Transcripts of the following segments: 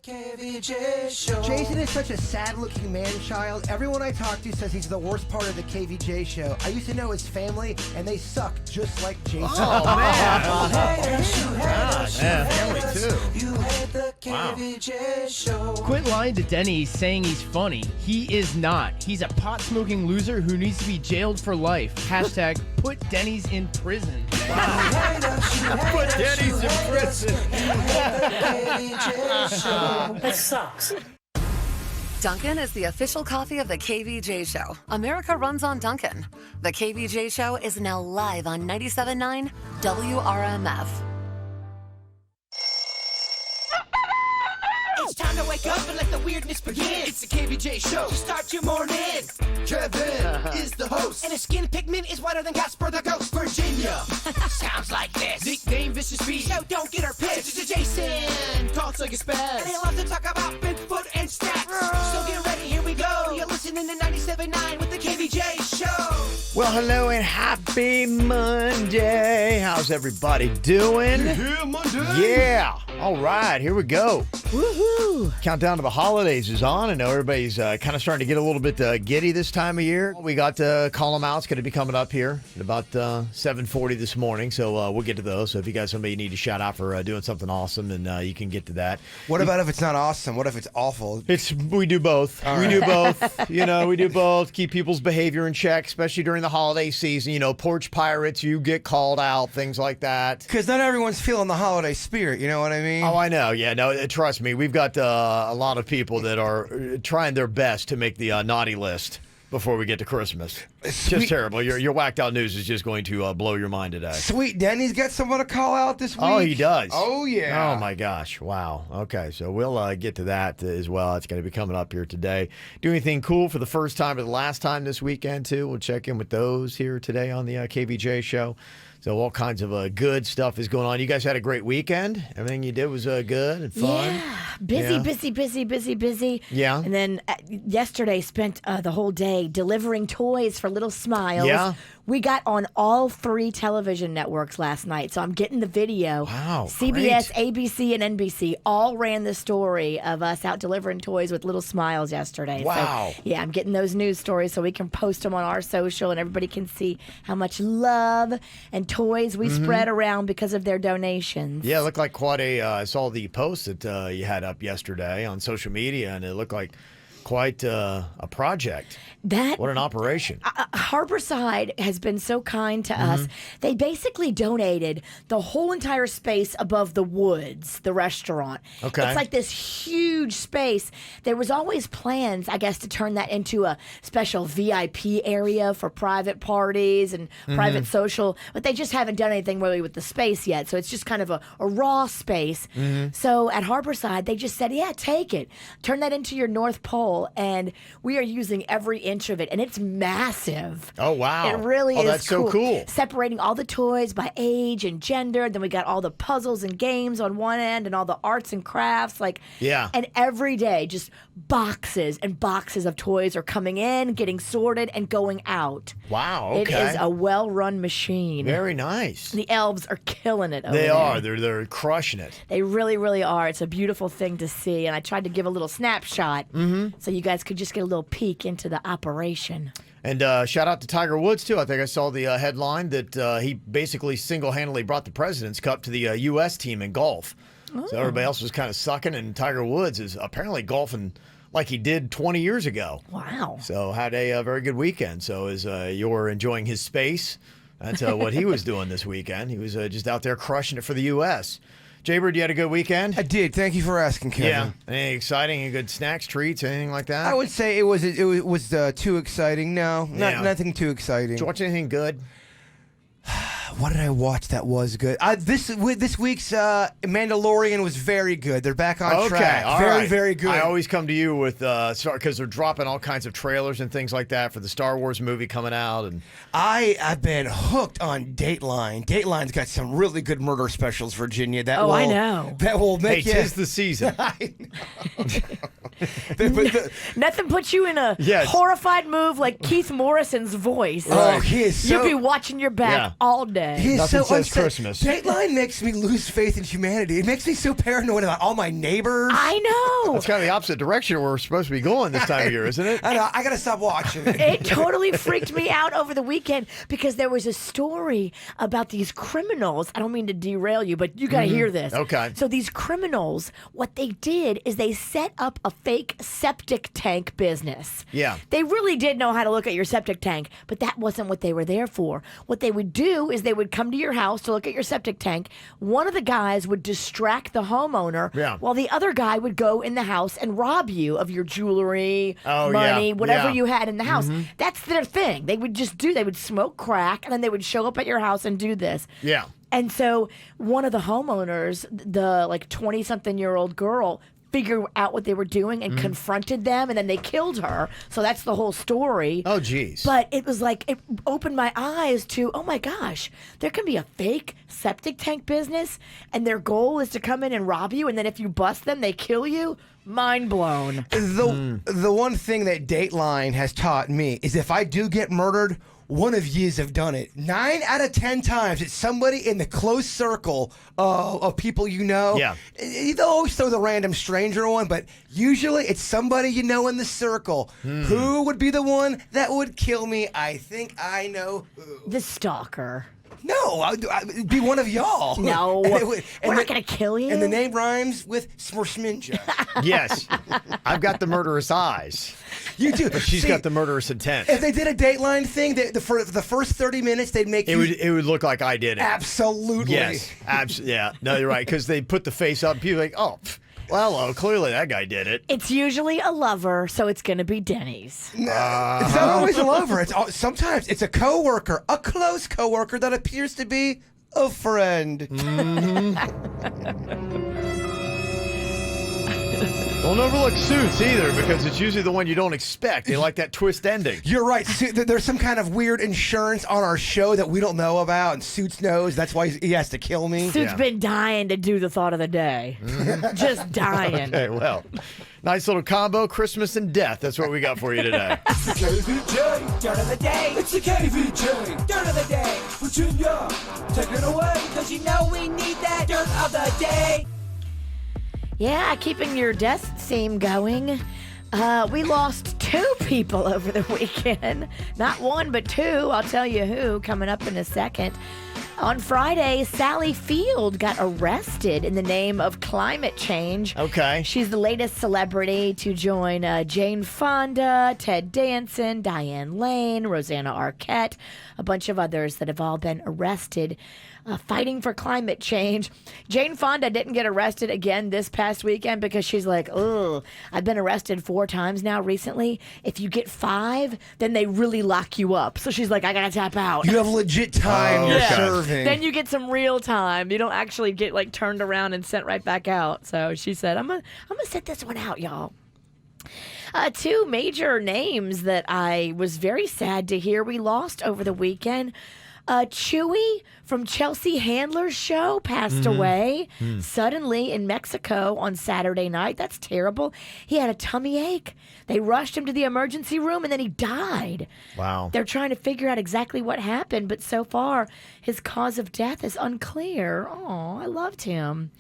KVJ Show. Jason is such a sad-looking man-child. Everyone I talk to says he's the worst part of the KVJ Show. I used to know his family, and they suck just like Jason. Oh, man. Family, too. You hate the KVJ Show. Quit lying to Dennys saying he's funny. He is not. He's a pot-smoking loser who needs to be jailed for life. Hashtag put Dennys in prison. Put Dennys in prison. That sucks. Dunkin' is the official coffee of the KVJ Show. America runs on Dunkin'. The KVJ Show is now live on 97.9 WRMF. It's time to wake up and let the weirdness begin. It's the KVJ Show to start your morning. Kevin is the host, and his skin pigment is whiter than Casper the Ghost. Virginia sounds like this. Nickname Vicious Beast, so don't get her pissed. It's Jason talks like a spaz, and he loves to talk about Bigfoot and stats. So get ready, here we go. You're listening to 97.9 with the KVJ Show. Well, hello and happy Monday. How's everybody doing? Yeah, Monday. Yeah. All right, here we go. Woohoo! Countdown to the holidays is on. I know everybody's kind of starting to get a little bit giddy this time of year. We got Call 'em Out's going to be coming up here at about 7:40 this morning, so we'll get to those. So if you guys somebody need to shout out for doing something awesome, then you can get to that. What about if it's not awesome? What if it's awful? We do both. We do both. We do both. Keep people's behavior in check, especially during the holiday season. You know, porch pirates, you get called out, things like that. Because not everyone's feeling the holiday spirit, you know what I mean? Oh, I know. Yeah, no, trust me. We've got a lot of people that are trying their best to make the naughty list before we get to Christmas. It's just terrible. Your whacked out news is just going to blow your mind today. Sweet Denny's got someone to call out this week. Oh, he does. Oh, yeah. Oh, my gosh. Wow. Okay, so we'll get to that as well. It's going to be coming up here today. Do anything cool for the first time or the last time this weekend, too? We'll check in with those here today on the KVJ Show. So all kinds of good stuff is going on. You guys had a great weekend. Everything you did was good and fun. Yeah, busy. Yeah. And then yesterday spent the whole day delivering toys for Little Smiles. Yeah. We got on all 3 television networks last night, so I'm getting the video. Wow, CBS, great. ABC, and NBC all ran the story of us out delivering toys with Little Smiles yesterday. Wow. So, yeah, I'm getting those news stories so we can post them on our social and everybody can see how much love and toys we spread around because of their donations. Yeah, it looked like quite I saw the post that you had up yesterday on social media, and it looked like quite a project. What an operation. Harborside has been so kind to us. They basically donated the whole entire space above the Woods, the restaurant. Okay. It's like this huge space. There was always plans, I guess, to turn that into a special VIP area for private parties and private social, but they just haven't done anything really with the space yet. So it's just kind of a raw space. So at Harborside, they just said, yeah, take it. Turn that into your North Pole. And we are using every inch of it, and it's massive. Oh, wow. It really is that's so cool. Separating all the toys by age and gender. Then we got all the puzzles and games on one end and all the arts and crafts. Yeah. And every day, just boxes and boxes of toys are coming in, getting sorted, and going out. Wow, okay. It is a well-run machine. Very nice. The elves are killing it over They there. are. They're crushing it. They really, really are. It's a beautiful thing to see. And I tried to give a little snapshot so you guys could just get a little peek into the operation. And shout out to Tiger Woods, too. I think I saw the headline that he basically single-handedly brought the President's Cup to the U.S. team in golf. So everybody else was kind of sucking, and Tiger Woods is apparently golfing like he did 20 years ago. Wow. So had a very good weekend. So as you're enjoying his space, that's what he was doing this weekend. He was just out there crushing it for the U.S. Jaybird, you had a good weekend? I did. Thank you for asking, Kevin. Yeah. Anything exciting? Any good snacks, treats, anything like that? I would say it was too exciting. No, nothing too exciting. Did you watch anything good? What did I watch that was good? This week's Mandalorian was very good. They're back on track. All very, right. very good. I always come to you with because they're dropping all kinds of trailers and things like that for the Star Wars movie coming out. And I've been hooked on Dateline. Dateline's got some really good murder specials, Virginia. I know. That will make hey, tis the season. I know. Nothing puts you in a horrified move like Keith Morrison's voice. Oh, he is so... You'll be watching your back all someday. He is Nothing so says unstable. Christmas. Dateline makes me lose faith in humanity. It makes me so paranoid about all my neighbors. I know. It's kind of the opposite direction we're supposed to be going this time of year, isn't it? I know. I gotta stop watching it. It totally freaked me out over the weekend because there was a story about these criminals. I don't mean to derail you, but you got to hear this. Okay. So these criminals, what they did is they set up a fake septic tank business. Yeah. They really did know how to look at your septic tank, but that wasn't what they were there for. What they would do is they would come to your house to look at your septic tank. One of the guys would distract the homeowner Yeah. while the other guy would go in the house and rob you of your jewelry, Oh, money, yeah. whatever Yeah. you had in the house. That's their thing. They would smoke crack and then they would show up at your house and do this. Yeah. And so one of the homeowners, the like 20-something-year-old girl, figured out what they were doing and confronted them, and then they killed her. So that's the whole story. Oh, geez. But it was like, it opened my eyes to, oh my gosh, there can be a fake septic tank business, and their goal is to come in and rob you, and then if you bust them, they kill you. Mind blown. The one thing that Dateline has taught me is if I do get murdered, one of yous have done it. 9 out of 10 times, it's somebody in the close circle of people you know. Yeah. They'll always throw the random stranger one, but usually it's somebody you know in the circle. Who would be the one that would kill me? I think I know who. The stalker. No, it'd be one of y'all. No, And we're not going to kill you. And the name rhymes with Smorsminja. Yes. I've got the murderous eyes. You do. But she's See, got the murderous intent. If they did a Dateline thing, for the first 30 minutes, they'd make It would look like I did it. Absolutely. Yes. Yeah. No, you're right. Because they put the face up. People are like, oh, well, clearly that guy did it. It's usually a lover, so it's going to be Dennys. It's not always a lover. Sometimes it's a coworker, a close coworker that appears to be a friend. Don't overlook Suits either, because it's usually the one you don't expect. They like that twist ending. You're right. There's some kind of weird insurance on our show that we don't know about, and Suits knows. That's why he has to kill me. Suit's been dying to do the thought of the day. Just dying. Okay, well, nice little combo, Christmas and death. That's what we got for you today. It's the KVJ Dirt of the Day. It's the KVJ Dirt of the Day. Virginia, take it away, because you know we need that Dirt of the Day. Yeah, keeping your death theme going. We lost 2 people over the weekend. Not 1, but 2. I'll tell you who coming up in a second. On Friday, Sally Field got arrested in the name of climate change. Okay. She's the latest celebrity to join Jane Fonda, Ted Danson, Diane Lane, Rosanna Arquette, a bunch of others that have all been arrested fighting for climate change. Jane Fonda didn't get arrested again this past weekend because she's like, ugh, I've been arrested 4 times now recently. If you get 5, then they really lock you up. So she's like, I gotta tap out. You have legit time you're serving. Then you get some real time. You don't actually get like turned around and sent right back out. So she said, I'm gonna sit this one out, y'all. 2 major names that I was very sad to hear we lost over the weekend. Chewy from Chelsea Handler's show passed away suddenly in Mexico on Saturday night. That's terrible. He had a tummy ache. They rushed him to the emergency room and then he died. Wow. They're trying to figure out exactly what happened, but so far his cause of death is unclear. Oh, I loved him.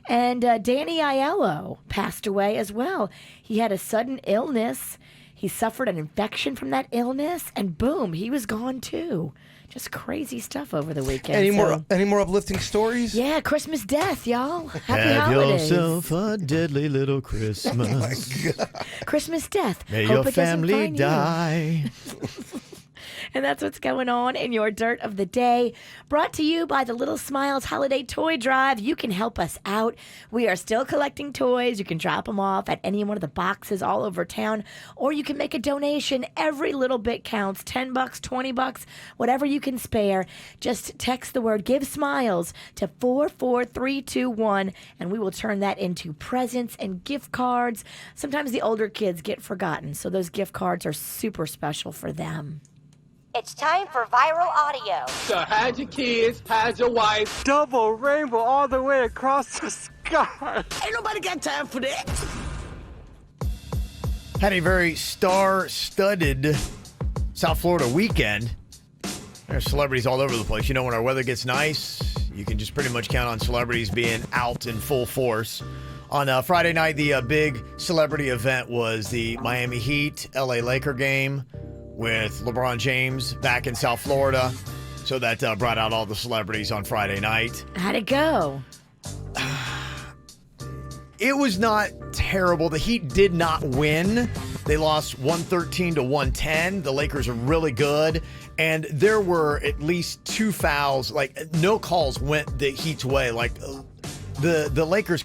And Danny Aiello passed away as well. He had a sudden illness. He suffered an infection from that illness, and boom, he was gone too. Just crazy stuff over the weekend. Any more uplifting stories? Yeah, Christmas death, y'all. Happy Have holidays. yourself a deadly little Christmas. Oh my God. Christmas death. May Hope your it doesn't family find you. die. And that's what's going on in your Dirt of the Day. Brought to you by the Little Smiles Holiday Toy Drive. You can help us out. We are still collecting toys. You can drop them off at any one of the boxes all over town, or you can make a donation. Every little bit counts. $10, $20, whatever you can spare. Just text the word Give Smiles to 44321, and we will turn that into presents and gift cards. Sometimes the older kids get forgotten, so those gift cards are super special for them. It's time for viral audio. So hide your kids, hide your wife. Double rainbow all the way across the sky. Ain't nobody got time for that. Had a very star-studded South Florida weekend. There's celebrities all over the place. You know, when our weather gets nice, you can just pretty much count on celebrities being out in full force. On Friday night, the big celebrity event was the Miami Heat LA Laker game with LeBron James back in South Florida. So that brought out all the celebrities on Friday night. How'd it go? It was not terrible. The Heat did not win. They lost 113 to 110. The Lakers are really good. And there were at least 2 fouls. Like, no calls went the Heat's way. Like, the Lakers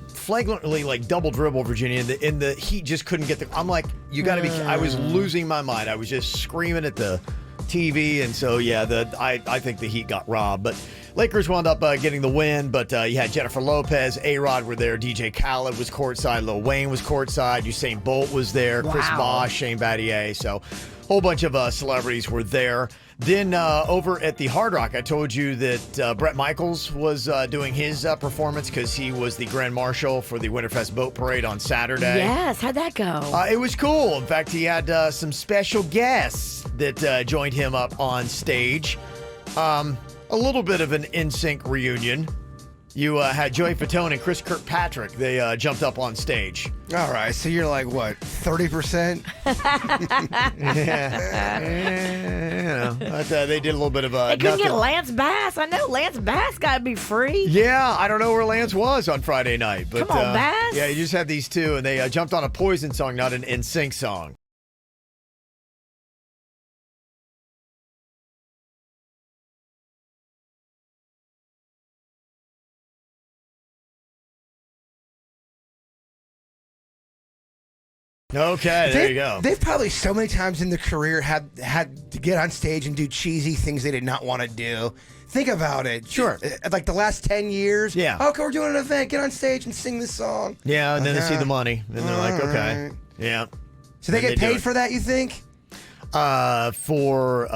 flagrantly, like, double dribble Virginia, and the Heat just couldn't get the... I'm like, you got to be... I was losing my mind. I was just screaming at the TV. And so, yeah, I think the Heat got robbed. But Lakers wound up getting the win, but you had Jennifer Lopez, A-Rod were there, DJ Khaled was courtside, Lil Wayne was courtside, Usain Bolt was there, Chris Bosh, Shane Battier, so a whole bunch of celebrities were there. Then over at the Hard Rock, I told you that Bret Michaels was doing his performance because he was the Grand Marshal for the Winterfest Boat Parade on Saturday. Yes, how'd that go? It was cool. In fact, he had some special guests that joined him up on stage. A little bit of an NSYNC reunion. You had Joey Fatone and Chris Kirkpatrick. They jumped up on stage. All right, so you're like, what, 30%? Yeah. But, they did a little bit of They couldn't get Lance Bass. I know Lance Bass got to be free. Yeah, I don't know where Lance was on Friday night. But, Come on, Bass. Yeah, you just had these two, and they jumped on a Poison song, not an NSYNC song. Okay, there you go. They've probably so many times in their career had to get on stage and do cheesy things they did not want to do. Think about it. Sure. Like the last 10 years. Yeah. Okay, we're doing an event. Get on stage and sing this song. Yeah, and then they see the money, and they're like, okay. Right. Yeah. So they And get they do paid it. for that, you think? For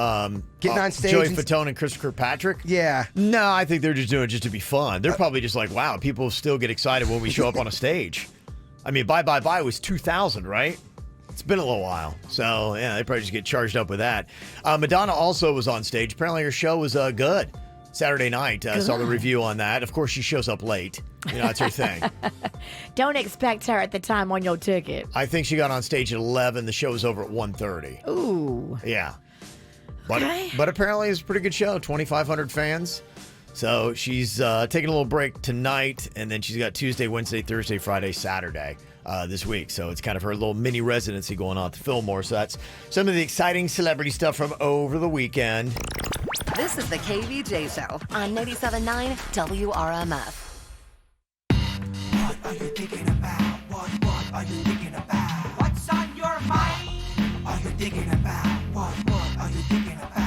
Getting on stage Joey and- Fatone and Chris Kirkpatrick? Yeah. No, I think they're just doing it just to be fun. They're probably just like, wow, people still get excited when we show up on a stage. I mean, Bye Bye Bye was 2000, right? It's been a little while. So, yeah, they probably just get charged up with that. Madonna also was on stage. Apparently her show was good. Saturday night. Saw the review on that. Of course, she shows up late. You know, that's her thing. Don't expect her at the time on your ticket. I think she got on stage at 11. The show was over at 1:30. Ooh. Yeah. But, Okay. but apparently it's a pretty good show. 2,500 fans. So she's taking a little break tonight, and then she's got Tuesday, Wednesday, Thursday, Friday, Saturday this week. So it's kind of her little mini residency going on at the Fillmore. So that's some of the exciting celebrity stuff from over the weekend. This is the KVJ Show on 97.9 WRMF. What are you thinking about? What are you thinking about? What's on your mind? Are you thinking about? What are you thinking about?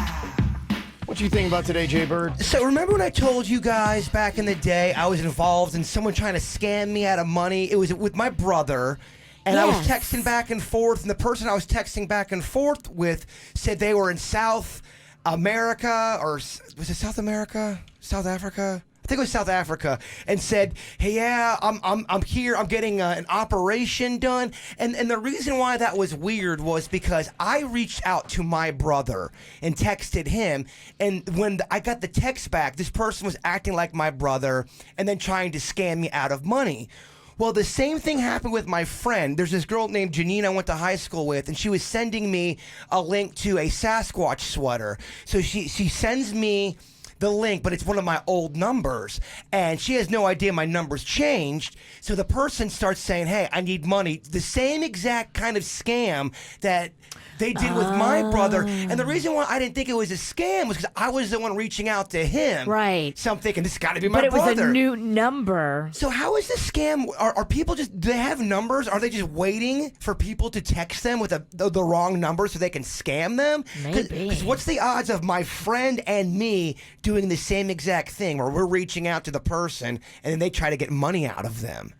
What you think about today, Jay Bird? So remember when I told you guys back in the day I was involved in someone trying to scam me out of money? It was with my brother. And I was Yes. texting back and forth, and the person I was texting back and forth with said they were in South America, or was it South America? South Africa? I think it was South Africa, and said, "Hey, yeah, I'm here. I'm getting an operation done." And the reason why that was weird was because I reached out to my brother and texted him, and when I got the text back, this person was acting like my brother and then trying to scam me out of money. Well, the same thing happened with my friend. There's this girl named Janine I went to high school with, and she was sending me a link to a Sasquatch sweater. So she sends me the link, but it's one of my old numbers, and she has no idea my number's changed. So the person starts saying, "Hey, I need money." The same exact kind of scam that they did with my brother. And the reason why I didn't think it was a scam was because I was the one reaching out to him. Right. So I'm thinking, this has got to be my But it brother. was a new number. So how is this scam? Are people just, do they have numbers? Are they just waiting for people to text them with the wrong number so they can scam them? Maybe. Because what's the odds of my friend and me doing the same exact thing where we're reaching out to the person and then they try to get money out of them?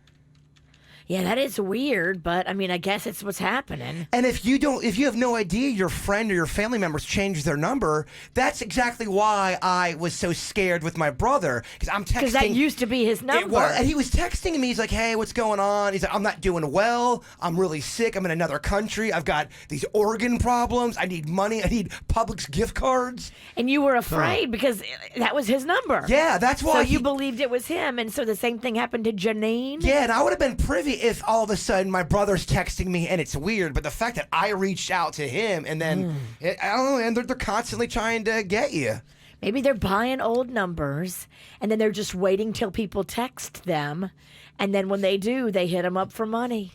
Yeah, that is weird, but I mean, I guess it's what's happening. And if you have no idea your friend or your family members changed their number, that's exactly why I was so scared with my brother, because I'm texting. Because that used to be his number. And he was texting me. He's like, "Hey, what's going on?" He's like, "I'm not doing well. I'm really sick. I'm in another country. I've got these organ problems. I need money. I need Publix gift cards." And you were afraid because that was his number. Yeah, that's why. So you believed it was him, and so the same thing happened to Janine? Yeah, and I would have been privy if all of a sudden my brother's texting me and it's weird, but the fact that I reached out to him and then, I don't know, and they're constantly trying to get you. Maybe they're buying old numbers, and then they're just waiting till people text them, and then when they do, they hit them up for money.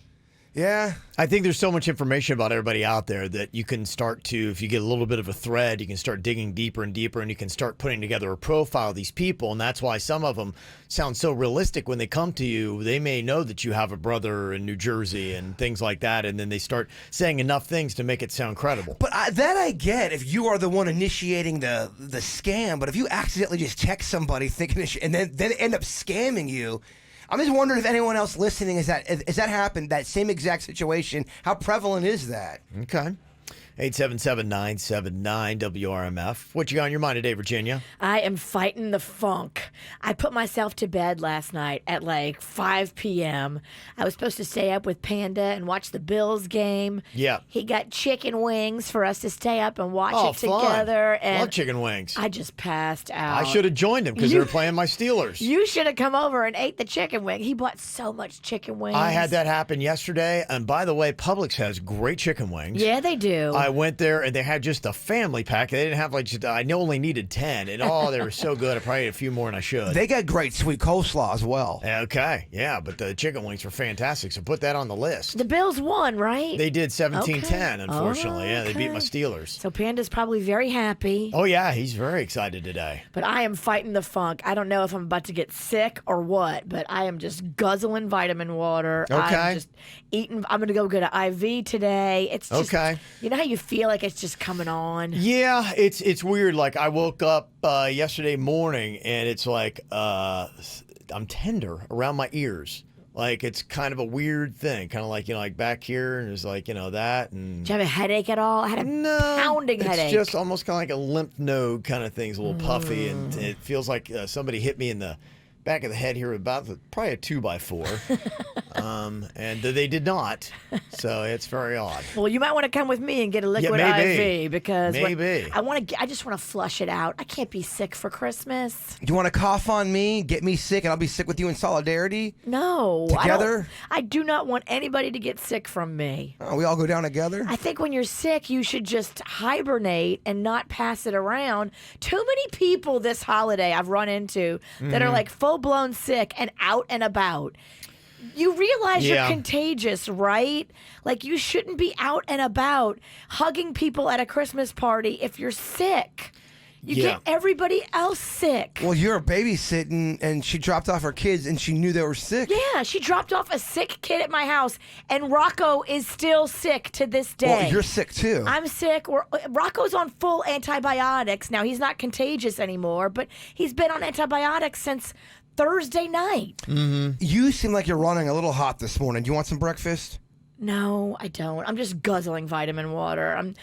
Yeah. I think there's so much information about everybody out there that you can start to, if you get a little bit of a thread, you can start digging deeper and deeper, and you can start putting together a profile of these people. And that's why some of them sound so realistic when they come to you. They may know that you have a brother in New Jersey and things like that, and then they start saying enough things to make it sound credible. But that I get if you are the one initiating the scam. But if you accidentally just text somebody thinking and then end up scamming you, I'm just wondering if anyone else listening has that happened, that same exact situation. How prevalent is that? Okay. 877-979-WRMF. What you got on your mind today, Virginia? I am fighting the funk. I put myself to bed last night at like 5 p.m. I was supposed to stay up with Panda and watch the Bills game. Yeah. He got chicken wings for us to stay up and watch it fun. together. And Love chicken wings. I just passed out. I should have joined him because they were playing my Steelers. You should have come over and ate the chicken wing. He bought so much chicken wings. I had that happen yesterday. And by the way, Publix has great chicken wings. Yeah, they do. I went there and they had just a family pack. They didn't have I only needed 10. And they were so good. I probably ate a few more than I should. They got great sweet coleslaw as well. Okay. Yeah, but the chicken wings were fantastic. So put that on the list. The Bills won, right? They did 17-10, unfortunately. Yeah, they beat my okay. Steelers. So Panda's probably very happy. Oh, yeah. He's very excited today. But I am fighting the funk. I don't know if I'm about to get sick or what, but I am just guzzling vitamin water. Okay. I'm just eating. I'm going to go get an IV today. It's just, Okay. You know how you feel like it's just coming on? Yeah, it's weird. Like I woke up yesterday morning and it's like I'm tender around my ears. Like it's kind of a weird thing, kind of like like back here, and there's like that. And Did you have a headache at all? I had a pounding headache. It's just almost kind of like a lymph node kind of thing. It's a little puffy, and it feels like somebody hit me in the back of the head here, about probably a 2x4. And they did not, so it's very odd. Well, you might want to come with me and get a liquid maybe. IV because Maybe. I just want to flush it out. I can't be sick for Christmas. Do you want to cough on me, get me sick, and I'll be sick with you in solidarity? No. Together? I do not want anybody to get sick from me. Oh, we all go down together? I think when you're sick, you should just hibernate and not pass it around. Too many people this holiday I've run into that are like full-blown sick and out and about. You realize you're contagious, right? Like you shouldn't be out and about hugging people at a Christmas party if you're sick. You get everybody else sick. Well, you're babysitting, and she dropped off her kids, and she knew they were sick. Yeah, she dropped off a sick kid at my house, and Rocco is still sick to this day. Well, you're sick too. I'm sick. Rocco's on full antibiotics. Now, he's not contagious anymore, but he's been on antibiotics since Thursday night. Mm-hmm. You seem like you're running a little hot this morning. Do you want some breakfast? No, I don't. I'm just guzzling vitamin water.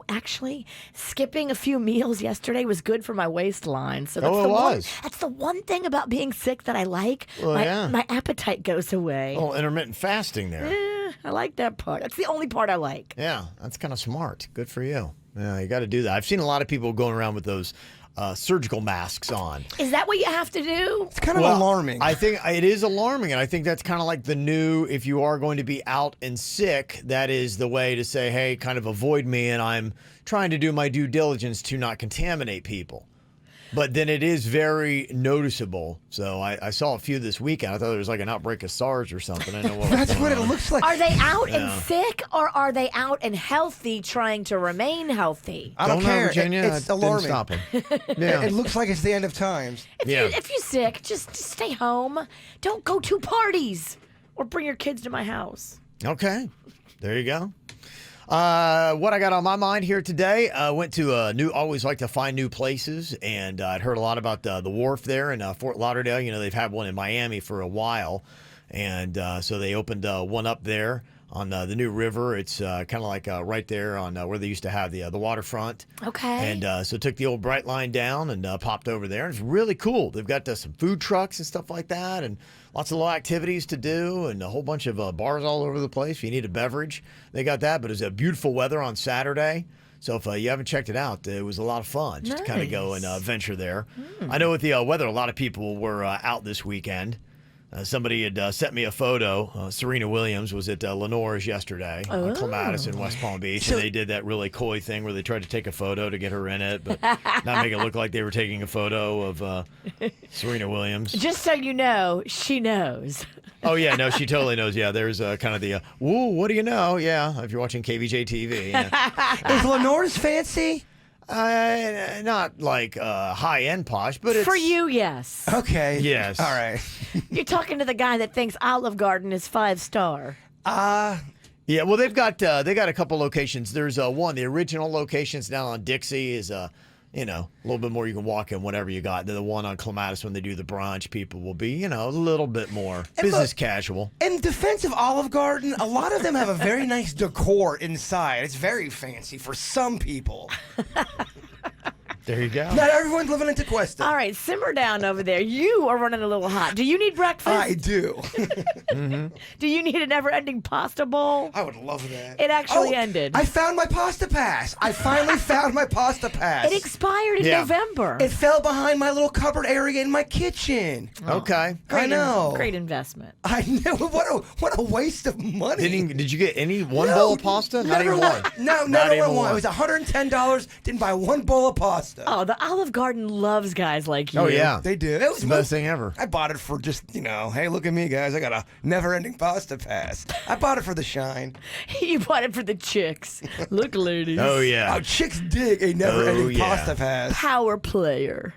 Actually, skipping a few meals yesterday was good for my waistline. So that's the one thing about being sick that I like. Well, my appetite goes away. Oh, intermittent fasting there. I like that part. That's the only part I like. Yeah, that's kind of smart. Good for you. Yeah, you got to do that. I've seen a lot of people going around with those surgical masks on. Is that what you have to do? It's kind of alarming. I think it is alarming, and I think that's kind of like the new, if you are going to be out and sick, that is the way to say, hey, kind of avoid me, and I'm trying to do my due diligence to not contaminate people. But then it is very noticeable. So I saw a few this weekend. I thought there was like an outbreak of SARS or something. I know what That's what it looks like. Are they out and sick, or are they out and healthy, trying to remain healthy? I don't care. Know, Virginia. It's alarming. Didn't stop him. It looks like it's the end of times. If you're sick, just stay home. Don't go to parties or bring your kids to my house. Okay. There you go. What I got on my mind here today, went to always like to find new places, and I'd heard a lot about the wharf there in Fort Lauderdale. They've had one in Miami for a while. And so they opened one up there on the new river. It's kind of like right there on where they used to have the waterfront. Okay. And so took the old Bright Line down and popped over there. And it's really cool. They've got some food trucks and stuff like that, and lots of little activities to do, and a whole bunch of bars all over the place. If you need a beverage, they got that. But it was a beautiful weather on Saturday. So if you haven't checked it out, it was a lot of fun just to kind of go and venture there. I know with the weather, a lot of people were out this weekend. Somebody had sent me a photo. Serena Williams was at Lenore's yesterday on Clematis in West Palm Beach, and they did that really coy thing where they tried to take a photo to get her in it, but not make it look like they were taking a photo of Serena Williams. Just so you know, she knows. Oh, yeah, no, she totally knows. Yeah, there's kind of the, woo, what do you know? Yeah, if you're watching KVJ TV. Yeah. Is Lenore's fancy? Not like high-end posh, but it's... For you, yes. Okay. Yes. All right. You're talking to the guy that thinks Olive Garden is 5-star. Yeah, well, they got a couple locations. There's one, the original locations down on Dixie is a little bit more you can walk in whatever you got. Then the one on Clematis when they do the brunch, people will be, a little bit more business casual. In defense of Olive Garden, a lot of them have a very nice decor inside. It's very fancy for some people. There you go. Not everyone's living in Tequesta. All right, simmer down over there. You are running a little hot. Do you need breakfast? I do. Mm-hmm. Do you need a never-ending pasta bowl? I would love that. It actually ended. I found my pasta pass. I finally found my pasta pass. It expired in November. It fell behind my little cupboard area in my kitchen. Okay. I know. Great investment. I know. What a waste of money. Did you get any bowl of pasta? Not even one. No, Not never even one. It was $110. Didn't buy one bowl of pasta. Oh, the Olive Garden loves guys like you. Oh, yeah. They do. It was the best thing ever. I bought it for just, hey, look at me, guys. I got a never-ending pasta pass. I bought it for the shine. You bought it for the chicks. Look, ladies. Oh, yeah. Oh, chicks dig a never-ending pasta pass. Power player.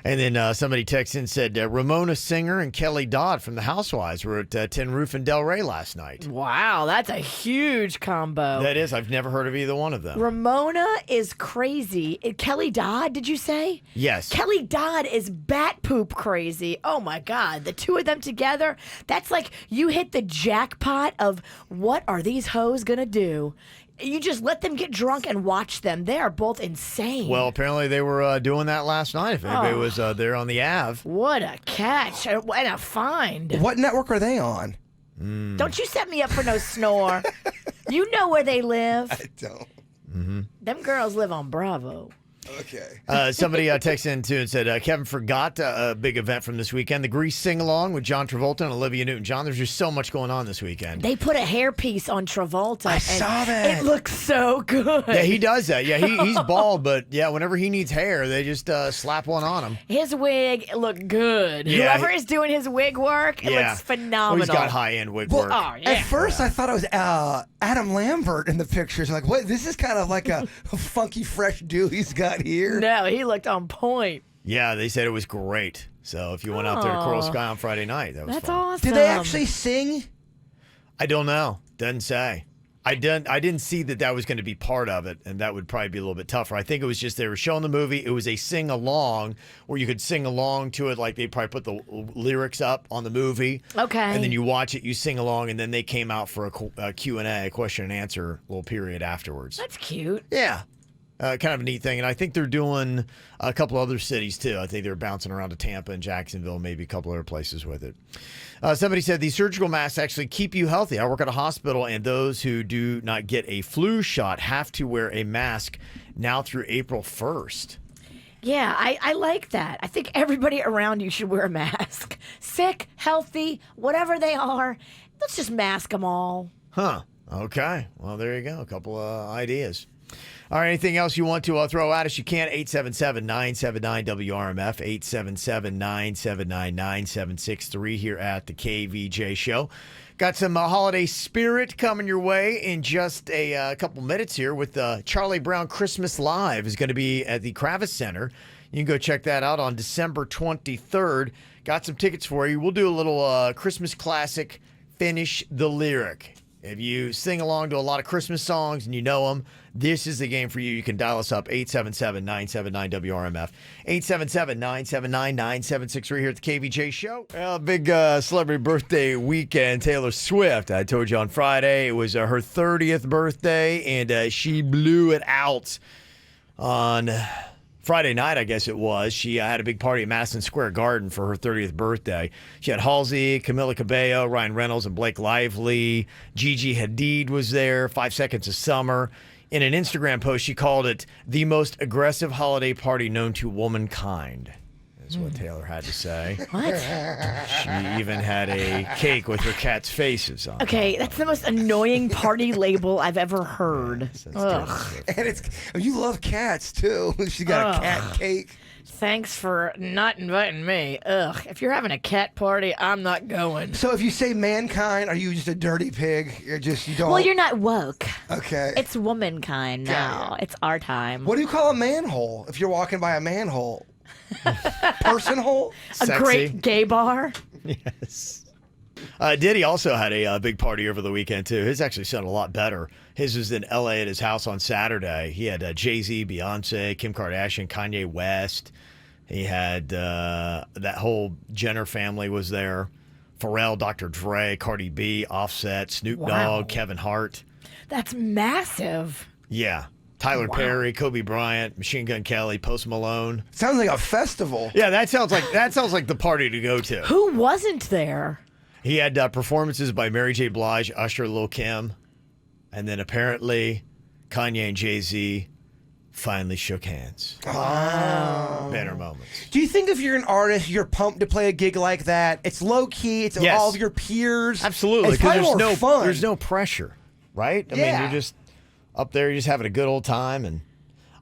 And then somebody texted and said Ramona Singer and Kelly Dodd from the Housewives were at Tin Roof and Delray last night. Wow, that's a huge combo. That is. I've never heard of either one of them. Ramona is crazy. Kelly Dodd, did you say? Yes. Kelly Dodd is bat poop crazy. Oh, my God. The two of them together, that's like you hit the jackpot of what are these hoes going to do? You just let them get drunk and watch them. They are both insane. Well, apparently they were doing that last night. If anybody was there on the Ave. What a catch and a find. What network are they on? Don't you set me up for no snore. You know where they live. I don't. Mm-hmm. Them girls live on Bravo. Okay. Somebody texted in too and said Kevin forgot a big event from this weekend, the Grease sing-along with John Travolta and Olivia Newton-John. There's just so much going on this weekend. They put a hairpiece on Travolta. I saw that. It looks so good. Yeah, he does that. Yeah, he's bald, but yeah, whenever he needs hair, they just slap one on him. His wig looked good. Yeah, Whoever is doing his wig work, it looks phenomenal. Well, he's got high-end wig work. Oh, yeah. At first, I thought it was Adam Lambert in the pictures. Like, what? This is kind of like a funky, fresh dude he's got here. No, he looked on point. Yeah, they said it was great. So if you went out there to Coral Sky on Friday night, that was That's fun. awesome. Did they actually sing? I don't know. Doesn't say. I didn't see that was going to be part of it, and that would probably be a little bit tougher. I think it was just they were showing the movie. It was a sing-along where you could sing along to it, like they probably put the lyrics up on the movie. Okay. And then you watch it, you sing along, and then they came out for a Q&A, a question and answer little period afterwards. That's cute. Yeah. Kind of a neat thing. And I think they're doing a couple other cities, too. I think they're bouncing around to Tampa and Jacksonville, maybe a couple other places with it. Somebody said these surgical masks actually keep you healthy. I work at a hospital, and those who do not get a flu shot have to wear a mask now through April 1st. Yeah, I like that. I think everybody around you should wear a mask. Sick, healthy, whatever they are, let's just mask them all. Huh. Okay. Well, there you go. A couple of ideas. All right, anything else you want to throw at us, you can. 877-979-WRMF, 877-979-9763 here at the KVJ Show. Got some holiday spirit coming your way in just a couple minutes here with Charlie Brown Christmas Live is going to be at the Kravis Center. You can go check that out on December 23rd. Got some tickets for you. We'll do a little Christmas classic, Finish the Lyric. If you sing along to a lot of Christmas songs and you know them, this is the game for you. You can dial us up, 877-979-WRMF, 877-979-9763 here at the KVJ Show. Well, big celebrity birthday weekend. Taylor Swift, I told you on Friday, it was her 30th birthday, and she blew it out on Friday night, I guess it was. She had a big party at Madison Square Garden for her 30th birthday. She had Halsey, Camila Cabello, Ryan Reynolds, and Blake Lively. Gigi Hadid was there, 5 Seconds of Summer. In an Instagram post, she called it the most aggressive holiday party known to womankind. That's what Taylor had to say. What? She even had a cake with her cat's faces on. Okay, that's the most annoying party label I've ever heard. Ugh. And you love cats too. She got a cat cake. Thanks for not inviting me. Ugh. If you're having a cat party, I'm not going. So if you say mankind, are you just a dirty pig? You don't. Well, you're not woke. Okay. It's womankind now. It's our time. What do you call a manhole if you're walking by a manhole? Person hole? A Sexy. great gay bar? Yes. Diddy also had a big party over the weekend, too. His actually sounded a lot better. His was in L.A. at his house on Saturday. He had Jay-Z, Beyonce, Kim Kardashian, Kanye West. He had that whole Jenner family was there. Pharrell, Dr. Dre, Cardi B, Offset, Snoop Dogg, Kevin Hart. That's massive. Yeah. Tyler Perry, Kobe Bryant, Machine Gun Kelly, Post Malone. Sounds like a festival. Yeah, that sounds like the party to go to. Who wasn't there? He had performances by Mary J. Blige, Usher, Lil Kim, and then apparently Kanye and Jay-Z finally shook hands. Oh. Better moments. Do you think if you're an artist, you're pumped to play a gig like that? It's low key. It's all of your peers. Absolutely, It's probably because more fun. there's no pressure, right? I mean, you're just up there, you're just having a good old time, and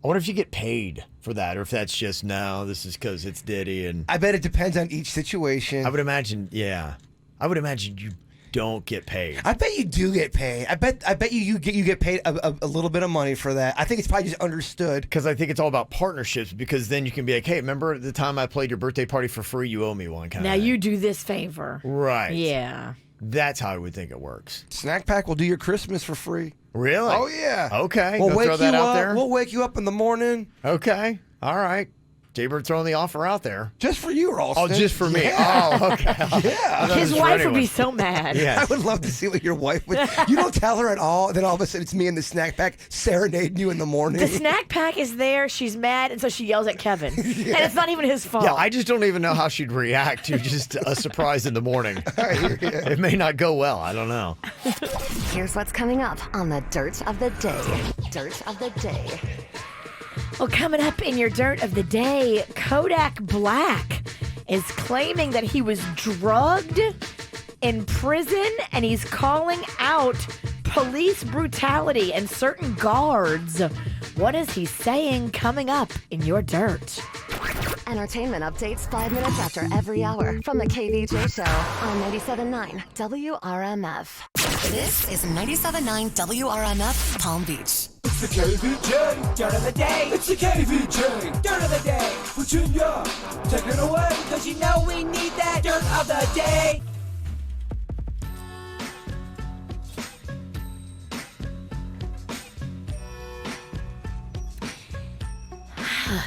I wonder if you get paid for that, or if that's just this is because it's Diddy. And I bet it depends on each situation. I would imagine, I would imagine you don't get paid. I bet you do get paid. I bet you get paid a little bit of money for that. I think it's probably just understood. Because I think it's all about partnerships, because then you can be like, hey, remember the time I played your birthday party for free? You owe me one kind Now of thing. you do this favor. Right. Yeah. That's how I would think it works. Snack Pack will do your Christmas for free. Really? Oh, yeah. Okay. We'll Go wake throw that you out up. there. We'll wake you up in the morning. Okay. All right. Jaybird throwing the offer out there. Just for you, Ralston. Oh, just for me. Yeah. Oh, okay. Yeah. His wife would be so mad. Yes. I would love to see what your wife would. You don't tell her at all. Then all of a sudden it's me in the Snack Pack serenading you in the morning. The Snack Pack is there. She's mad, and so she yells at Kevin. And it's not even his fault. Yeah, I just don't even know how she'd react to just a surprise in the morning. It may not go well. I don't know. Here's what's coming up on the Dirt of the Day. Dirt of the Day. Well, coming up in your Dirt of the Day, Kodak Black is claiming that he was drugged in prison, and he's calling out police brutality and certain guards. What is he saying? Coming up in your Dirt. Entertainment updates 5 minutes after every hour from the KVJ Show on 97.9 WRMF. This is 97.9 WRMF Palm Beach. It's the KVJ Dirt of the Day. It's the KVJ Dirt of the Day. Virginia, take it away. Cause you know we need that Dirt of the Day.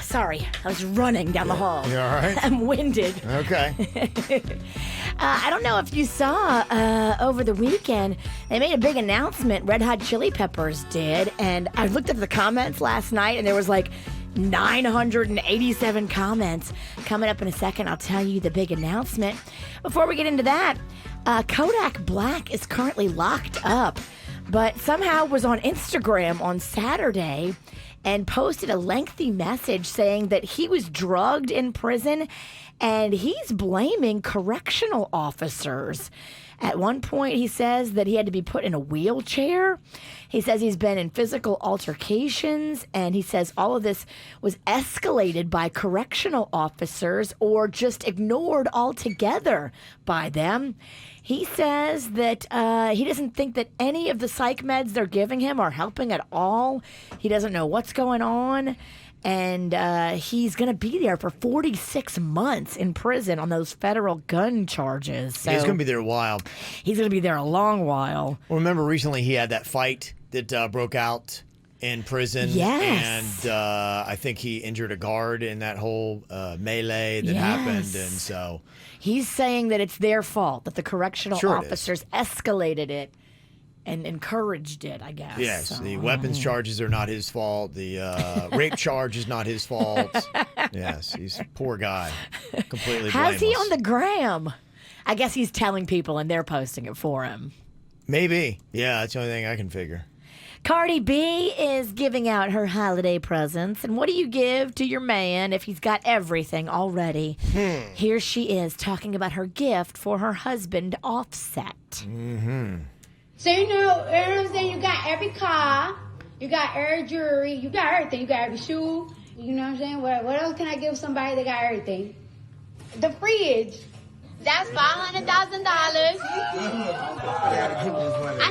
Sorry, I was running down the hall. You all right? I'm winded. Okay. I don't know if you saw over the weekend, they made a big announcement. Red Hot Chili Peppers did. And I looked at the comments last night, and there was like 987 comments. Coming up in a second, I'll tell you the big announcement. Before we get into that, Kodak Black is currently locked up, but somehow was on Instagram on Saturday and posted a lengthy message saying that he was drugged in prison, and he's blaming correctional officers. At one point, he says that he had to be put in a wheelchair. He says he's been in physical altercations, and he says all of this was escalated by correctional officers or just ignored altogether by them. He says that he doesn't think that any of the psych meds they're giving him are helping at all. He doesn't know what's going on. and he's going to be there for 46 months in prison on those federal gun charges. So He's going to be there a while. he's going to be there a long while. Well, remember recently he had that fight that broke out in prison. Yes. And I think he injured a guard in that whole melee that happened. And so He's saying that it's their fault, that the correctional Sure it is. officers escalated it and encouraged it, I guess. yes, So, the weapons charges are not his fault. The rape charge is not his fault. Yes, he's a poor guy. Completely blameless. how's he on the gram? I guess he's telling people and they're posting it for him. Maybe. Yeah, that's the only thing I can figure. Cardi B is giving out her holiday presents. And what do you give to your man if he's got everything already? Here she is talking about her gift for her husband, Offset. So you know what I'm saying? You got every car, you got every jewelry, you got everything. You got every shoe. You know what I'm saying? What else can I give somebody that got everything? The fridge. That's $500,000. I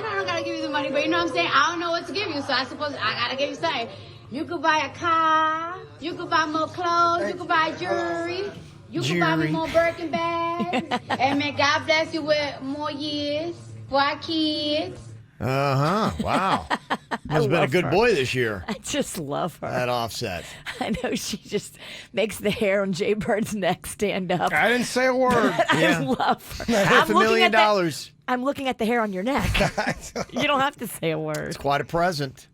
know I don't gotta give you the money, but you know what I'm saying? I don't know what to give you, so I suppose I gotta give you something. You could buy a car, you could buy more clothes, you could buy jewelry, you could buy me more Birkin bags, and may God bless you with more years for our kids. Wow. Has been a love good her. boy this year. I just love her. That Offset. I know she just makes the hair on Jay Bird's neck stand up. I didn't say a word. I love her. $500,000. I'm looking at the hair on your neck. You don't have to say a word. It's quite a present.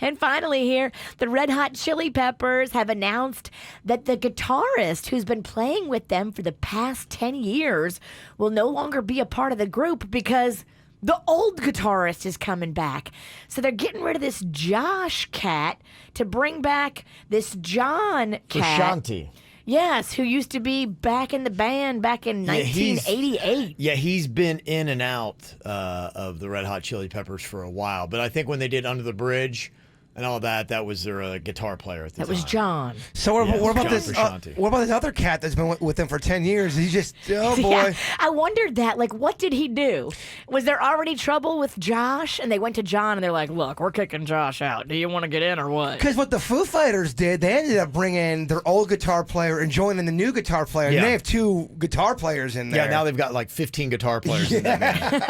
And finally here, the Red Hot Chili Peppers have announced that the guitarist who's been playing with them for the past 10 years will no longer be a part of the group because the old guitarist is coming back. So they're getting rid of this Josh cat to bring back this John cat. Shanti. Yes, who used to be back in the band back in 1988. Yeah, he's been in and out of the Red Hot Chili Peppers for a while. But I think when they did Under the Bridge and all that, that was their guitar player at the time. That was John. So what about John this? Frusciante. What about this other cat that's been with them for 10 years? He's just boy. Yeah, I wondered that. Like, what did he do? Was there already trouble with Josh? And they went to John and they're like, look, we're kicking Josh out. Do you want to get in or what? Because what the Foo Fighters did, they ended up bringing their old guitar player and joining the new guitar player. Yeah. And they have 2 guitar players in there. Yeah, now they've got like 15 guitar players in that band.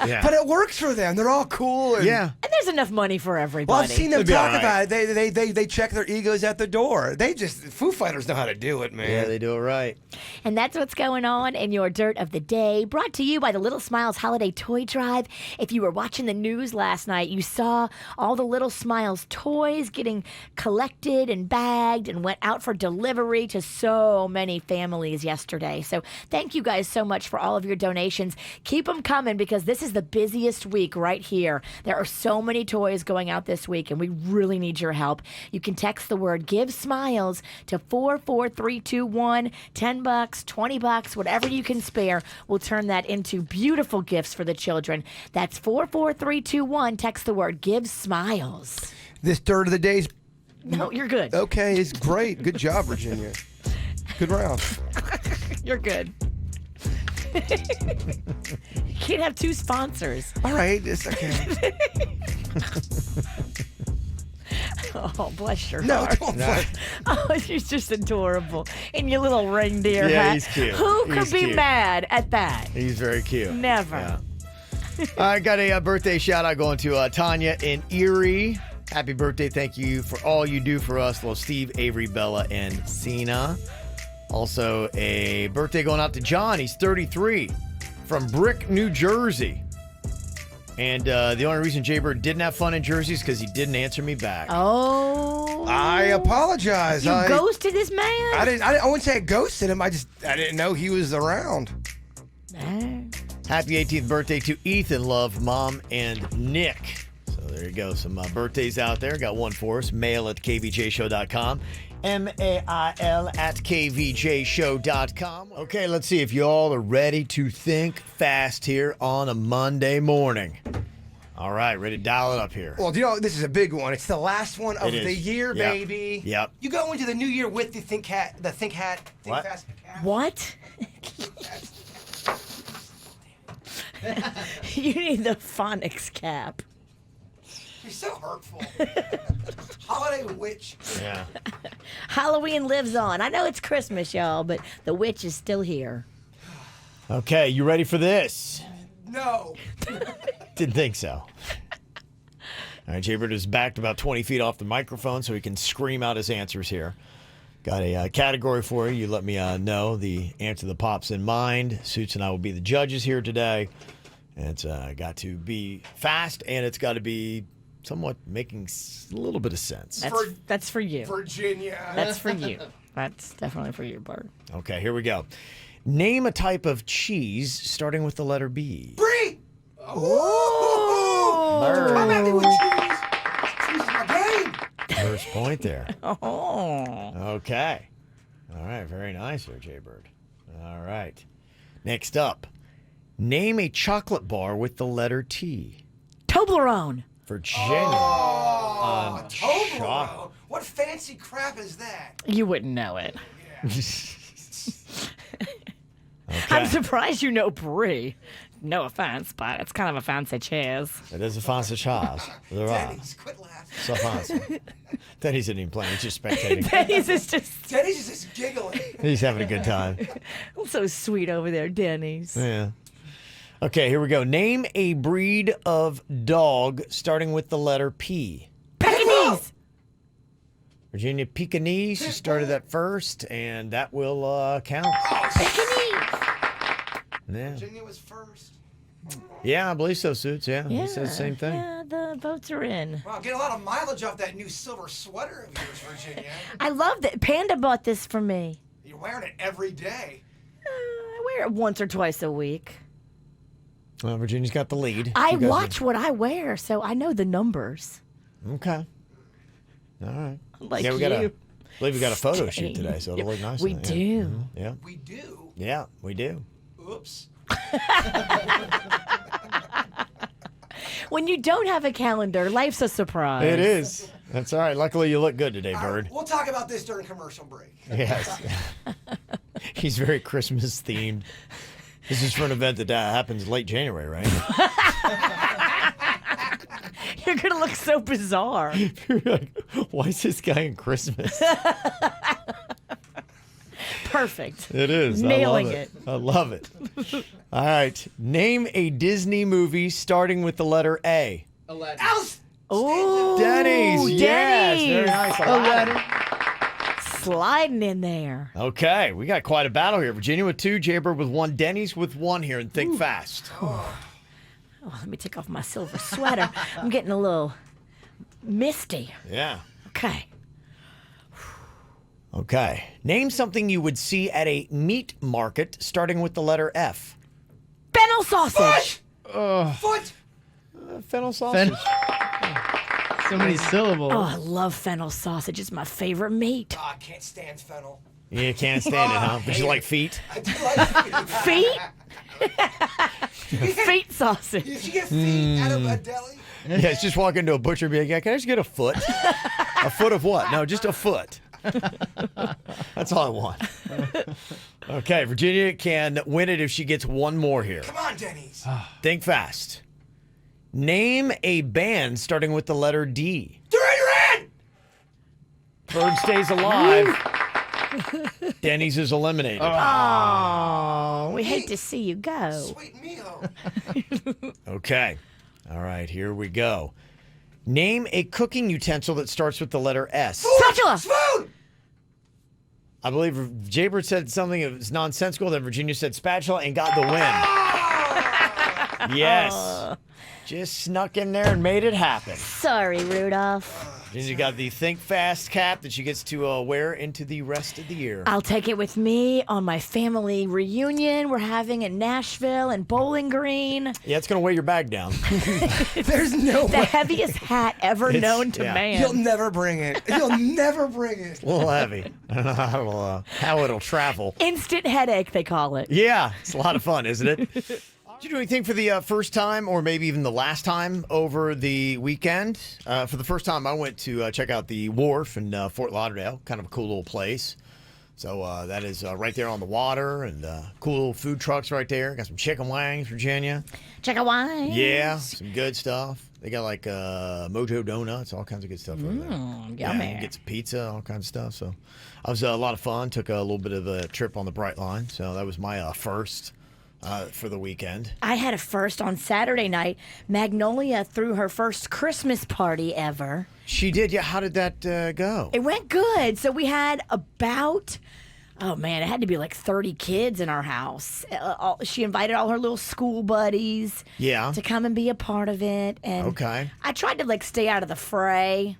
Yeah. But it works for them. They're all cool. And, Yeah. And there's enough money for everybody. Well, I've seen them It'll be talk all right. about it. They check their egos at the door. Foo Fighters know how to do it, man. Yeah, they do it right. And that's what's going on in your Dirt of the Day, brought to you by the Little Smiles Holiday Toy Drive. If you were watching the news last night, you saw all the Little Smiles toys getting collected and bagged and went out for delivery to so many families yesterday. So thank you guys so much for all of your donations. Keep them coming because this is the busiest week right here. There are so many toys going out this week, and we really need your help. You can text the word Give Smiles to 44321. $10, $20, whatever you can spare. We'll turn that into beautiful gifts for the children. That's 44321. Text the word Give Smiles. This Dirt of the Day's No, you're good. okay. It's great. Good job, Virginia. Good round. You're good. You can't have 2 sponsors. All right. It's okay. Oh, bless your No, heart. don't play. Oh, she's just adorable. In your little reindeer Yeah, hat. he's cute. Who could He's be cute. mad at that? He's very cute. Never. Yeah. I got a birthday shout out going to Tanya in Erie. Happy birthday. Thank you for all you do for us. Well, Steve, Avery, Bella, and Cena. Also, a birthday going out to John. He's 33 from Brick, New Jersey. And the only reason Jaybird didn't have fun in Jersey is because he didn't answer me back. Oh. I apologize. You ghosted this man? I wouldn't say I ghosted him. I didn't know he was around. Happy 18th birthday to Ethan, Love, Mom, and Nick. So there you go. Some birthdays out there. Got one for us. Mail at kvjshow.com. MAIL at kvjshow.com. Okay, let's see if you all are ready to think fast here on a Monday morning. All right, ready to dial it up here. Well, this is a big one. It's the last one of the year, Yep. baby. Yep. You go into the new year with the Think Fast What? cap. What? You need the phonics cap. You're so hurtful. Holiday witch. Yeah. Halloween lives on. I know it's Christmas, y'all, but the witch is still here. Okay, you ready for this? No. Didn't think so. All right, Jaybird is backed about 20 feet off the microphone so he can scream out his answers here. Got a category for you. You let me know the answer that pops in mind. Suits and I will be the judges here today. And it's got to be fast, and it's got to be somewhat making a little bit of sense. That's for you. Virginia. That's for you. That's definitely for you, Bert. Okay, here we go. Name a type of cheese starting with the letter B. Brie. Bird. I'm happy with cheese. Cheese is my game. First point there. Oh. Okay. All right, very nice there, Jaybird. All right. Next up, name a chocolate bar with the letter T. Toblerone. Virginia. Toblerone. What fancy crap is that? You wouldn't know it. Okay. I'm surprised you know Brie. No offense, but it's kind of a fancy cheese. It is a fancy cheese. Dennys, quit laughing. So fancy. Dennys isn't even playing. He's just spectating. Dennys is just Dennys is just giggling. He's having a good time. so sweet over there, Dennys. Yeah. Okay, here we go. Name a breed of dog starting with the letter P. Pekingese. Virginia Pekingese. You started that first, and that will count. Pekingese. Yeah. Virginia was first. Yeah, I believe so, Suits. Yeah, he said the same thing. Yeah, the votes are in. Wow, get a lot of mileage off that new silver sweater of yours, Virginia. I love that. Panda bought this for me. You're wearing it every day. I wear it once or twice a week. Well, Virginia's got the lead. I You guys watch what I wear, so I know the numbers. Okay. All right. Like yeah, we you. I believe we got a photo shoot today, so it'll look nice. We in it. do. Yeah. Mhm. Yeah. We do. Yeah, we do. Oops. When you don't have a calendar, life's a surprise. It is. That's all right. Luckily, you look good today, Bird. We'll talk about this during commercial break. Yes. He's very Christmas themed. This is for an event that happens late January, right? You're going to look so bizarre. You're like, why is this guy in Christmas? Perfect. It is. Nailing I love it. All right. Name a Disney movie starting with the letter A. Aladdin. Alice! Oh, Dennys. Yes. Very Dennys. nice. Aladdin. Sliding in there. Okay. We got quite a battle here. Virginia with 2, Jaybird with 1, Dennys with 1 here, and think fast. Oh, let me take off my silver sweater. I'm getting a little misty. Yeah. Okay. Okay. Name something you would see at a meat market starting with the letter F. Fennel sausage. Foot! Fennel sausage. So many syllables. Oh, I love fennel sausage. It's my favorite meat. Oh, I can't stand fennel. You can't stand it, huh? But you like feet? I do like Feet? Feet sausage. Did you get feet out of a deli? Yeah, it's just walk into a butcher and be like, yeah, can I just get a foot? A foot of what? No, just a foot. That's all I want. Okay, Virginia can win it if she gets one more here. Come on, Dennys. Think fast. Name a band starting with the letter D. Duran Bird stays alive. Dennys is eliminated. Oh, we hate to see you go. Sweet meal. Okay. All right, here we go. Name a cooking utensil that starts with the letter S. Spatula. Spoon! I believe Jaybird said something that was nonsensical, then Virginia said spatula and got the win. Yes. Just snuck in there and made it happen. Sorry, Rudolph. Virginia got the Think Fast cap that she gets to wear into the rest of the year. I'll take it with me on my family reunion we're having in Nashville and Bowling Green. Yeah, it's going to weigh your bag down. There's no The way. heaviest hat ever known to man. You'll never bring it. You'll never bring it. A little heavy. I don't know how it'll travel. Instant headache, they call it. Yeah, it's a lot of fun, isn't it? Did you do anything for the first time or maybe even the last time over the weekend? For the first time, I went to check out the wharf in Fort Lauderdale. Kind of a cool little place. So that is right there on the water and cool little food trucks right there. Got some chicken wings, Virginia. Chicken wings. Yeah, some good stuff. They got like Mojo Donuts, all kinds of good stuff over there. Yummy. Yeah, you can get some pizza, all kinds of stuff. So I was a lot of fun. Took a little bit of a trip on the Bright Line. So that was my first for the weekend. I had a first on Saturday night. Magnolia threw her first Christmas party ever. She did, yeah. How did that go? It went good. So we had about, oh man, it had to be like 30 kids in our house. She invited all her little school buddies to come and be a part of it. And I tried to like stay out of the fray.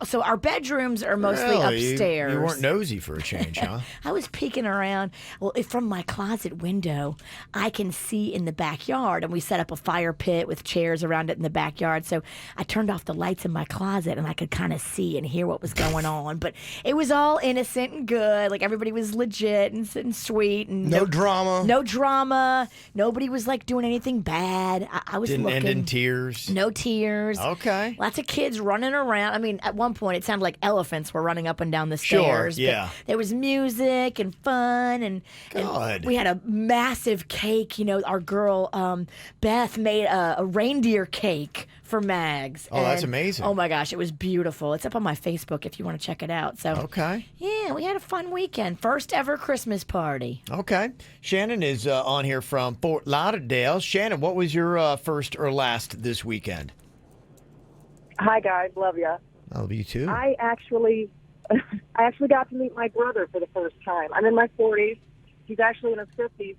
So our bedrooms are mostly upstairs. You weren't nosy for a change, huh? I was peeking around. Well, from my closet window, I can see in the backyard, and we set up a fire pit with chairs around it in the backyard. So I turned off the lights in my closet, and I could kind of see and hear what was going on. But it was all innocent and good. Like everybody was legit and sweet, and no drama. No drama. Nobody was like doing anything bad. I was Didn't looking. end in tears. No tears. Okay. Lots of kids running around. I mean, at one point, it sounded like elephants were running up and down the stairs. Sure, yeah. But there was music and fun, and we had a massive cake. You know, our girl Beth made a reindeer cake for Mags. Oh, that's amazing. Oh my gosh, it was beautiful. It's up on my Facebook if you want to check it out. So yeah, we had a fun weekend. First ever Christmas party. Okay. Shannon is on here from Fort Lauderdale. Shannon, what was your first or last this weekend? Hi, guys. Love ya. I love you, too. I actually got to meet my brother for the first time. I'm in my 40s. He's actually in his 50s.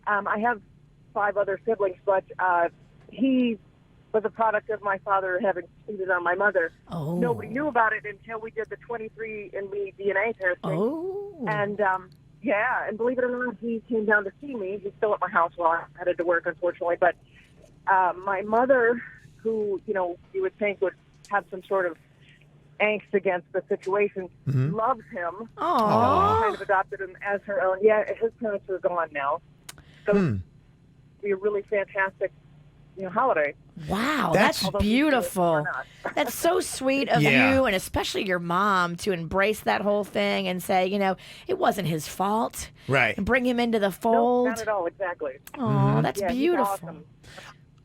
I have 5 other siblings, but he was a product of my father having cheated on my mother. Oh. Nobody knew about it until we did the 23andMe DNA testing. Oh. And, and believe it or not, he came down to see me. He's still at my house while I headed to work, unfortunately. But my mother, who, you know, you would think would have some sort of angst against the situation, loves him. Aww. Kind of adopted him as her own. Yeah, his parents are gone now. So it'll be a really fantastic, holiday. Wow, that's beautiful. That's so sweet of you, and especially your mom, to embrace that whole thing and say, it wasn't his fault. Right. And bring him into the fold. No, not at all, exactly. Oh, that's beautiful. He's awesome.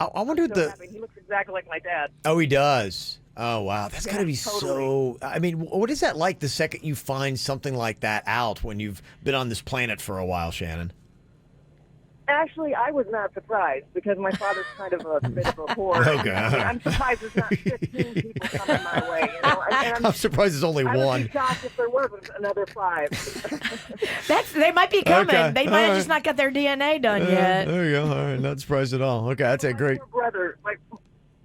I wonder He looks exactly like my dad. Oh, he does. Oh, wow. That's got to be totally. so... I mean, what is that like the second you find something like that out when you've been on this planet for a while, Shannon? Actually, I was not surprised because my father's kind of a bit of a whore. Okay. I'm surprised there's not 15 people coming my way. I'm surprised there's only I one. would be shocked if there wasn't another 5. They might be coming. Okay. They might have just not got their DNA done yet. There you go. All right. Not surprised at all. Okay, that's a great...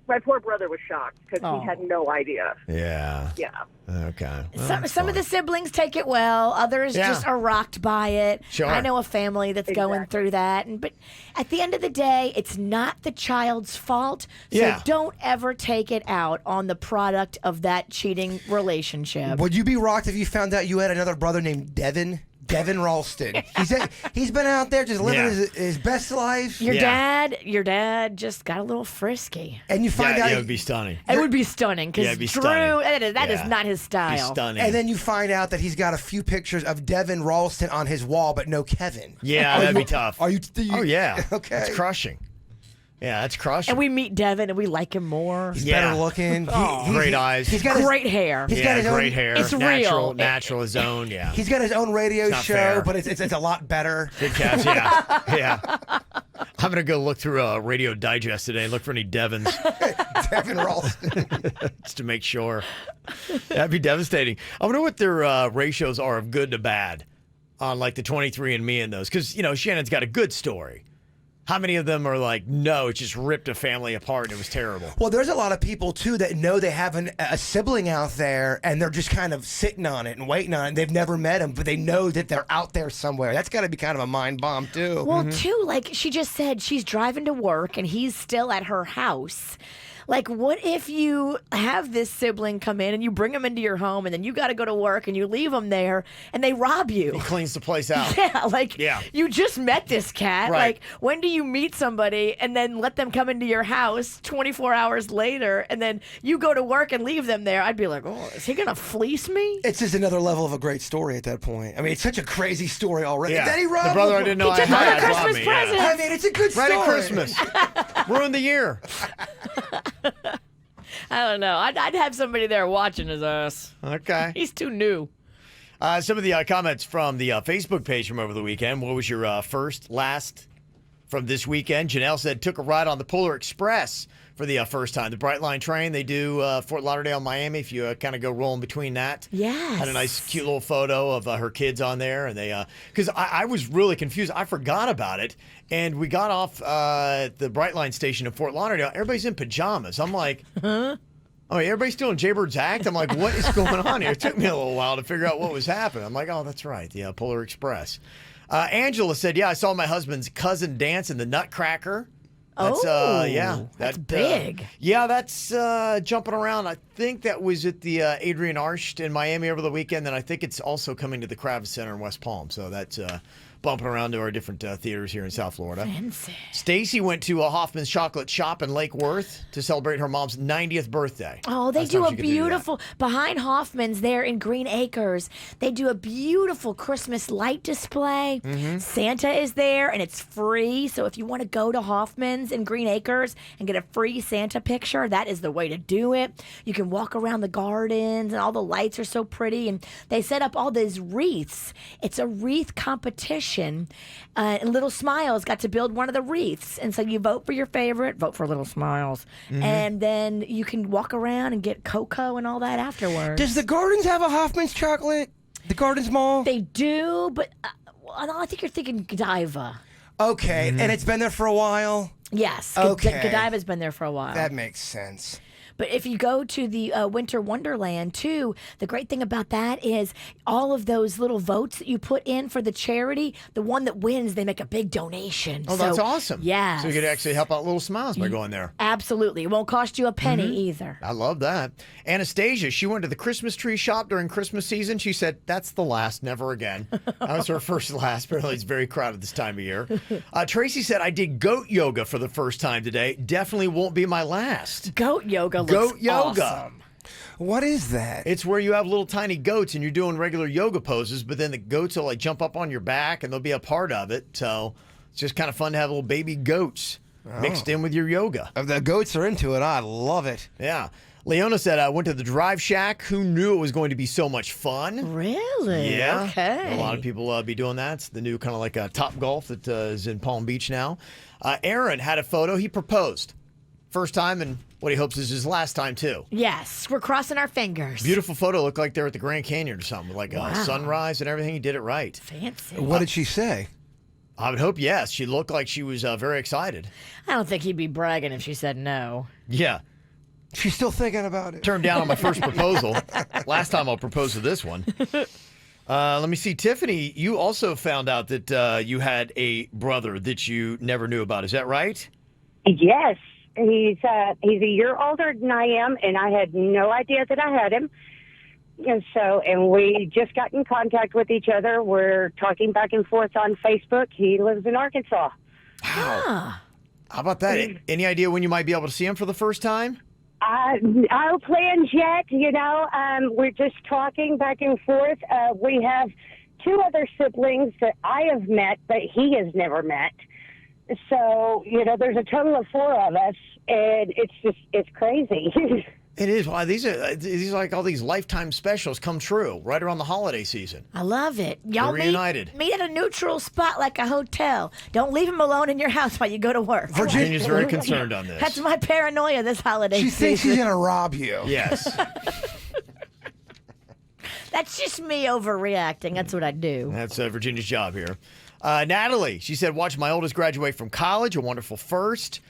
My poor brother was shocked because he had no idea. Yeah. Yeah. Okay. Some of the siblings take it well. Others just are rocked by it. Sure. I know a family that's going through that. But at the end of the day, it's not the child's fault. So don't ever take it out on the product of that cheating relationship. Would you be rocked if you found out you had another brother named Devin Ralston? He's been out there just living his best life. Your dad just got a little frisky. And you find out it would be stunning. It would be stunning because Drew, that is not his style. Stunning. And then you find out that he's got a few pictures of Devin Ralston on his wall, but no Kevin. Yeah, that'd be tough. Are you? Oh yeah. Okay. That's crushing. Yeah, that's crushing. And we meet Devin, and we like him more. He's better looking. Great eyes. He's got great hair. He's got his great own, hair. It's natural, real. Natural, his own. Yeah. He's got his own radio not show, fair. but it's a lot better. Good catch. Yeah. I'm gonna go look through a Radio Digest today and look for any Devins. Devin Ralston. Just to make sure. That'd be devastating. I wonder what their ratios are of good to bad on like the 23andMe and those, because Shannon's got a good story. How many of them are like, no, it just ripped a family apart and it was terrible? Well, there's a lot of people, too, that know they have a sibling out there and they're just kind of sitting on it and waiting on it. They've never met him, but they know that they're out there somewhere. That's got to be kind of a mind bomb, too. Well, too, like she just said, she's driving to work and he's still at her house. Like, what if you have this sibling come in and you bring him into your home and then you got to go to work and you leave him there and they rob you? He cleans the place out. Yeah, you just met this cat. Right. Like, when do you meet somebody and then let them come into your house 24 hours later and then you go to work and leave them there? I'd be like, oh, is he going to fleece me? It's just another level of a great story at that point. I mean, it's such a crazy story already. Yeah. Then he robbed the brother him. I didn't know He I took all had the robbed Christmas me. presents. I mean, it's a good story. Right at Christmas. Ruined the year. I don't know. I'd have somebody there watching his ass. Okay. He's too new. Some of the comments from the Facebook page from over the weekend. What was your first, last from this weekend? Janelle said, took a ride on the Polar Express for the first time. The Bright Line train, they do Fort Lauderdale, Miami, if you kind of go rolling between that. Yes. Had a nice, cute little photo of her kids on there. And they, because I was really confused. I forgot about it. And we got off the Bright Line station in Fort Lauderdale. Everybody's in pajamas. I'm like, huh? Oh, everybody's doing Jaybird's act? I'm like, what is going on here? It took me a little while to figure out what was happening. I'm like, oh, that's right. The Polar Express. Angela said, yeah, I saw my husband's cousin dance in the Nutcracker. That's, that's big. That's jumping around. I think that was at the Adrian Arsht in Miami over the weekend, and I think it's also coming to the Kravis Center in West Palm. So that's bumping around to our different theaters here in South Florida. Fancy. Stacy went to a Hoffman's Chocolate Shop in Lake Worth to celebrate her mom's 90th birthday. Oh, they do a beautiful, behind Hoffman's there in Green Acres, they do a beautiful Christmas light display. Mm-hmm. Santa is there, and it's free. So if you want to go to Hoffman's in Green Acres and get a free Santa picture, that is the way to do it. You can walk around the gardens, and all the lights are so pretty. And they set up all these wreaths. It's a wreath competition. And Little Smiles got to build one of the wreaths. And so you vote for your favorite, vote for Little Smiles. Mm-hmm. And then you can walk around and get cocoa and all that afterwards. Does the Gardens have a Hoffman's chocolate? The Gardens Mall? They do, but I think you're thinking Godiva. Okay, and it's been there for a while? Yes. Okay. Godiva's been there for a while. That makes sense. But if you go to the Winter Wonderland, too, the great thing about that is all of those little votes that you put in for the charity, the one that wins, they make a big donation. Oh, that's awesome. Yeah. So you could actually help out Little Smiles by going there. Absolutely. It won't cost you a penny either. I love that. Anastasia, she went to the Christmas tree shop during Christmas season. She said, that's the last, never again. That was her first and last. Apparently, it's very crowded this time of year. Tracy said, I did goat yoga for the first time today. Definitely won't be my last. Goat yoga Goat yoga. Awesome. What is that? It's where you have little tiny goats and you're doing regular yoga poses, but then the goats will like jump up on your back and they'll be a part of it. So it's just kind of fun to have little baby goats mixed in with your yoga. If the goats are into it, I love it. Yeah. Leona said, I went to the Drive Shack. Who knew it was going to be so much fun? Really? Yeah. Okay. A lot of people be doing that. It's the new kind of like Top Golf that is in Palm Beach now. Aaron had a photo. He proposed. First time and what he hopes is his last time, too. Yes, we're crossing our fingers. Beautiful photo. Looked like they're at the Grand Canyon or something. Like sunrise and everything. He did it right. Fancy. What did she say? I would hope yes. She looked like she was very excited. I don't think he'd be bragging if she said no. Yeah. She's still thinking about it. Turned down on my first proposal. Last time I'll propose to this one. Let me see. Tiffany, you also found out that you had a brother that you never knew about. Is that right? Yes. He's a year older than I am, and I had no idea that I had him. And we just got in contact with each other. We're talking back and forth on Facebook. He lives in Arkansas. Wow. How about that? Any idea when you might be able to see him for the first time? No plans yet. We're just talking back and forth. We have two other siblings that I have met, but he has never met. So, there's a total of four of us, and it's crazy. It is. Wow, these are like all these lifetime specials come true right around the holiday season. I love it. Y'all reunited. Meet at a neutral spot like a hotel. Don't leave him alone in your house while you go to work. Virginia's very concerned on this. That's my paranoia this holiday season. She thinks she's going to rob you. Yes. That's just me overreacting. That's what I do. That's Virginia's job here. Natalie, she said, watch my oldest graduate from college, a wonderful first.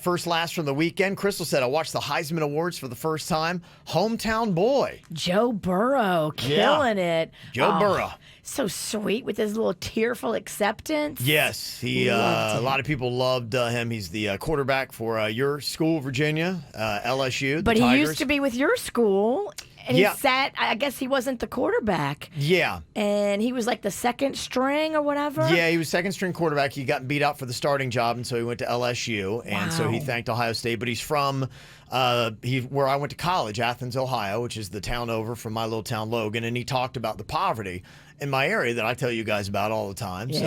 First last from the weekend. Crystal said, I watched the Heisman Awards for the first time. Hometown boy. Joe Burrow, killing it. Joe Burrow. So sweet with his little tearful acceptance. Yes, a lot of people loved him. He's the quarterback for your school, Virginia, LSU. But he Tigers. Used to be with your school. And he sat, I guess he wasn't the quarterback. Yeah. And he was like the second string or whatever. Yeah, he was second string quarterback. He got beat out for the starting job, and so he went to LSU. And so he thanked Ohio State. But he's from where I went to college, Athens, Ohio, which is the town over from my little town, Logan, and he talked about the poverty in my area that I tell you guys about all the time. Yeah. So,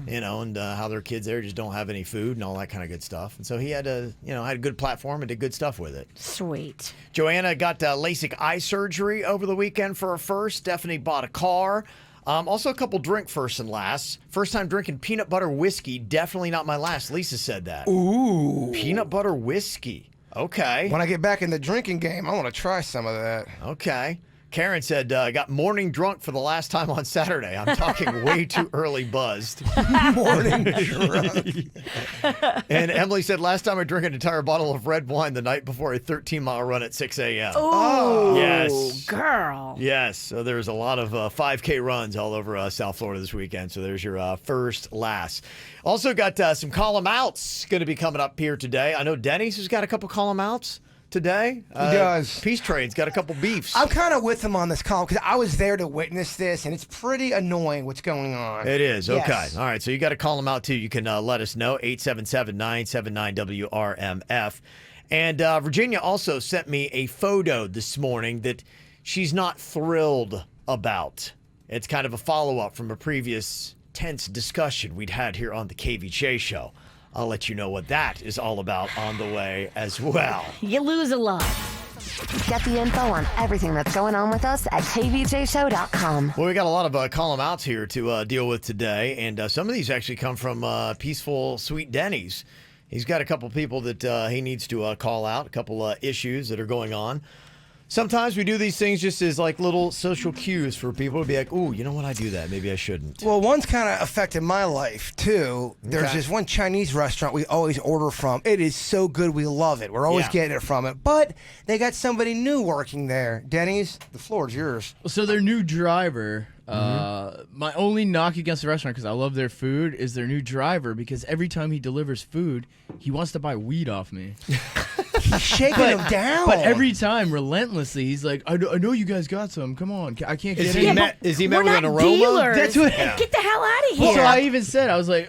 and how their kids there just don't have any food and all that kind of good stuff. And so he had had a good platform and did good stuff with it. Sweet. Joanna got LASIK eye surgery over the weekend for her first. Stephanie bought a car. Also a couple drink firsts and lasts. First time drinking peanut butter whiskey. Definitely not my last. Lisa said that. Ooh. Peanut butter whiskey. Okay. When I get back in the drinking game, I want to try some of that. Okay. Karen said, got morning drunk for the last time on Saturday. I'm talking way too early buzzed. Morning drunk. And Emily said, last time I drank an entire bottle of red wine the night before a 13-mile run at 6 a.m. Oh, yes. Girl. Yes. So there's a lot of 5K runs all over South Florida this weekend. So there's your first last. Also got some call-em outs going to be coming up here today. I know Dennys has got a couple call-em outs today. He does. Peace Train's got a couple beefs. I'm kind of with him on this column because I was there to witness this, and it's pretty annoying what's going on. It is. Okay. Yes. All right. So you got to call them out, too. You can let us know, 877-979-WRMF. And Virginia also sent me a photo this morning that she's not thrilled about. It's kind of a follow-up from a previous tense discussion we'd had here on the KVJ Show. I'll let you know what that is all about on the way as well. You lose a lot. Get the info on everything that's going on with us at kvjshow.com. Well, we got a lot of column outs here to deal with today, and some of these actually come from peaceful, sweet Dennys. He's got a couple people that he needs to call out, a couple issues that are going on. Sometimes we do these things just as like little social cues for people to be like, ooh, you know what, I do that. Maybe I shouldn't. Well, one's kind of affected my life, too. There's Okay. this one Chinese restaurant we always order from. It is so good. We love it. We're always getting it from it. But they got somebody new working there. Denny's, the floor is yours. So their new driver, my only knock against the restaurant, because I love their food, is their new driver, because every time he delivers food, he wants to buy weed off me. He's shaking them down. But every time, relentlessly, he's like, I know you guys got some. Come on. I can't get Is any. he met with an aroma? Dealers. That's what- Get the hell out of here. So I even said, I was like,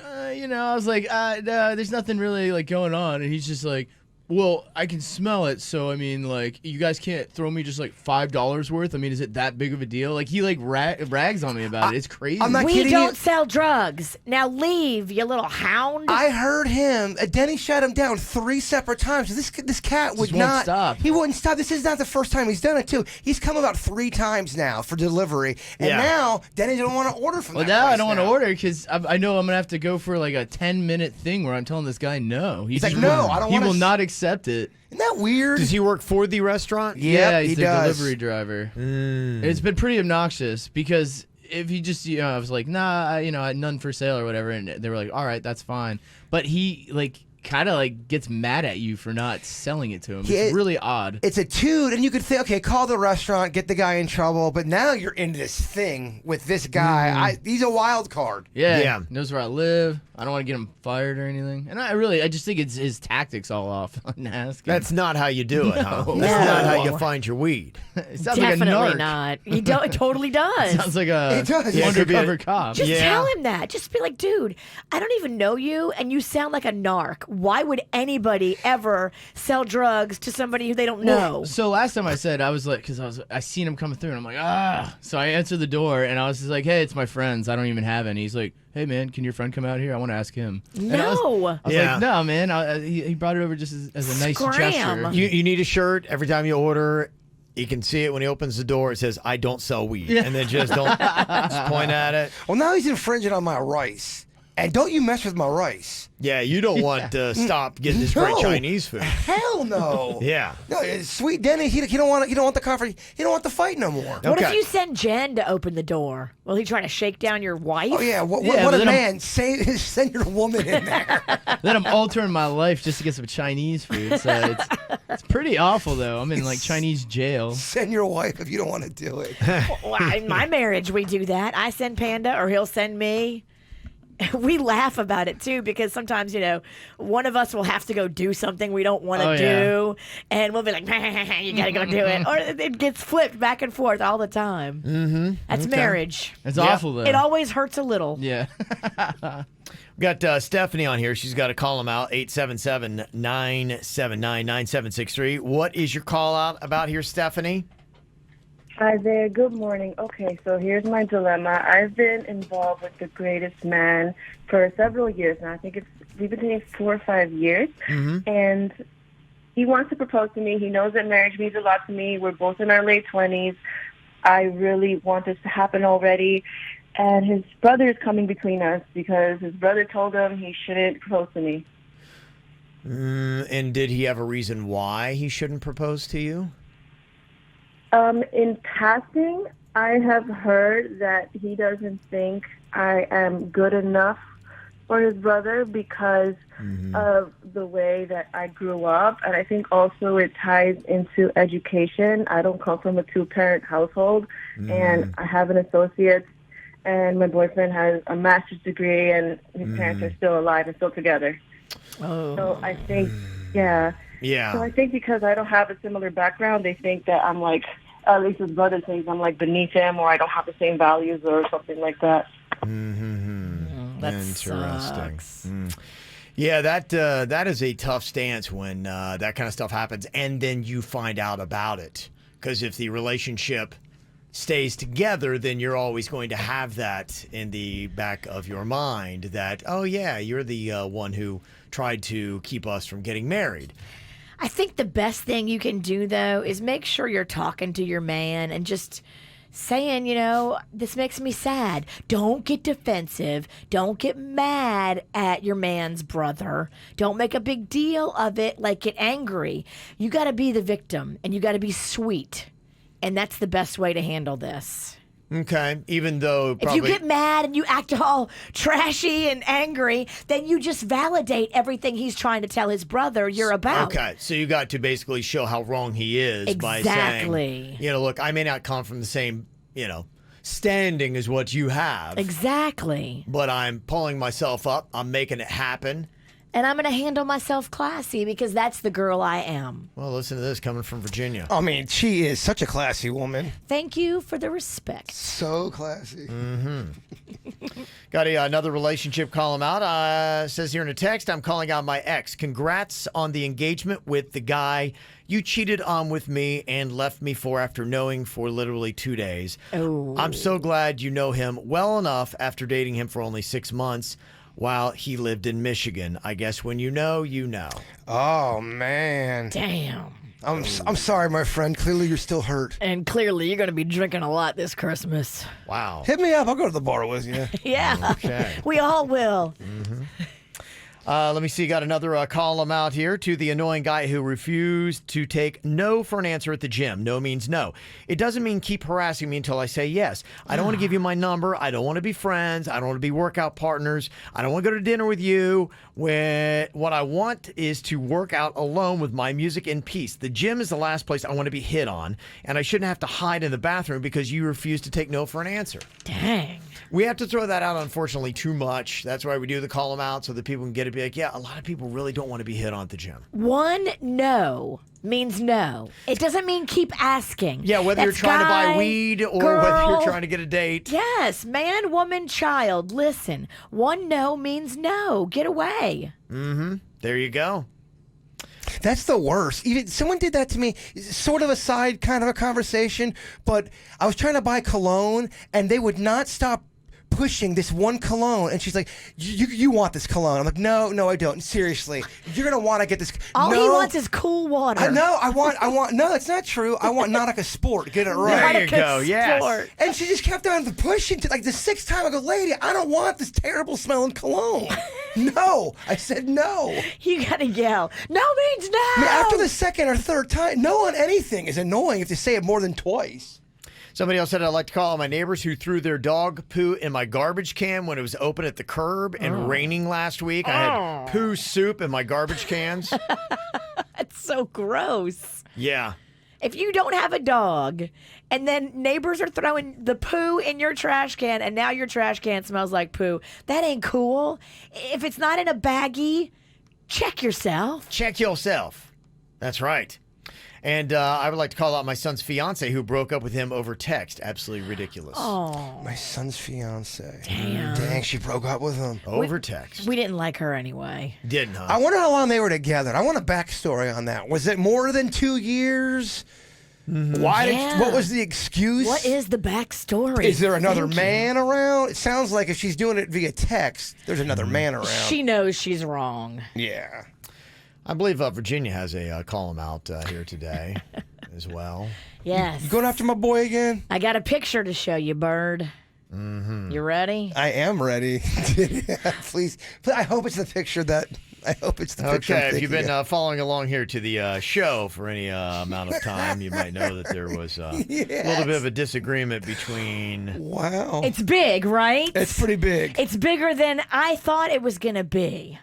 no, there's nothing really like going on. And he's just like, well, I can smell it. So, I mean, like, you guys can't throw me just like $5 worth. I mean, is it that big of a deal? Like, he like rags on me about it. It's crazy. I'm not We kidding don't you. sell drugs. Now leave, you little hound. I heard him. Denny shut him down 3 separate times. This cat would Just won't not stop. He wouldn't stop. This is not the first time he's done it too. He's come about 3 times now for delivery, and Yeah. now Denny don't want to order from. Well, that now I place don't want to now. order because I know I'm going to have to go for like a 10-minute thing where I'm telling this guy no. He's like, no, I don't He wanna will s- not accept it. Isn't that weird? Does he work for the restaurant? Yeah, Yep, he's he the does. delivery driver. It's been pretty obnoxious because if he just, I was like, nah, none for sale or whatever, and they were like, all right, that's fine. But he like kind of like gets mad at you for not selling it to him. It's really odd. It's a toot, and you could think, okay, call the restaurant, get the guy in trouble, but now you're into this thing with this guy. He's a wild card. Yeah, knows where I live. I don't want to get him fired or anything. And I just think it's his tactics all off. That's not how you do it, huh? No. That's not how No. you find your weed. It sounds Definitely like a narc. not. He it totally does. Sounds like a It does. Yeah, it could be undercover a- cop. Just Yeah. tell him that. Just be like, dude, I don't even know you, and you sound like a narc. Why would anybody ever sell drugs to somebody who they don't know? So last time I said, I was like, because I seen him coming through, and I'm like, ah. So I answered the door, and I was just like, hey, it's my friends. I don't even have any. He's like, hey, man, can your friend come out here? I want to ask him. And I was No. Yeah. like, no, man. He brought it over just as a nice Scram. gesture. You need a shirt every time you order. You can see it when he opens the door. It says, I don't sell weed. Yeah. And then just don't just point at it. Well, now he's infringing on my rice. And don't you mess with my rice. Yeah, you don't want to stop getting this great No. Chinese food. Hell no. Yeah. No, sweet Denny, he don't want the conference. He don't want the fight no more. What if Okay. you send Jen to open the door? Will he try to shake down your wife? Oh yeah, what Yeah, a but then man! Send your woman in there. Then I'm altering my life just to get some Chinese food. So it's pretty awful, though. I'm in like Chinese jail. Send your wife if you don't want to do it. Well, in my marriage, we do that. I send Panda, or he'll send me. We laugh about it too because sometimes one of us will have to go do something we don't want to do, and we'll be like, "You gotta go do it," or it gets flipped back and forth all the time. Mm-hmm. That's marriage. It's awful, though. It always hurts a little. Yeah. We got Stephanie on here. She's got to call him out, 877-979-9763. What is your call out about here, Stephanie? Hi there. Good morning. Okay, so here's my dilemma. I've been involved with the greatest man for several years now. I think we've been dating 4 or 5 years. Mm-hmm. And he wants to propose to me. He knows that marriage means a lot to me. We're both in our late 20s. I really want this to happen already. And his brother is coming between us because his brother told him he shouldn't propose to me. And did he have a reason why he shouldn't propose to you? In passing, I have heard that he doesn't think I am good enough for his brother because of the way that I grew up. And I think also it ties into education. I don't come from a 2-parent household, and I have an associate's, and my boyfriend has a master's degree, and his parents are still alive and still together. Oh. So I think, yeah. So I think because I don't have a similar background, they think that I'm like, at least his brother thinks I'm like beneath him, or I don't have the same values or something like that. That Interesting. sucks. Yeah, that is a tough stance when that kind of stuff happens, and then you find out about it. Because if the relationship stays together, then you're always going to have that in the back of your mind that, oh yeah, you're the one who tried to keep us from getting married. I think the best thing you can do, though, is make sure you're talking to your man and just saying, this makes me sad. Don't get defensive. Don't get mad at your man's brother. Don't make a big deal of it, like get angry. You got to be the victim, and you got to be sweet. And that's the best way to handle this. Okay, even though probably... If you get mad and you act all trashy and angry, then you just validate everything he's trying to tell his brother you're about. Okay, so you got to basically show how wrong he is by saying, look, I may not come from the same, standing as what you have. Exactly. But I'm pulling myself up. I'm making it happen. And I'm going to handle myself classy because that's the girl I am. Well, listen to this coming from Virginia. I mean, she is such a classy woman. Thank you for the respect. So classy. Got another relationship call him out. Says here in a text, I'm calling out my ex. Congrats on the engagement with the guy you cheated on with me and left me for after knowing for literally 2 days. Oh. I'm so glad you know him well enough after dating him for only 6 months. While he lived in Michigan. I guess when you know, you know. Oh, man. Damn. I'm sorry, my friend. Clearly, you're still hurt. And clearly, you're going to be drinking a lot this Christmas. Wow. Hit me up. I'll go to the bar with you. Yeah. Okay. We all will. Let me see. Got another column out here to the annoying guy who refused to take no for an answer at the gym. No means no. It doesn't mean keep harassing me until I say yes. I don't want to give you my number. I don't want to be friends. I don't want to be workout partners. I don't want to go to dinner with you. What I want is to work out alone with my music in peace. The gym is the last place I want to be hit on, and I shouldn't have to hide in the bathroom because you refuse to take no for an answer. Dang. We have to throw that out, unfortunately, too much. That's why we do the call them out so that people can get it. Be like, yeah, a lot of people really don't want to be hit on at the gym. One no means no. It doesn't mean keep asking. Yeah, whether you're trying to buy weed or whether you're trying to get a date. Yes, man, woman, child. Listen, one no means no. Get away. There you go. That's the worst. Even someone did that to me, sort of a side kind of a conversation, but I was trying to buy cologne and they would not stop pushing this one cologne, and she's like, you want this cologne? I'm like, no, I don't. Seriously, you're gonna want to get this. All he wants is cool water. I know. I want. No, that's not true. I want Nautica Sport. Get it right. There you go. Yes. And she just kept on pushing to like the 6th time. I go, lady, I don't want this terrible smelling cologne. No, I said no. You gotta yell. No means no. I mean, after the 2nd or 3rd time, no on anything is annoying if you say it more than twice. Somebody else said, I'd like to call out my neighbors who threw their dog poo in my garbage can when it was open at the curb and raining last week. I had poo soup in my garbage cans. That's so gross. Yeah. If you don't have a dog and then neighbors are throwing the poo in your trash can and now your trash can smells like poo, that ain't cool. If it's not in a baggie, check yourself. Check yourself. That's right. And I would like to call out my son's fiance who broke up with him over text. Absolutely ridiculous. Oh. My son's fiance. Damn. Dang, she broke up with him. Over text. We didn't like her anyway. Didn't, huh? I wonder how long they were together. I want a backstory on that. Was it more than 2 years? Why? Yeah. What was the excuse? What is the backstory? Is there another Thank man around? It sounds like if she's doing it via text, there's another man around. She knows she's wrong. Yeah. I believe Virginia has a call him out here today as well. Yes. You going after my boy again? I got a picture to show you, Bird. Mm-hmm. You ready? I am ready. Please. I hope it's the picture that. I hope it's the picture. Okay, I'm if you've thinking been of. following along here to the show for any amount of time, you might know that there was a little bit of a disagreement between. Wow. It's big, right? It's pretty big. It's bigger than I thought it was going to be.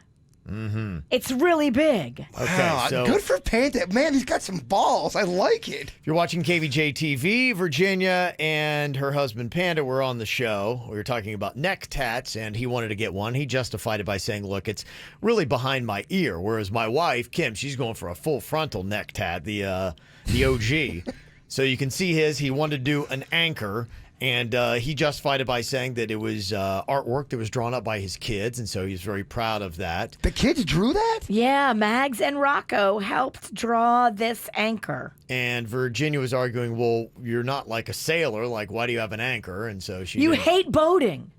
Mm-hmm. It's really big. Okay, Wow, so good for Panda. Man, he's got some balls. I like it. if you're watching KVJ TV, Virginia and her husband Panda were on the show. We were talking about neck tats, and he wanted to get one. He justified it by saying, look, it's really behind my ear, whereas my wife, Kim, she's going for a full frontal neck tat, the OG. So you can see his. He wanted to do an anchor, and he justified it by saying that it was artwork that was drawn up by his kids, and so he's very proud of that. The kids drew that? Yeah, Mags and Rocco helped draw this anchor. And Virginia was arguing, well, you're not like a sailor. Like, why do you have an anchor? And so she... You hate boating.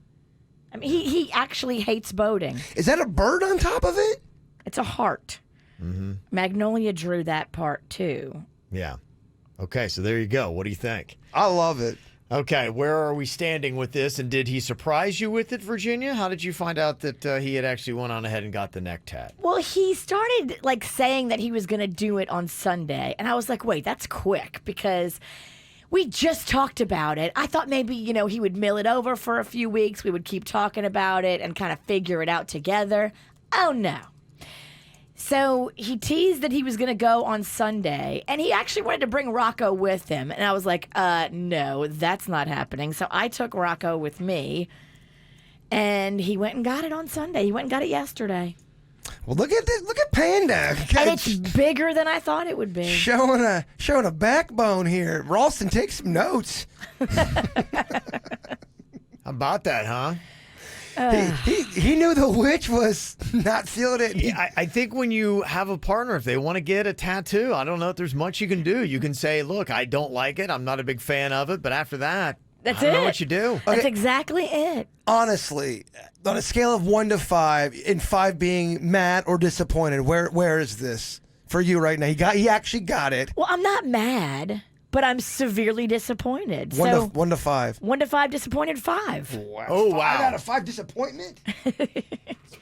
I mean, he actually hates boating. Is that a bird on top of it? It's a heart. Mm-hmm. Magnolia drew that part, too. Yeah. Okay, so there you go. What do you think? I love it. Okay, where are we standing with this? And did he surprise you with it, Virginia? How did you find out that he had actually went on ahead and got the neck tat? Well, he started saying that he was going to do it on Sunday. And I was like, wait, that's quick because we just talked about it. I thought maybe, he would mill it over for a few weeks. We would keep talking about it and kind of figure it out together. Oh, no. So he teased that he was going to go on Sunday, and he actually wanted to bring Rocco with him. And I was like, no, that's not happening. So I took Rocco with me, and he went and got it on Sunday. He went and got it yesterday. Well, look at this. Look at Panda. And it's bigger than I thought it would be. Showing a backbone here. Ralston, take some notes. How about that, huh? He knew the witch was not feeling it. Yeah, I think when you have a partner, if they want to get a tattoo, I don't know if there's much you can do. You can say, look, I don't like it. I'm not a big fan of it. But after that, That's I don't know it. what you do. That's exactly it. Honestly, on a scale of 1 to 5, and 5 being mad or disappointed, where is this for you right now? He actually got it. Well, I'm not mad, but I'm severely disappointed. 1 to 5. 1 to 5 disappointed, 5. Wow. Oh, 5 wow. out of 5 disappointment?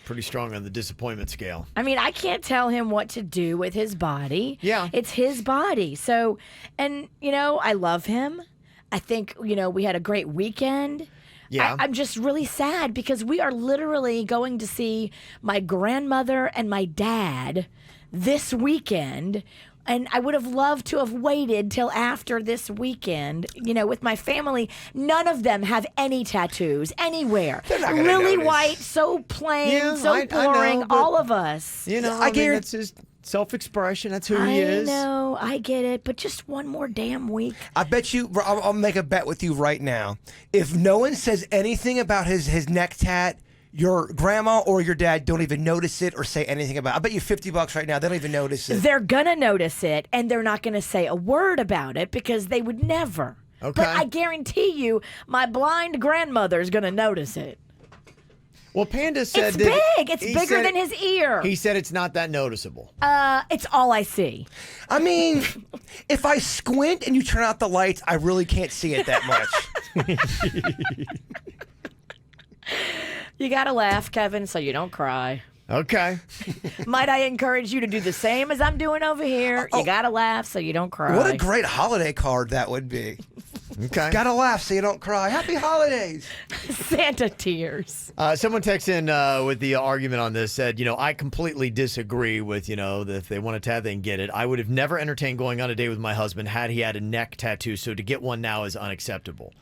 Pretty strong on the disappointment scale. I mean, I can't tell him what to do with his body. Yeah. It's his body. So, and, I love him. I think, we had a great weekend. Yeah. I'm just really sad because we are literally going to see my grandmother and my dad this weekend. And I would have loved to have waited till after this weekend, with my family. None of them have any tattoos anywhere. They're not gonna Lily notice. White, so plain, Yeah, so I boring, know, but- all of us. I guarantee that's his self-expression. That's who he is. I know, I get it, but just one more damn week. I bet you, I'll make a bet with you right now. If no one says anything about his neck tat, your grandma or your dad don't even notice it or say anything about it. I bet you $50 right now, they don't even notice it. They're gonna notice it, and they're not gonna say a word about it because they would never. Okay. But I guarantee you, my blind grandmother's gonna notice it. Well, Panda said It's that big. It's he bigger said- than his ear. He said it's not that noticeable. It's all I see. I mean, if I squint and you turn out the lights, I really can't see it that much. You gotta laugh, Kevin, so you don't cry. Okay. Might I encourage you to do the same as I'm doing over here? You gotta laugh so you don't cry. What a great holiday card that would be. Okay. Gotta laugh so you don't cry. Happy holidays. Santa tears. Someone texted in with the argument on this, said, I completely disagree with, that if they want a tattoo, they can get it. I would have never entertained going on a date with my husband had he had a neck tattoo, so to get one now is unacceptable.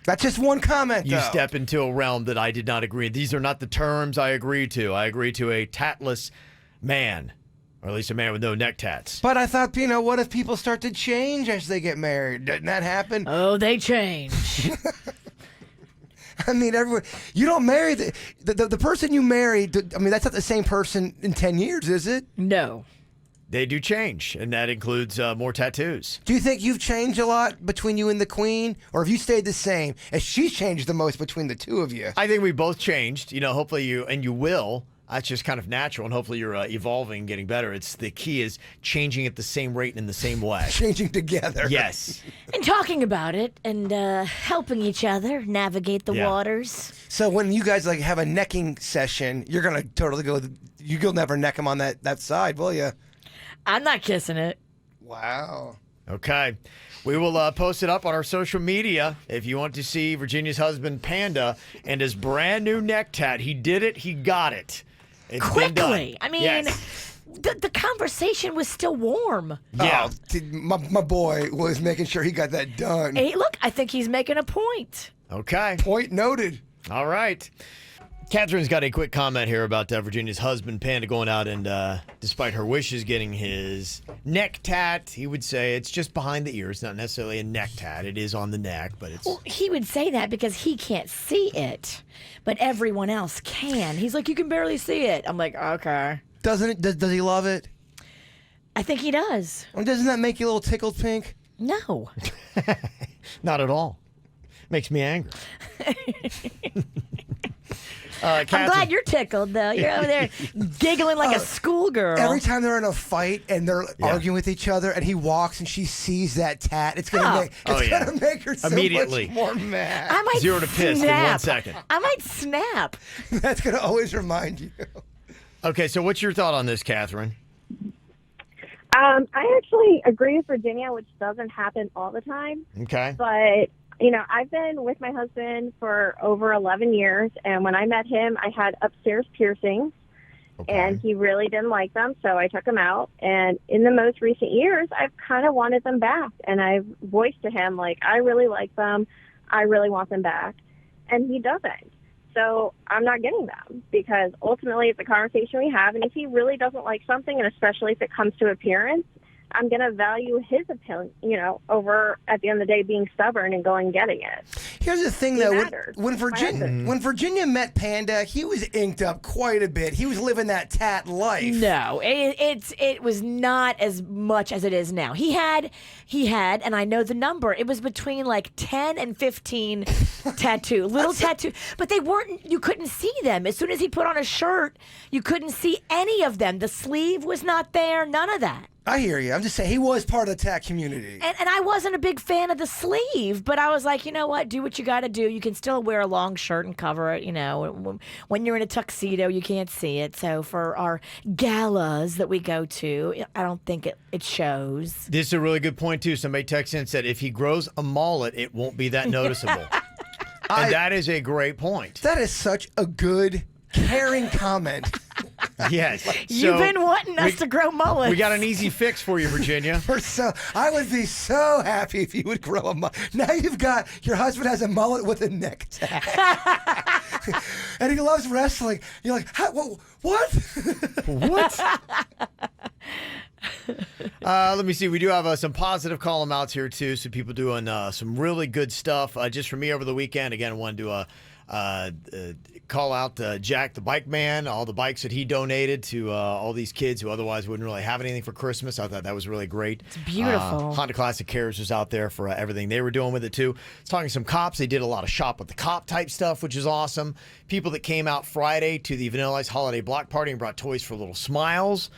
That's just one comment, You though. step into a realm that I did not agree. These are not the terms I agree to. I agree to a tatless man. Or at least a man with no neck tats. But I thought, what if people start to change as they get married? Doesn't that happen? Oh, they change. I mean, you don't marry the person you married. That's not the same person in 10 years, is it? No. They do change, and that includes more tattoos. Do you think you've changed a lot between you and the Queen? Or have you stayed the same as she's changed the most between the two of you? I think we both changed. Hopefully you will. That's just kind of natural, and hopefully you're evolving, getting better. The key is changing at the same rate and in the same way. Changing together. Yes. And talking about it and helping each other navigate the waters. So when you guys have a necking session, you're going to totally go, you'll never neck him on that side, will you? I'm not kissing it. Wow. Okay. We will post it up on our social media if you want to see Virginia's husband, Panda, and his brand new neck tat. He did it. He got it. It's been done. Quickly. I mean, yes. the conversation was still warm. Yeah. My boy was making sure he got that done. Hey, look, I think he's making a point. Okay. Point noted. All right. Catherine's got a quick comment here about Virginia's husband, Panda, going out and, despite her wishes, getting his neck tat. He would say it's just behind the ears, not necessarily a neck tat. It is on the neck, but it's... Well, he would say that because he can't see it, but everyone else can. He's like, you can barely see it. I'm like, okay. Does he love it? I think he does. Well, doesn't that make you a little tickled pink? No. Not at all. Makes me angry. I'm glad you're tickled, though. You're over there giggling like a schoolgirl. Every time they're in a fight and they're arguing with each other, and he walks and she sees that tat, it's gonna make her so immediately much more mad. I might 0 to pissed in 1 second. I might snap. That's gonna always remind you. Okay, so what's your thought on this, Catherine? I actually agree with Virginia, which doesn't happen all the time. Okay. But I've been with my husband for over 11 years, and when I met him, I had upstairs piercings, and he really didn't like them, so I took them out. And in the most recent years, I've kind of wanted them back, and I've voiced to him, I really like them. I really want them back. And he doesn't. So I'm not getting them because ultimately it's a conversation we have, and if he really doesn't like something, and especially if it comes to appearance, I'm going to value his opinion, over at the end of the day being stubborn and going and getting it. Here's the thing, though. When Virginia met Panda, he was inked up quite a bit. He was living that tat life. No, it was not as much as it is now. He had, and I know the number. It was between 10 and 15 tattoo, but they weren't. You couldn't see them. As soon as he put on a shirt, you couldn't see any of them. The sleeve was not there. None of that. I hear you. I'm just saying he was part of the tat community. And I wasn't a big fan of the sleeve, but I was like, you know what? Do what you got to do. You can still wear a long shirt and cover it. When you're in a tuxedo, you can't see it. So for our galas that we go to, I don't think it shows. This is a really good point, too. Somebody texted in and said, if he grows a mullet, it won't be that noticeable. And that is a great point. That is such a good, caring comment. Yes. You've been wanting us to grow mullets. We got an easy fix for you, Virginia. I would be so happy if you would grow a mullet. Now your husband has a mullet with a neck tat. And he loves wrestling. You're like, what? What? Let me see. We do have some positive column outs here, too. Some people doing some really good stuff. Just for me over the weekend, again, I wanted to call out Jack the Bike Man, all the bikes that he donated to all these kids who otherwise wouldn't really have anything for Christmas. I thought that was really great. It's beautiful. Honda Classic Cares was out there for everything they were doing with it, too. I was talking to some cops. They did a lot of shop with the cop type stuff, which is awesome. People that came out Friday to the Vanilla Ice Holiday Block Party and brought toys for Little Smiles.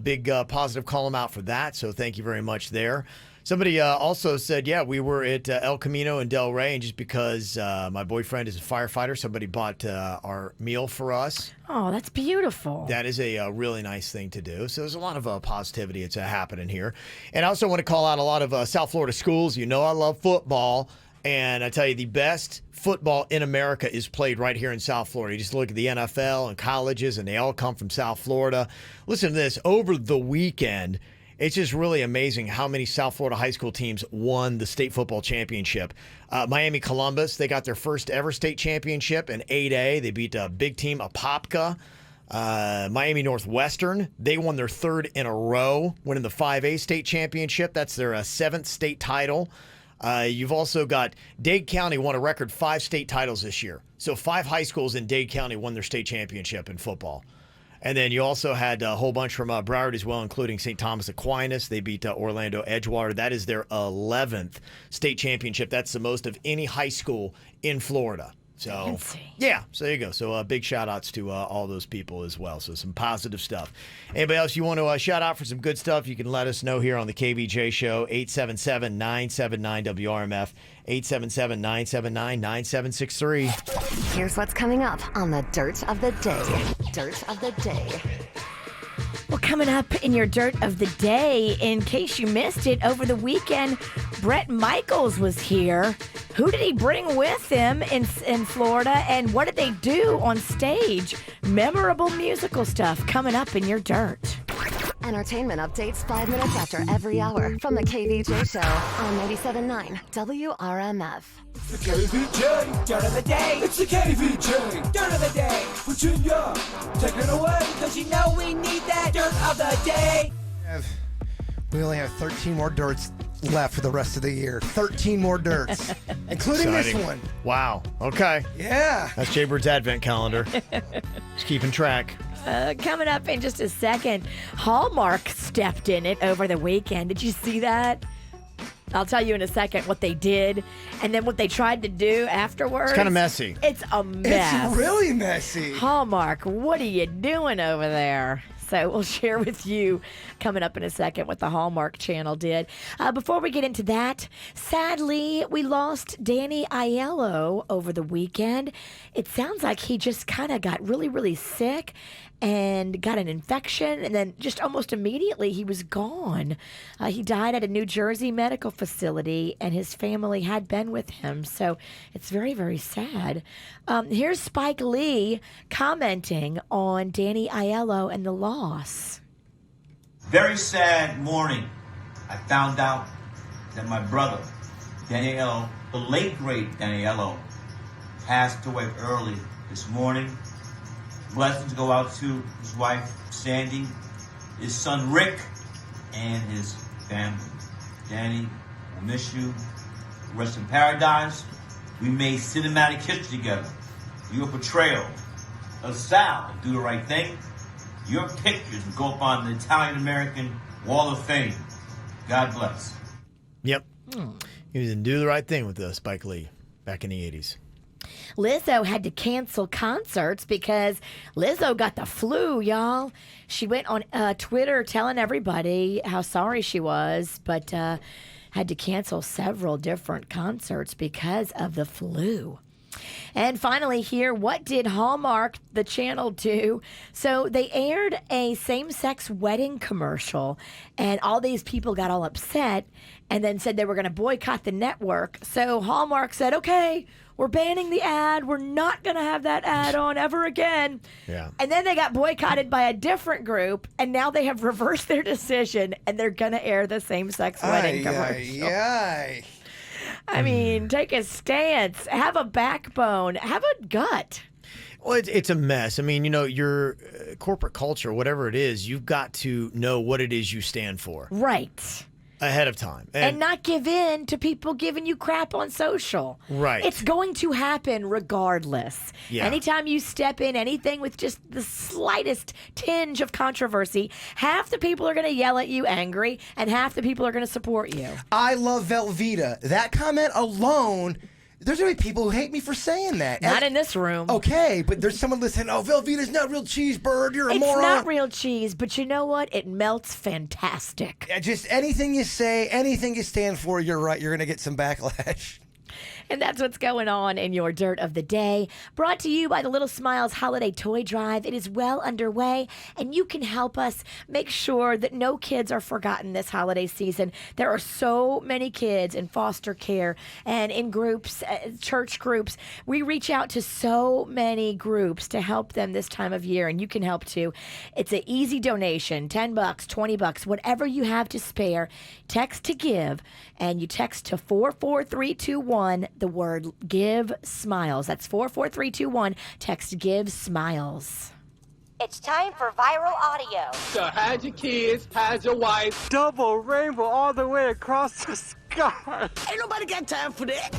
Big positive column out for that, so thank you very much there. Somebody also said, we were at El Camino in Del Rey, and just because my boyfriend is a firefighter, somebody bought our meal for us. Oh, that's beautiful. That is a really nice thing to do. So there's a lot of positivity that's happening here. And I also want to call out a lot of South Florida schools. I love football. And I tell you, the best football in America is played right here in South Florida. You just look at the NFL and colleges, and they all come from South Florida. Listen to this. Over the weekend, it's just really amazing how many South Florida high school teams won the state football championship. Miami Columbus, they got their first ever state championship in 8A. They beat a big team, Apopka. Miami Northwestern, they won their 3rd in a row, winning the 5A state championship. That's their 7th state title. You've also got Dade County won a record 5 state titles this year. So 5 high schools in Dade County won their state championship in football. And then you also had a whole bunch from Broward as well, including St. Thomas Aquinas. They beat Orlando Edgewater. That is their 11th state championship. That's the most of any high school in Florida. So, yeah, so there you go. So big shout-outs to all those people as well. So some positive stuff. Anybody else you want to shout out for some good stuff, you can let us know here on the KVJ Show, 877-979-WRMF, 877-979-9763. Here's what's coming up on the Dirt of the Day. Dirt of the Day. Well, coming up in your Dirt of the Day, in case you missed it, over the weekend, Bret Michaels was here. Who did he bring with him in Florida, and what did they do on stage? Memorable musical stuff coming up in your Dirt. Entertainment updates 5 minutes after every hour from the KVJ Show on 97.9 WRMF. It's the KVJ Dirt of the Day. It's the KVJ Dirt of the Day. Virginia, take it away, because you know we need that Dirt of the Day. We only have 13 more dirts left for the rest of the year. 13 more dirts, including Exciting. this one. Wow. Okay. Yeah. That's Jaybird's advent calendar. Just keeping track. Coming up in just a second, Hallmark stepped in it over the weekend. Did you see that? I'll tell you in a second what they did and then what they tried to do afterwards. It's kind of messy. It's a mess. It's really messy. Hallmark, what are you doing over there? So we'll share with you coming up in a second what the Hallmark Channel did. Before we get into that, sadly, we lost Danny Aiello over the weekend. It sounds like he just kind of got really, really sick and got an infection, and then just almost immediately he was gone. He died at a New Jersey medical facility, and his family had been with him, so it's very, very sad. Here's Spike Lee commenting on Danny Aiello and the loss. Very sad morning. I found out that my brother, Danny Aiello, the late great Danny Aiello, passed away early this morning. Blessings go out to his wife, Sandy, his son, Rick, and his family. Danny, we'll miss you. Rest in paradise. We made cinematic history together. Your portrayal of Sal, Do the Right Thing. Your pictures go up on the Italian-American Wall of Fame. God bless. Yep. He was in Do the Right Thing with Spike Lee back in the 80s. Lizzo had to cancel concerts because Lizzo got the flu, y'all. She went on Twitter telling everybody how sorry she was, but had to cancel several different concerts because of the flu. And finally here, what did Hallmark, the channel, do? So they aired a same-sex wedding commercial, and all these people got all upset and then said they were going to boycott the network. So Hallmark said, okay, we're banning the ad. We're not going to have that ad on ever again. Yeah. And then they got boycotted by a different group, and now they have reversed their decision, and they're going to air the same-sex wedding commercial. I mean, take a stance. Have a backbone. Have a gut. Well, it's a mess. I mean, you know, your corporate culture, whatever it is, you've got to know what it is you stand for. Right. Ahead of time. And not give in to people giving you crap on social. Right. It's going to happen regardless. Yeah. Anytime you step in anything with just the slightest tinge of controversy, half the people are going to yell at you angry, and half the people are going to support you. I love Velveeta. That comment alone, there's going to be people who hate me for saying that. Not in this room. Okay, but there's someone listening, oh, Velveeta's not real cheese, bird. You're a moron. It's not real cheese, but you know what? It melts fantastic. Just anything you say, anything you stand for, you're right. You're going to get some backlash. And that's what's going on in your Dirt of the Day. Brought to you by the Little Smiles Holiday Toy Drive. It is well underway, and you can help us make sure that no kids are forgotten this holiday season. There are so many kids in foster care and in groups, church groups. We reach out to so many groups to help them this time of year, and you can help too. It's an easy donation, $10, $20, whatever you have to spare. Text to GIVE, and you text to 44321. The word Give Smiles. That's 44321. Text Give Smiles. It's time for viral audio. So had your kids, had your wife, double rainbow all the way across the sky. Ain't nobody got time for that.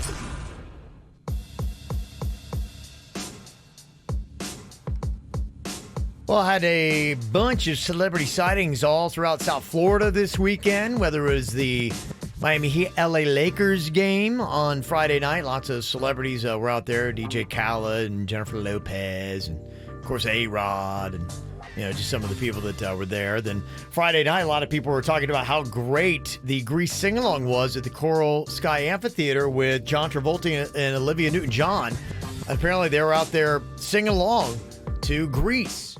Well, I had a bunch of celebrity sightings all throughout South Florida this weekend, whether it was the Miami Heat LA Lakers game on Friday night. Lots of celebrities were out there, DJ Khaled and Jennifer Lopez, and of course A-Rod, and just some of the people that were there. Then Friday night, a lot of people were talking about how great the Grease sing-along was at the Coral Sky Amphitheater with John Travolta and Olivia Newton-John. Apparently, they were out there singing along to Grease.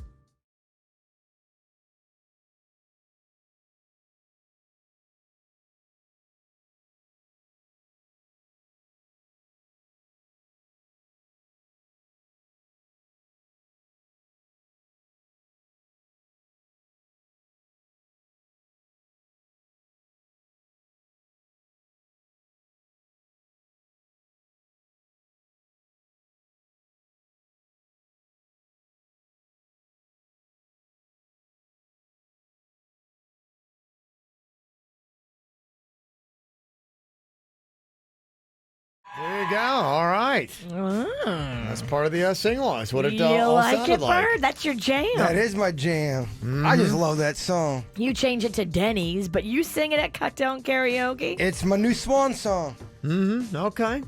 There you go. All right. That's part of the sing-along. That's what it all sounded like. Bird? That's your jam. That is my jam. I just love that song. You change it to Dennys, but you sing it at cocktail and karaoke. It's my new swan song. Okay.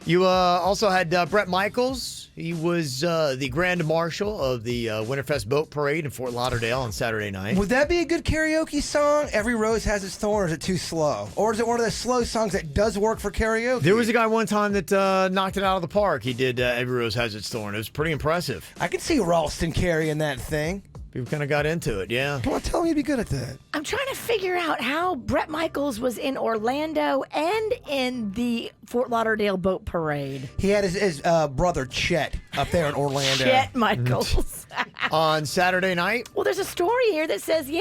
You also had Bret Michaels. He was the Grand Marshal of the Winterfest Boat Parade in Fort Lauderdale on Saturday night. Would that be a good karaoke song? Every Rose Has Its Thorn, or is it too slow? Or is it one of the slow songs that does work for karaoke? There was a guy one time that knocked it out of the park. He did Every Rose Has Its Thorn. It was pretty impressive. I could see Ralston carrying that thing. People kind of got into it, yeah. Come on, tell me you'd be good at that. I'm trying to figure out how Bret Michaels was in Orlando and in the Fort Lauderdale Boat Parade. He had his brother Chet up there in Orlando. Chet Michaels. On Saturday night? Well, there's a story here that says,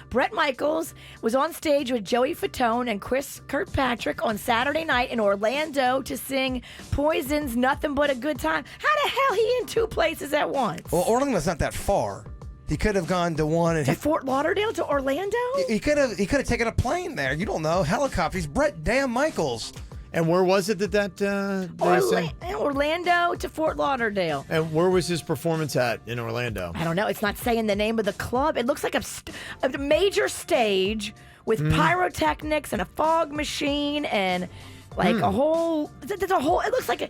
Bret Michaels was on stage with Joey Fatone and Chris Kirkpatrick on Saturday night in Orlando to sing Poison's Nothing But a Good Time. How the hell he in two places at once? Well, Orlando's not that far. He could have gone to one and to Fort Lauderdale to Orlando. He could have taken a plane there. You don't know. Helicopter. He's Bret damn Michaels. And where was it Orlando to Fort Lauderdale. And where was his performance at in Orlando? I don't know. It's not saying the name of the club. It looks like a major stage with pyrotechnics and a fog machine and like a whole. There's a whole. It looks like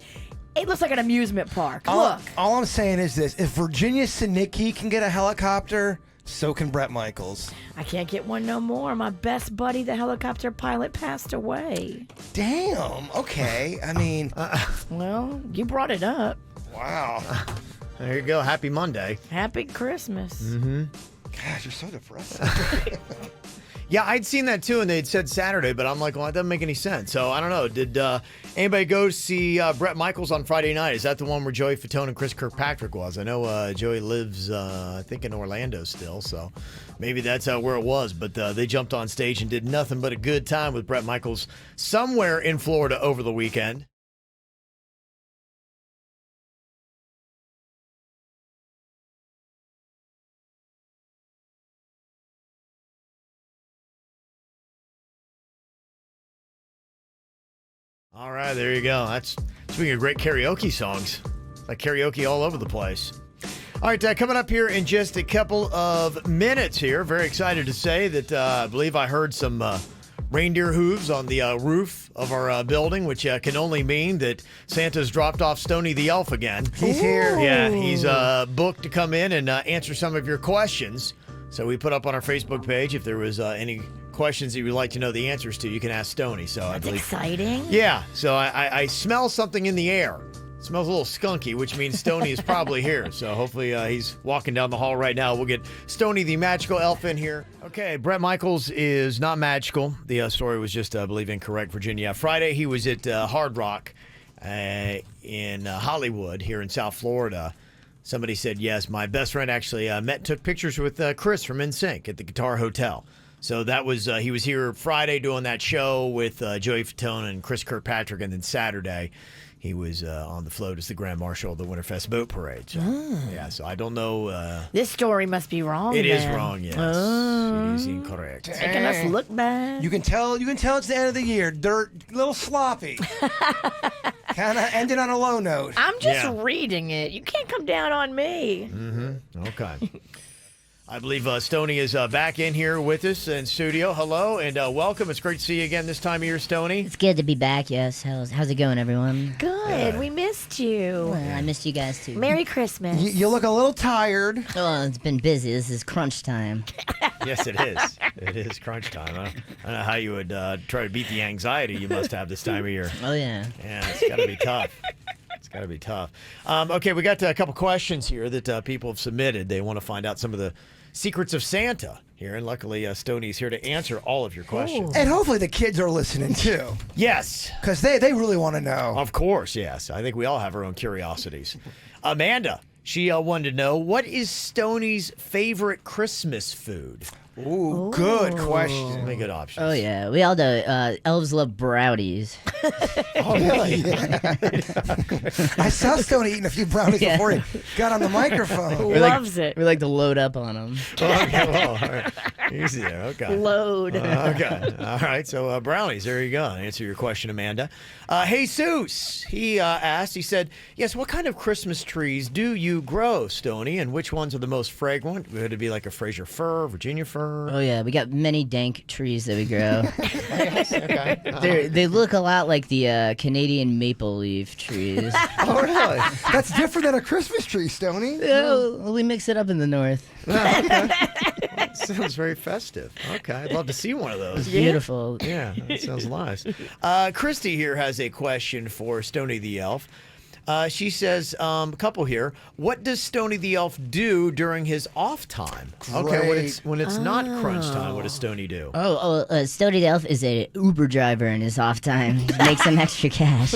an amusement park. Look. All I'm saying is this. If Virginia Sinicki can get a helicopter, so can Bret Michaels. I can't get one no more. My best buddy, the helicopter pilot, passed away. Damn. Okay. I mean. Well, you brought it up. Wow. There you go. Happy Monday. Happy Christmas. Gosh, you're so depressing. Yeah, I'd seen that too, and they'd said Saturday, but I'm like, well, that doesn't make any sense. So I don't know. Did anybody go see Bret Michaels on Friday night? Is that the one where Joey Fatone and Chris Kirkpatrick was? I know Joey lives, I think, in Orlando still, so maybe that's where it was. But they jumped on stage and did nothing but a good time with Bret Michaels somewhere in Florida over the weekend. All right, there you go. That's speaking of great karaoke songs. Like karaoke all over the place. All right, coming up here in just a couple of minutes here. Very excited to say that I believe I heard some reindeer hooves on the roof of our building, which can only mean that Santa's dropped off Stoney the Elf again. He's here. Yeah, he's booked to come in and answer some of your questions. So we put up on our Facebook page if there was any questions that you'd like to know the answers to, you can ask Stoney. So that's exciting. Yeah. So I smell something in the air. It smells a little skunky, which means Stoney is probably here. So hopefully he's walking down the hall right now. We'll get Stoney the magical elf in here. Okay, Bret Michaels is not magical. The story was just, I believe, incorrect, Virginia. Friday, he was at Hard Rock in Hollywood here in South Florida. Somebody said, yes, my best friend actually met and took pictures with Chris from NSYNC at the Guitar Hotel. So that was, he was here Friday doing that show with Joey Fatone and Chris Kirkpatrick, and then Saturday He was on the float as the Grand Marshal of the Winterfest Boat Parade. So, yeah, so I don't know. This story must be wrong. It is then. wrong, yes. Oh. It is incorrect. Making us look bad. You can tell it's the end of the year. Dirt, a little sloppy. Kind of ended on a low note. I'm just reading it. You can't come down on me. Okay. I believe Stoney is back in here with us in studio. Hello and welcome. It's great to see you again this time of year, Stoney. It's good to be back, yes. How's it going, everyone? Good. We missed you. Well, I missed you guys, too. Merry Christmas. You look a little tired. Oh, it's been busy. This is crunch time. Yes, it is. It is crunch time. I don't know how you would try to beat the anxiety you must have this time of year. Oh, yeah. Yeah, it's got to be tough. It's got to be tough. Okay, we got a couple questions here that people have submitted. They want to find out some of the secrets of Santa here, and luckily Stoney's here to answer all of your questions. And hopefully the kids are listening too. Yes. Because they really want to know. Of course, yes. I think we all have our own curiosities. Amanda, she wanted to know, what is Stoney's favorite Christmas food? Ooh, good question. So many good options. Oh, yeah. We all know elves love brownies. Oh, really? I saw Stoney eating a few brownies before he got on the microphone. Loves it. We like to load up on them. Okay, well, all right. Easy there. Okay. Load. Okay. All right. So brownies. There you go. Answer your question, Amanda. Jesus, he asked. He said, "Yes. What kind of Christmas trees do you grow, Stoney? And which ones are the most fragrant? Would it be like a Fraser fir, Virginia fir?" Oh, yeah. We got many dank trees that we grow. Yes. Okay. They look a lot like the Canadian maple leaf trees. Oh, really? That's different than a Christmas tree, Stoney. Yeah, well, we mix it up in the north. Sounds very festive. Okay, I'd love to see one of those. It's beautiful. Yeah, that sounds nice. Christy here has a question for Stoney the Elf. She says, a couple here. What does Stoney the Elf do during his off time? Okay, when it's not crunch time, what does Stoney do? Stoney the Elf is a Uber driver in his off time. He makes some extra cash.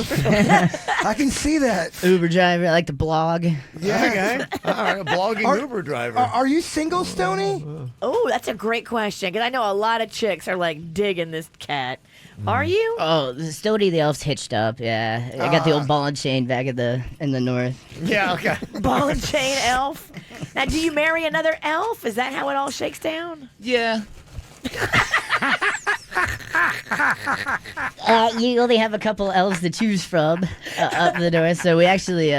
I can see that. Uber driver, I like to blog. Yeah. Okay. All right, a blogging Uber driver. Are you single, Stoney? Oh, that's a great question. Because I know a lot of chicks are like digging this cat. Are you? Oh, Stoney the Elf's hitched up. Yeah, I got the old ball and chain back in the north. Yeah. Okay. Ball and chain elf. Now, do you marry another elf? Is that how it all shakes down? Yeah. You only have a couple elves to choose from up the north, so we actually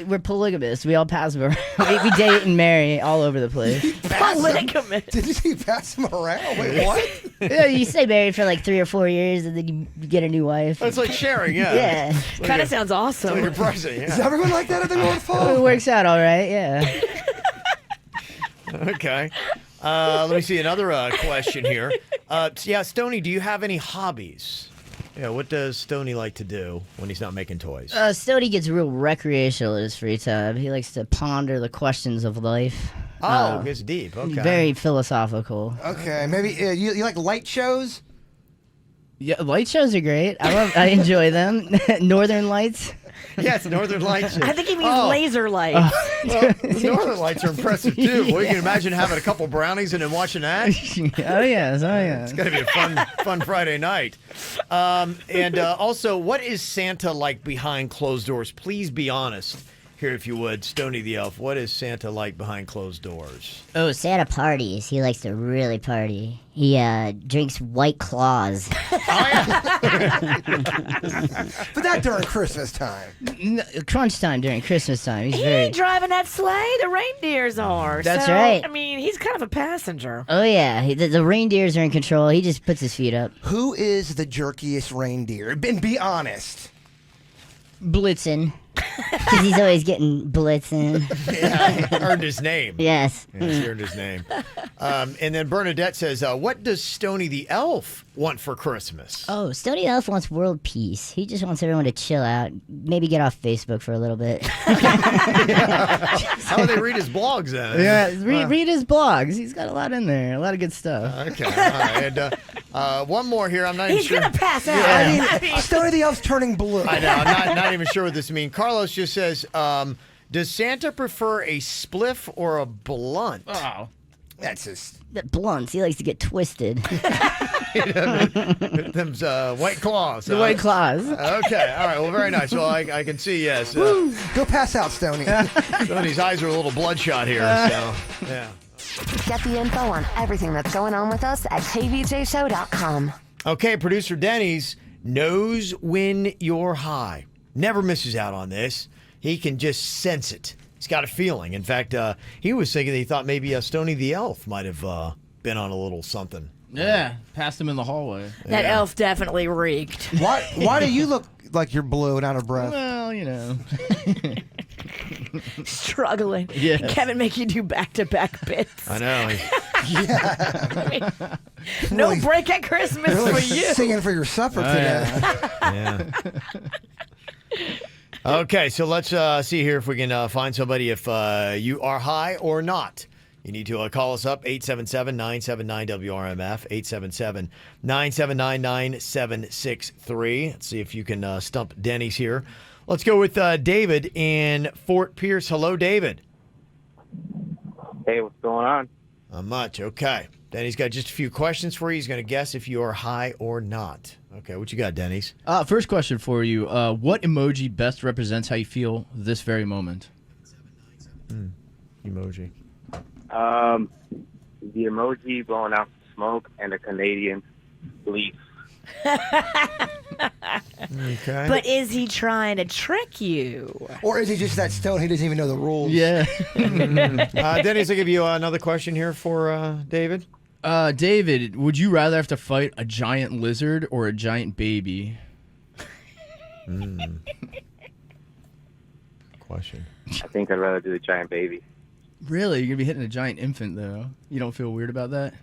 we're polygamous. We all pass them around. We date and marry all over the place. Polygamous. Did you say you pass him around? Wait, what? Yeah, you stay married for like 3 or 4 years, and then you get a new wife. It's like sharing, yeah. Yeah. Kind of sounds awesome. It's like a present, yeah. Is everyone like that at the North Pole? It works out all right, yeah. Okay. Let me see another question here. Yeah, Stoney, do you have any hobbies? Yeah, what does Stoney like to do when he's not making toys? Stoney gets real recreational in his free time. He likes to ponder the questions of life. Oh, it's deep. Okay. Very philosophical. Okay, maybe you like light shows? Yeah, light shows are great. I enjoy them. Northern Lights. Yeah, it's Northern Lights. I think he means laser lights. Well, the Northern Lights are impressive too. Well, you can imagine having a couple brownies and then watching that. Oh yeah. It's gonna be a fun Friday night. And also, what is Santa like behind closed doors? Please be honest here, if you would, Stoney the Elf. What is Santa like behind closed doors? Oh, Santa parties. He likes to really party. He drinks White Claws. But not during Christmas time. Crunch time during Christmas time. He ain't driving that sleigh. The reindeers are. That's so, right. I mean, he's kind of a passenger. Oh yeah, the reindeers are in control. He just puts his feet up. Who is the jerkiest reindeer? And be honest. Blitzen. Because he's always getting blitzing. Yeah, he earned his name. Yes. Yes, he earned his name. And then Bernadette says, what does Stoney the Elf want for Christmas? Oh, Stoney the Elf wants world peace. He just wants everyone to chill out. Maybe get off Facebook for a little bit. How do they read his blogs then? Yeah, read his blogs. He's got a lot in there. A lot of good stuff. Okay. All right. And one more here. I'm not even sure. He's going to pass out. Yeah. I mean, Stoney the Elf's turning blue. I know. I'm not even sure what this means. Carlos just says, does Santa prefer a spliff or a blunt? Oh. That's just The blunts. He likes to get twisted. Them's White Claws. The White Claws. Okay, all right. Well, very nice. Well, I can see, yes. Go pass out, Stoney. Stoney's eyes are a little bloodshot here, so, yeah. Get the info on everything that's going on with us at kvjshow.com. Okay, producer Dennys knows when you're high. Never misses out on this. He can just sense it. He's got a feeling. In fact, he was thinking that he thought maybe Stoney the Elf might have been on a little something. Yeah, passed him in the hallway. That elf definitely reeked. Why do you look like you're blue and out of breath? Well, you know. Struggling. Yes. Kevin make you do back-to-back bits. I know. No break at Christmas Really for you. singing for your supper today. Yeah. Okay, so let's see here if we can find somebody if you are high or not. You need to call us up, 877-979-WRMF, 877-979-9763. Let's see if you can stump Dennys here. Let's go with David in Fort Pierce. Hello, David. Hey, what's going on? Not much. Okay. Denny's got just a few questions for you. He's going to guess if you are high or not. Okay, what you got, Dennys? First question for you. What emoji best represents how you feel this very moment? Emoji. The emoji blowing out smoke and a Canadian leaf. Okay. But is he trying to trick you? Or is he just that stone he doesn't even know the rules? Yeah. Dennys, I'll give you another question here for David. David, would you rather have to fight a giant lizard or a giant baby? Question. I think I'd rather do the giant baby. Really? You're going to be hitting a giant infant, though. You don't feel weird about that?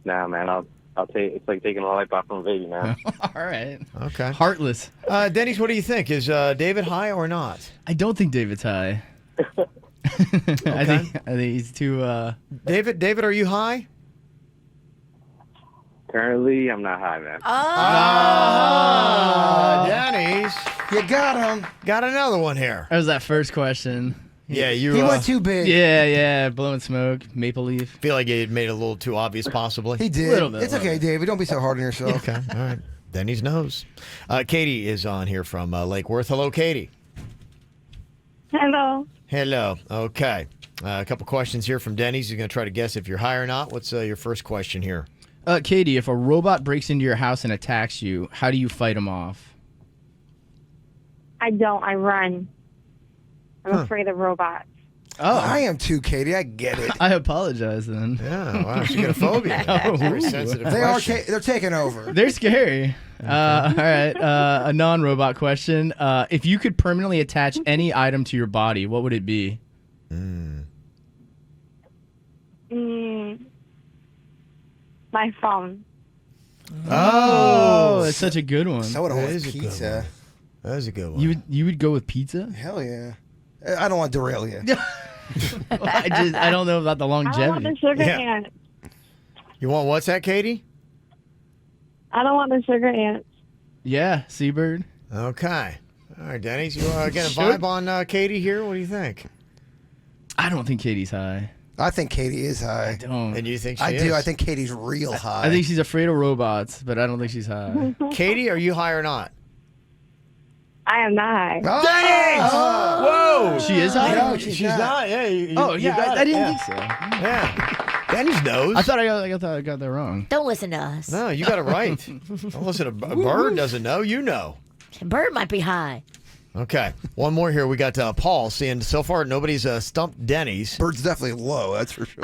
Nah, man, I'll take. It's like taking a lollipop from a baby, man. All right. Okay. Heartless. Dennys, what do you think? Is David high or not? I don't think David's high. I think he's too. David, are you high? Currently, I'm not high, man. Dennys, you got him. Got another one here. That was that first question. Yeah, He went too big. Yeah, blowing smoke, maple leaf. Feel like it made it a little too obvious, possibly. He did. Little bit, It's okay, David. Don't be so hard on yourself. Okay, all right. Dennys knows. Katie is on here from Lake Worth. Hello, Katie. Hello. Hello. Okay. A couple questions here from Dennys. He's going to try to guess if you're high or not. What's your first question here? Katie, if a robot breaks into your house and attacks you, how do you fight him off? I don't. I run. I'm afraid of robots. Oh, I am too, Katie. I get it. I apologize then. Yeah, wow, she got a phobia. Very sensitive They are. question. They're taking over. They're scary. All right. A non-robot question. If you could permanently attach any item to your body, what would it be? My phone. Oh, that's such a good one. So would I That want is a good pizza. That is a good one. You would go with pizza? Hell yeah. I don't want to derail you. I don't know about the I don't want longevity. the sugar Yeah. ants. You want what's that, Katie? I don't want the sugar ants. Yeah, Seabird. Okay. All right, Dennys, you get a Sure. vibe on Katie here? What do you think? I don't think Katie's high. I think Katie is high. I don't. And you think she I is? do. I think Katie's real high. I think she's afraid of robots, but I don't think she's high. Katie, are you high or not? I am not high. Oh! Whoa! She is high? No, She's not. Yeah. You Yeah, got I it. didn't Yeah. think so. Yeah. Denny's knows. I thought I got that wrong. Don't listen to us. No, you got it right. Don't listen to a bird doesn't know. You know. Bird might be high. Okay. One more here. We got Paul seeing so far nobody's stumped Dennys. Bird's definitely low, that's for sure.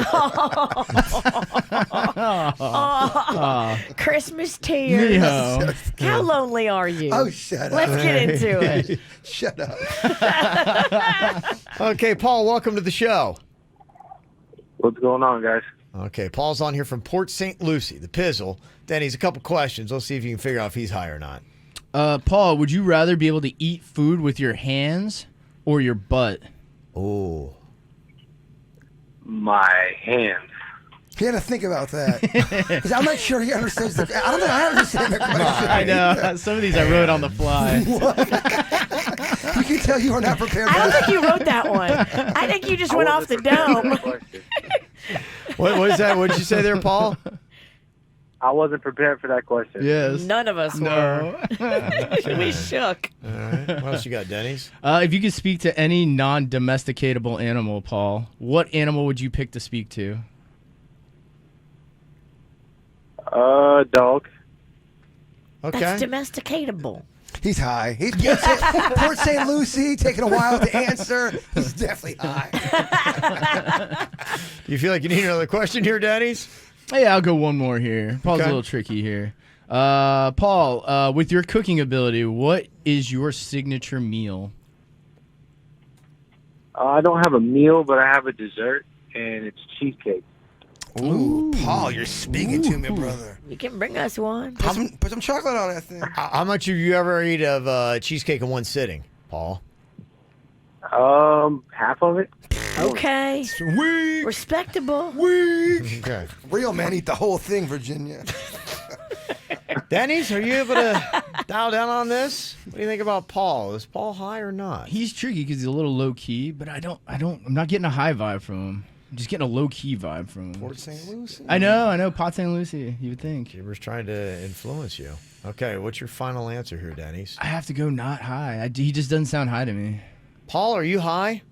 Christmas tears. No. How lonely are you? Oh, shut up. Let's get into it. Shut up. Okay, Paul, welcome to the show. What's going on, guys? Okay, Paul's on here from Port St. Lucie, the Pizzle. Denny's a couple questions. Let's see if you can figure out if he's high or not. Paul, would you rather be able to eat food with your hands or your butt? Oh. My hands. He had to think about that. 'Cause I'm not sure he understands the. I don't think I understand the question. I know. Some of these I wrote on the fly. You can tell you are not prepared I for don't this. think you wrote that one. I think you just went off the dome. What is that? What did you say there, Paul? I wasn't prepared for that question. Yes. None of us were. We shook. All right. What else you got, Dennys? If you could speak to any non-domesticatable animal, Paul, what animal would you pick to speak to? Dog. Okay. That's domesticatable. He's high. He's Port St. Lucie, taking a while to answer. He's definitely high. Do you feel like you need another question here, Dennys? Hey, I'll go one more here. Paul's Okay. a little tricky here. Paul, with your cooking ability, what is your signature meal? I don't have a meal, but I have a dessert, and it's cheesecake. Ooh, Paul, you're speaking to me, brother. You can bring us one. Put some chocolate on that thing. How much have you ever eat of cheesecake in one sitting, Paul? Half of it. Okay. Sweet. Respectable. Weak. Okay. Real men eat the whole thing, Virginia. Dennys, are you able to dial down on this? What do you think about Paul? Is Paul high or not? He's tricky because he's a little low key, but I'm not getting a high vibe from him. I'm just getting a low key vibe from him. Port St. Lucie. I know, Port St. Lucie. You would think. He was trying to influence you. Okay, what's your final answer here, Dennys? I have to go not high. He just doesn't sound high to me. Paul, are you high?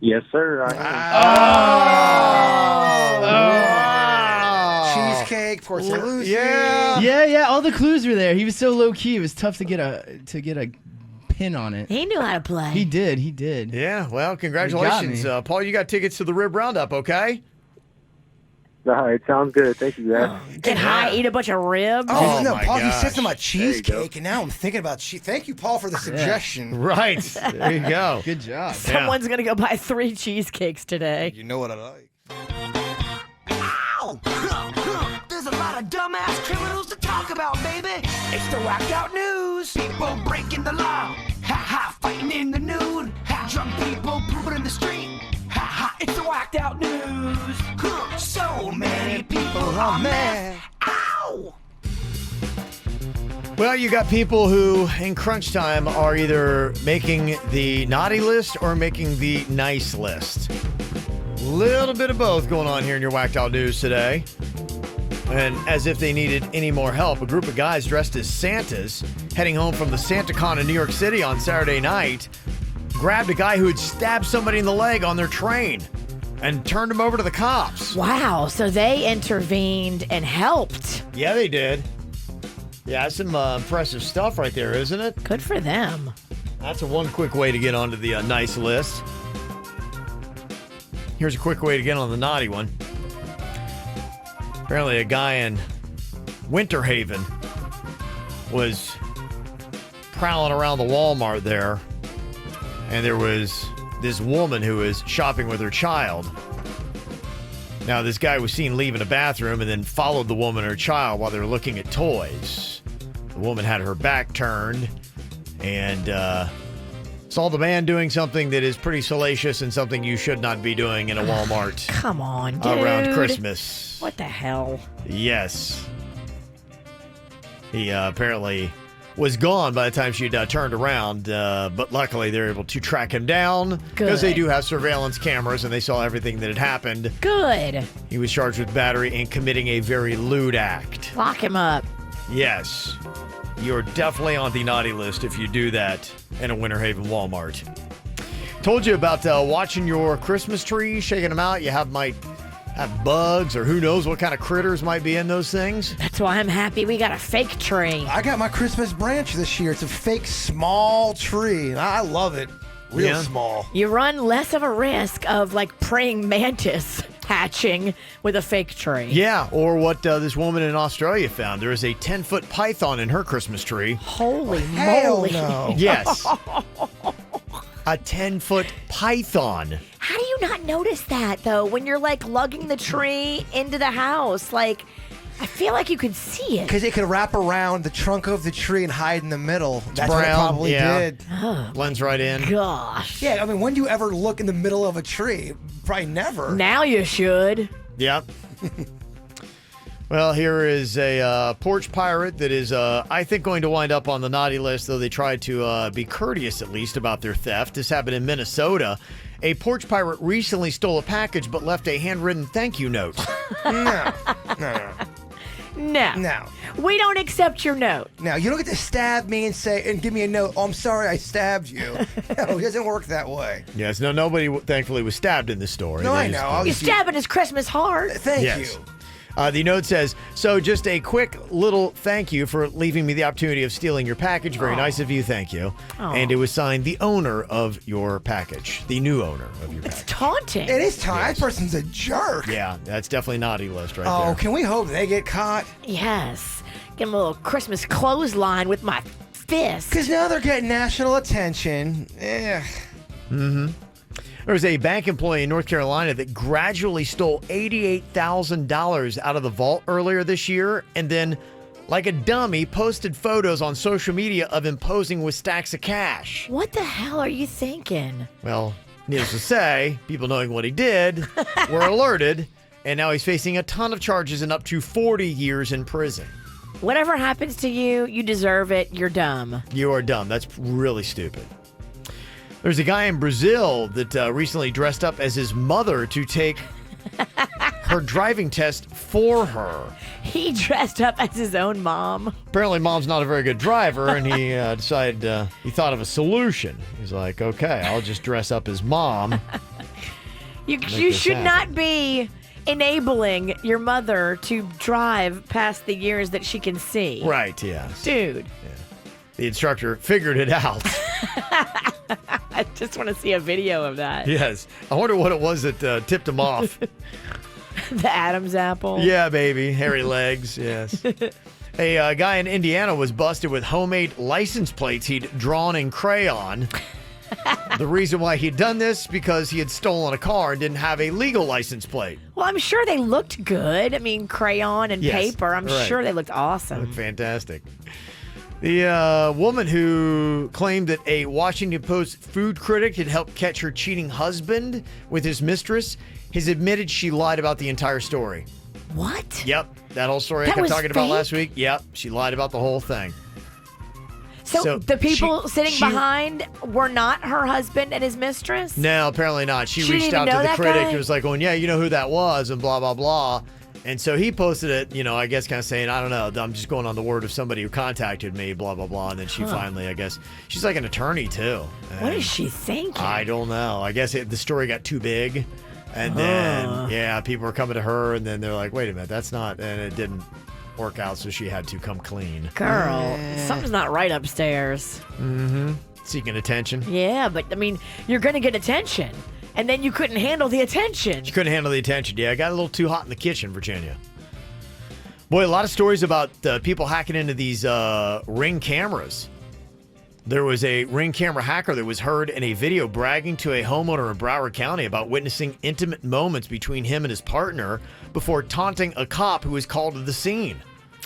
Yes, sir. I am. Cheesecake, Port St. Lucie. Yeah. Yeah. All the clues were there. He was so low key. It was tough to get a pin on it. He knew how to play. He did. Yeah, well, congratulations. Paul, you got tickets to the Rib Roundup, okay? All right, sounds good. Thank you, guys. Get high, eat a bunch of ribs. Oh, no, my Paul, you gosh. said something about cheesecake, and now I'm thinking about Thank you, Paul, for the suggestion. Right. There you go. Good job. Someone's going to go buy 3 cheesecakes today. You know what I like. Ow! There's a lot of dumbass criminals to talk about, baby. It's the whacked out news. People breaking the law. Ha ha, fighting in the nude. Ha, drunk people pooping in the street. Ha ha, it's the whacked out news. So many people are mad. Ow! Well, you got people who, in crunch time, are either making the naughty list or making the nice list. Little bit of both going on here in your Whacked Out News today. And as if they needed any more help, a group of guys dressed as Santas heading home from the SantaCon in New York City on Saturday night grabbed a guy who had stabbed somebody in the leg on their train and turned him over to the cops. Wow, so they intervened and helped. Yeah, they did. Yeah, that's some impressive stuff right there, isn't it? Good for them. That's one quick way to get onto the nice list. Here's a quick way to get on the naughty one. Apparently a guy in Winter Haven was prowling around the Walmart there, and there was this woman who was shopping with her child. Now, this guy was seen leaving a bathroom and then followed the woman and her child while they were looking at toys. The woman had her back turned and saw the man doing something that is pretty salacious and something you should not be doing in a Walmart. Come on, dude. Around Christmas. What the hell? Yes. He apparently was gone by the time she'd turned around, but luckily they were able to track him down because they do have surveillance cameras and they saw everything that had happened. Good. He was charged with battery and committing a very lewd act. Lock him up. Yes. You're definitely on the naughty list if you do that in a Winter Haven Walmart. Told you about watching your Christmas tree, shaking them out. You might have bugs or who knows what kind of critters might be in those things. That's why I'm happy we got a fake tree. I got my Christmas branch this year. It's a fake small tree, and I love it. Real small. You run less of a risk of like praying mantis hatching with a fake tree. Yeah, or what this woman in Australia found. There is a 10-foot python in her Christmas tree. Holy Hell moly. no. Yes. A 10-foot python. How do you not notice that, though, when you're, like, lugging the tree into the house? Like, I feel like you could see it. Because it could wrap around the trunk of the tree and hide in the middle. That's what it brown, probably did. Blends right in. Gosh. Yeah, I mean, when do you ever look in the middle of a tree? Probably never. Now you should. Yep. Well, here is a porch pirate that is, I think, going to wind up on the naughty list, though they tried to be courteous, at least, about their theft. This happened in Minnesota. A porch pirate recently stole a package but left a handwritten thank you note. No. No. We don't accept your note. No, you don't get to stab me and give me a note. Oh, I'm sorry I stabbed you. No, it doesn't work that way. Yes, no, nobody, thankfully, was stabbed in this story. No, They I just, know. You're stabbing his Christmas heart. Thank Yes. you. The note says, so just a quick little thank you for leaving me the opportunity of stealing your package. Very nice of you. Thank you. And it was signed the owner of your package, the new owner of your package. It's taunting. It is time. That person's a jerk. Yeah, that's definitely naughty list right Oh, there. can we hope they get caught? Yes. Get him a little Christmas clothesline with my fist. Because now they're getting national attention. Mm-hmm. There was a bank employee in North Carolina that gradually stole $88,000 out of the vault earlier this year and then, like a dummy, posted photos on social media of him posing with stacks of cash. What the hell are you thinking? Well, needless to say, people knowing what he did were alerted, and now he's facing a ton of charges and up to 40 years in prison. Whatever happens to you, you deserve it. You're dumb. You are dumb. That's really stupid. There's a guy in Brazil that recently dressed up as his mother to take her driving test for her. He dressed up as his own mom. Apparently, mom's not a very good driver, and he decided he thought of a solution. He's like, okay, I'll just dress up as mom. You should not be enabling your mother to drive past the years that she can see. Right, yes. Dude. Yeah. The instructor figured it out. I just want to see a video of that. Yes. I wonder what it was that tipped him off. The Adam's apple. Yeah, baby. Hairy legs, yes. A guy in Indiana was busted with homemade license plates he'd drawn in crayon. The reason why he'd done this because he had stolen a car and didn't have a legal license plate. Well, I'm sure they looked good. I mean, crayon and Yes, paper. I'm right. sure they looked awesome. Looked fantastic. The woman who claimed that a Washington Post food critic had helped catch her cheating husband with his mistress has admitted she lied about the entire story. What? Yep. That whole story I That kept was talking about fake? last week. Yep. She lied about the whole thing. So the people sitting she- behind were not her husband and his mistress? No, apparently not. She She reached didn't out even to know the that critic guy? and was like, going, yeah, you know who that was, and blah, blah, blah. And so he posted it, I guess kind of saying, I don't know, I'm just going on the word of somebody who contacted me, blah, blah, blah. And then she finally, I guess, she's like an attorney too. What And is she thinking? I don't know. I guess the story got too big. And then, people were coming to her, and then they're like, wait a minute, that's not, and it didn't work out, so she had to come clean. Girl, something's not right upstairs. Mm-hmm. Seeking attention. Yeah, but I mean, you're going to get attention. And then you couldn't handle the attention. She couldn't handle the attention. Yeah, it got a little too hot in the kitchen, Virginia. Boy, a lot of stories about people hacking into these Ring cameras. There was a Ring camera hacker that was heard in a video bragging to a homeowner in Broward County about witnessing intimate moments between him and his partner before taunting a cop who was called to the scene.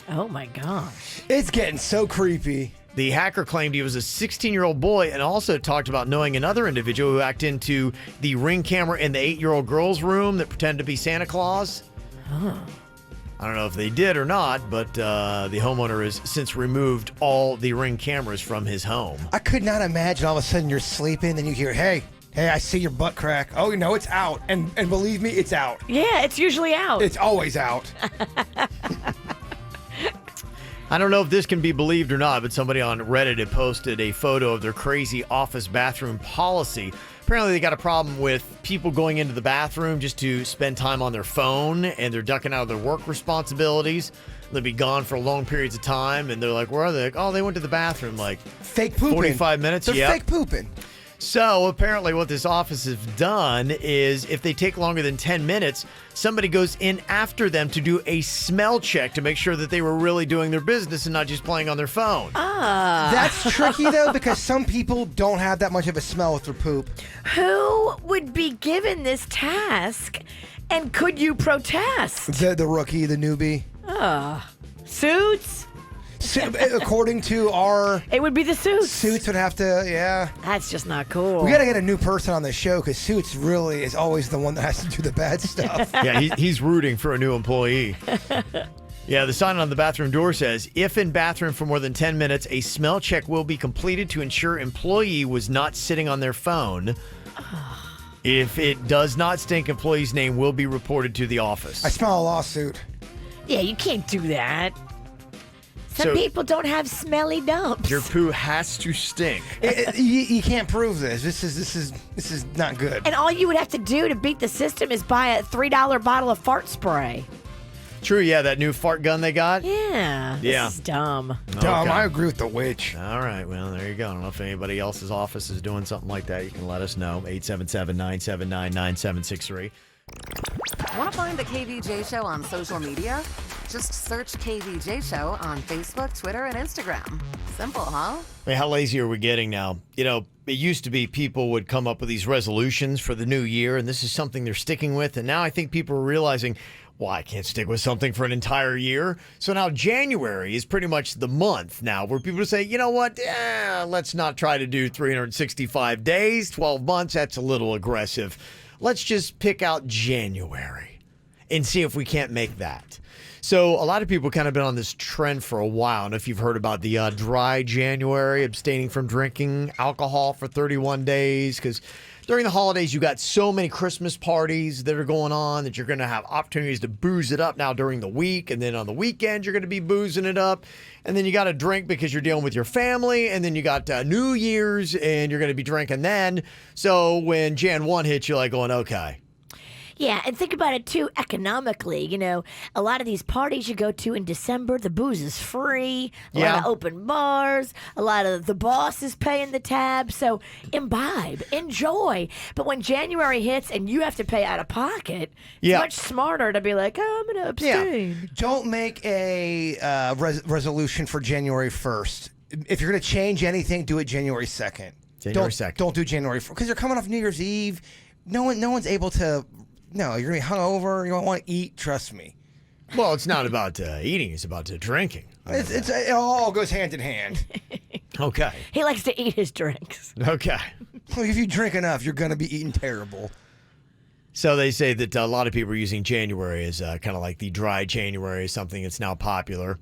Oh my gosh. It's getting so creepy. The hacker claimed he was a 16-year-old boy and also talked about knowing another individual who hacked into the Ring camera in the 8-year-old girl's room that pretended to be Santa Claus. I don't know if they did or not, but the homeowner has since removed all the Ring cameras from his home. I could not imagine all of a sudden you're sleeping and you hear, hey, I see your butt crack. Oh, no, it's out. And believe me, it's out. Yeah, it's usually out. It's always out. I don't know if this can be believed or not, but somebody on Reddit had posted a photo of their crazy office bathroom policy. Apparently they got a problem with people going into the bathroom just to spend time on their phone, and they're ducking out of their work responsibilities. They'll be gone for long periods of time, and they're like, where are they? Like, oh, they went to the bathroom like fake pooping. 45 minutes. They're Yep. fake pooping. So apparently what this office has done is if they take longer than 10 minutes, somebody goes in after them to do a smell check to make sure that they were really doing their business and not just playing on their phone. That's tricky, though, because some people don't have that much of a smell with their poop. Who would be given this task, and could you protest? The rookie, the newbie. Suits? According to our... It would be the Suits. Suits would have to, yeah. That's just not cool. We got to get a new person on the show because Suits really is always the one that has to do the bad stuff. Yeah, he's rooting for a new employee. Yeah, the sign on the bathroom door says, if in bathroom for more than 10 minutes, a smell check will be completed to ensure employee was not sitting on their phone. If it does not stink, employee's name will be reported to the office. I smell a lawsuit. Yeah, you can't do that. Some So- people don't have smelly dumps. Your poo has to stink. You can't prove this. This is not good. And all you would have to do to beat the system is buy a $3 bottle of fart spray. True, yeah, that new fart gun they got. Yeah. Yeah. This is dumb. Dumb. I agree with the witch. All right, well, there you go. I don't know if anybody else's office is doing something like that. You can let us know. 877-979-9763. Want to find the KVJ Show on social media? Just search KVJ Show on Facebook, Twitter, and Instagram. Simple, huh? I mean, how lazy are we getting now? You know, it used to be people would come up with these resolutions for the new year, and this is something they're sticking with. And now I think people are realizing, well, I can't stick with something for an entire year. So now January is pretty much the month now where people say, you know what, let's not try to do 365 days, 12 months. That's a little aggressive. Let's just pick out January and see if we can't make that. So a lot of people kind of been on this trend for a while. And if you've heard about the dry January, abstaining from drinking alcohol for 31 days, because during the holidays, you got so many Christmas parties that are going on that you're going to have opportunities to booze it up now during the week. And then on the weekend, you're going to be boozing it up. And then you got to drink because you're dealing with your family. And then you got New Year's and you're going to be drinking then. So when Jan 1 hits, you're like going, okay. Yeah, and think about it too economically. You know, a lot of these parties you go to in December, the booze is free. A lot of open bars. A lot of the boss is paying the tab. So imbibe, enjoy. But when January hits and you have to pay out of pocket, it's much smarter to be like, oh, I'm going to abstain. Don't make a resolution for January 1st. If you're going to change anything, do it January 2nd. January 2nd. Don't do January 1st. Because you're coming off New Year's Eve. No one's able to... No, you're going to be hungover. You don't want to eat. Trust me. Well, it's not about eating. It's about drinking. It all goes hand in hand. Okay. He likes to eat his drinks. Okay. Well, if you drink enough, you're going to be eating terrible. So they say that a lot of people are using January as kind of like the dry January, something that's now popular.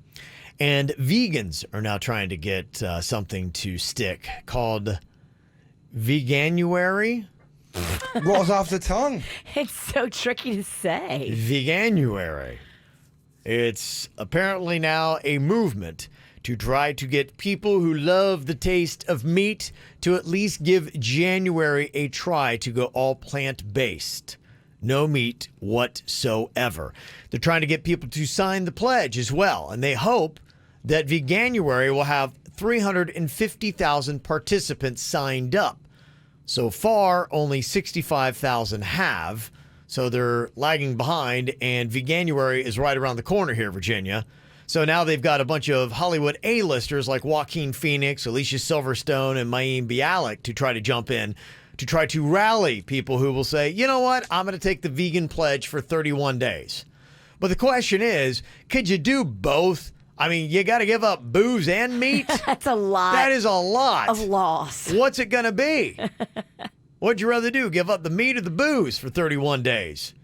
And vegans are now trying to get something to stick called Veganuary. Rolls off the tongue. It's so tricky to say. Veganuary. It's apparently now a movement to try to get people who love the taste of meat to at least give January a try to go all plant-based. No meat whatsoever. They're trying to get people to sign the pledge as well, and they hope that Veganuary will have 350,000 participants signed up. So far, only 65,000 have, so they're lagging behind, and Veganuary is right around the corner here, Virginia. So now they've got a bunch of Hollywood A-listers like Joaquin Phoenix, Alicia Silverstone, and Mayim Bialik to try to jump in, to try to rally people who will say, you know what, I'm going to take the vegan pledge for 31 days. But the question is, could you do both? I mean, you got to give up booze and meat? That's a lot. That is a lot. Of loss. What's it going to be? What'd you rather do, give up the meat or the booze for 31 days?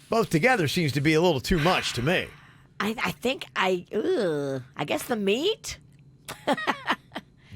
Both together seems to be a little too much to me. I guess the meat?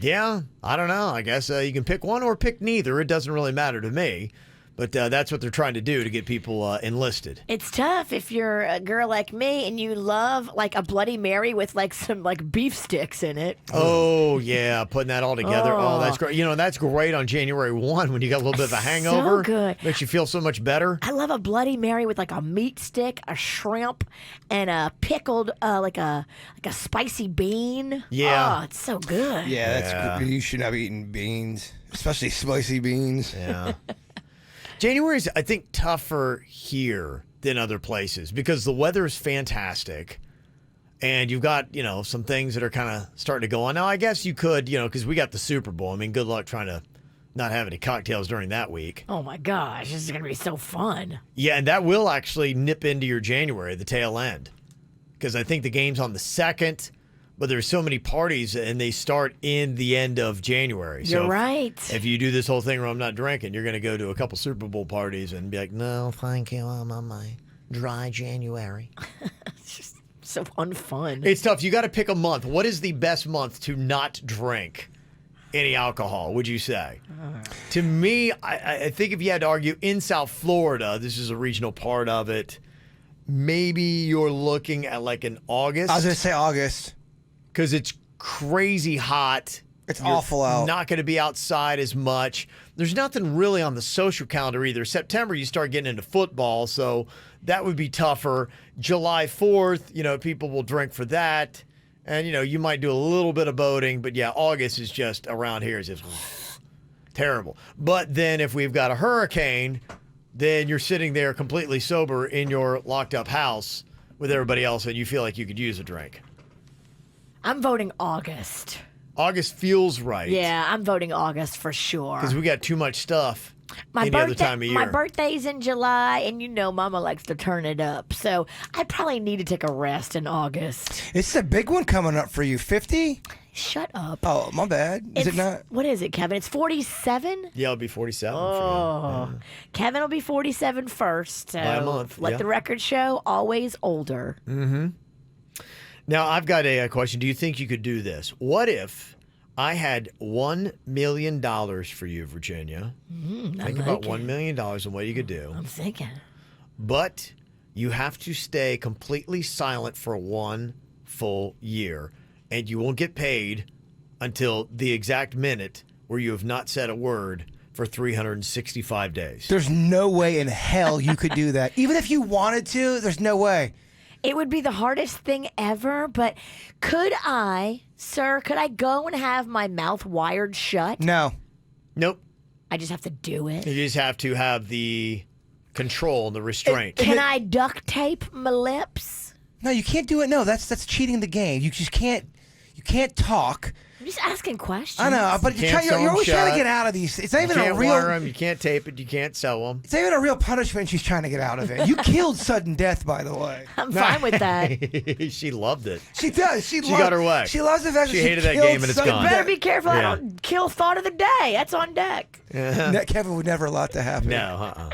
Yeah, I don't know. I guess you can pick one or pick neither. It doesn't really matter to me. But that's what they're trying to do to get people enlisted. It's tough if you're a girl like me and you love like a Bloody Mary with like some like beef sticks in it. Oh, yeah, putting that all together. Oh, that's great. You know, that's great on January 1 when you got a little bit of a hangover. So good. Makes you feel so much better. I love a Bloody Mary with like a meat stick, a shrimp, and a pickled like a spicy bean. Yeah. Oh, it's so good. Yeah, that's good. You should not be eating beans, especially spicy beans. Yeah. January's, I think, tougher here than other places because the weather is fantastic. And you've got, you know, some things that are kind of starting to go on. Now, I guess you could, you know, because we got the Super Bowl. I mean, good luck trying to not have any cocktails during that week. Oh, my gosh. This is going to be so fun. Yeah, and that will actually nip into your January, the tail end. Because I think the game's on the 2nd. But there's so many parties, and they start in the end of January. You're right. If you do this whole thing where I'm not drinking, you're going to go to a couple Super Bowl parties and be like, no, thank you, I'm on my dry January. so unfun. It's tough. You got to pick a month. What is the best month to not drink any alcohol, would you say? To me, I think if you had to argue in South Florida, this is a regional part of it, maybe you're looking at like an August. I was going to say August. Because it's crazy hot. It's awful out. Not going to be outside as much. There's nothing really on the social calendar either. September, you start getting into football, so that would be tougher. July 4th, people will drink for that. And, you might do a little bit of boating. But, yeah, August is just around here is just terrible. But then if we've got a hurricane, then you're sitting there completely sober in your locked up house with everybody else and you feel like you could use a drink. I'm voting August. August feels right. Yeah, I'm voting August for sure. Because we got too much stuff any other time of year. My birthday's in July, and Mama likes to turn it up. So I probably need to take a rest in August. It's a big one coming up for you. 50? Shut up. Oh, my bad. Is it not? What is it, Kevin? It's 47? Yeah, it'll be 47 Oh. for you. Yeah. Kevin will be 47 first. So By a month, let yeah. the record show, always older. Mm-hmm. Now, I've got a question. Do you think you could do this? What if I had $1 million for you, Virginia? Think about $1 million and what you could do. I'm thinking. But you have to stay completely silent for 1 full year, and you won't get paid until the exact minute where you have not said a word for 365 days. There's no way in hell you could do that. Even if you wanted to, there's no way. It would be the hardest thing ever, but could I go and have my mouth wired shut? No. Nope. I just have to do it. You just have to have the control and the restraint. Can I duct tape my lips? No, you can't do it. No, that's cheating the game. You just can't. You can't talk. I'm just asking questions. I know, but you're always trying to get out of these. It's not even a real. Wire them, you can't tape it. You can't sell them. It's not even a real punishment. She's trying to get out of it. You killed sudden death, by the way. I'm fine with that. She loved it. She does. She got her way. She loves the fact that She hated that game and it's gone. You better be careful. Yeah. I don't kill thought of the day. That's on deck. Kevin would never allow that to happen. No,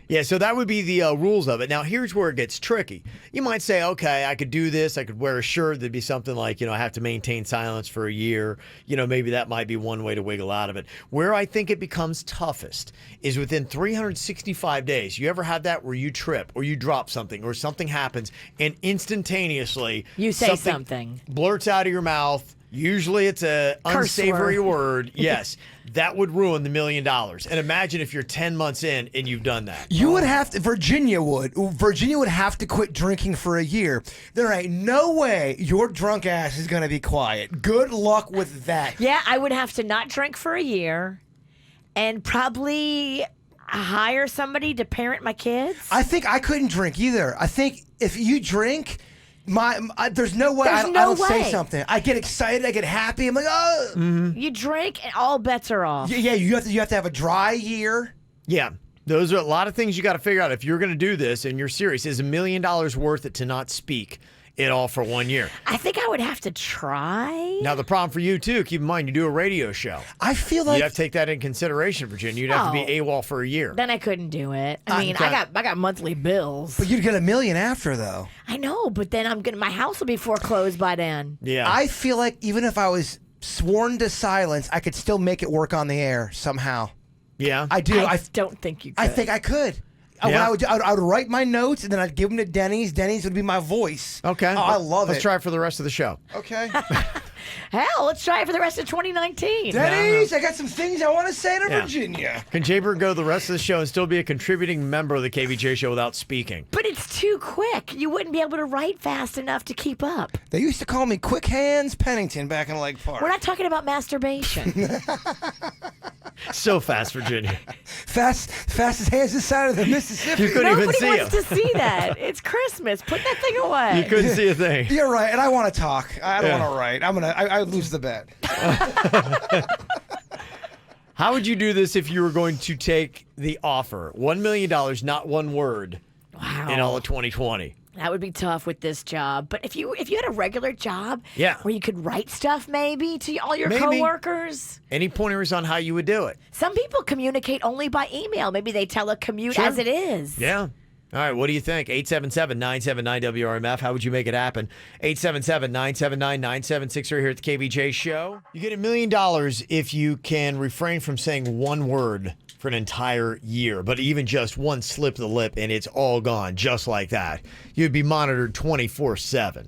Yeah, so that would be the rules of it. Now, here's where it gets tricky. You might say, okay, I could do this. I could wear a shirt. There'd be something like, I have to maintain silence for a year. Maybe that might be one way to wiggle out of it. Where I think it becomes toughest is within 365 days. You ever had that where you trip or you drop something or something happens and instantaneously you say something blurts out of your mouth. Usually it's a unsavory word. Yes, that would ruin the $1 million. And imagine if you're 10 months in and you've done that. You would have to, Virginia would have to quit drinking for a year. There ain't no way your drunk ass is going to be quiet. Good luck with that. Yeah, I would have to not drink for a year and probably hire somebody to parent my kids. I think I couldn't drink either. I think if you drink... there's no way I don't say something. I get excited. I get happy. I'm like, oh. Mm-hmm. You drink and all bets are off. Yeah. You have to have a dry year. Yeah. Those are a lot of things you got to figure out. If you're going to do this and you're serious, is $1 million worth it to not speak at all for 1 year? I think I would have to try. Now, the problem for you, too, keep in mind, you do a radio show. I feel like... You'd have to take that in consideration, Virginia. You'd have to be AWOL for a year. Then I couldn't do it. I mean, I got monthly bills. But you'd get $1 million after, though. I know, but then my house will be foreclosed by then. Yeah. I feel like even if I was sworn to silence, I could still make it work on the air somehow. Yeah. I do. I don't think you could. I think I could. Yeah. I would write my notes, and then I'd give them to Dennys. Dennys would be my voice. Okay. Oh, I love Let's try it for the rest of the show. Okay. Hell, let's try it for the rest of 2019. Dennys, I got some things I want to say to Virginia. Can Jaybird go the rest of the show and still be a contributing member of the KVJ show without speaking? But it's too quick. You wouldn't be able to write fast enough to keep up. They used to call me Quick Hands Pennington back in Lake Park. We're not talking about masturbation. So fast, Virginia. Fast as hands this side of the Mississippi. You couldn't even see Nobody him. wants to see that. It's Christmas. Put that thing away. You couldn't see a thing. You're right, and I want to talk. I don't want to write. I lose the bet. How would you do this if you were going to take the offer? $1 million, not one word, in all of 2020. That would be tough with this job. But if you had a regular job where you could write stuff maybe to all your coworkers. Any pointers on how you would do it? Some people communicate only by email. Maybe they telecommute as it is. Yeah. All right, what do you think? 877-979-WRMF. How would you make it happen? 877-979-9763 here at the KVJ Show. You get $1 million if you can refrain from saying one word for an entire year, but even just one slip of the lip and it's all gone, just like that. You'd be monitored 24/7.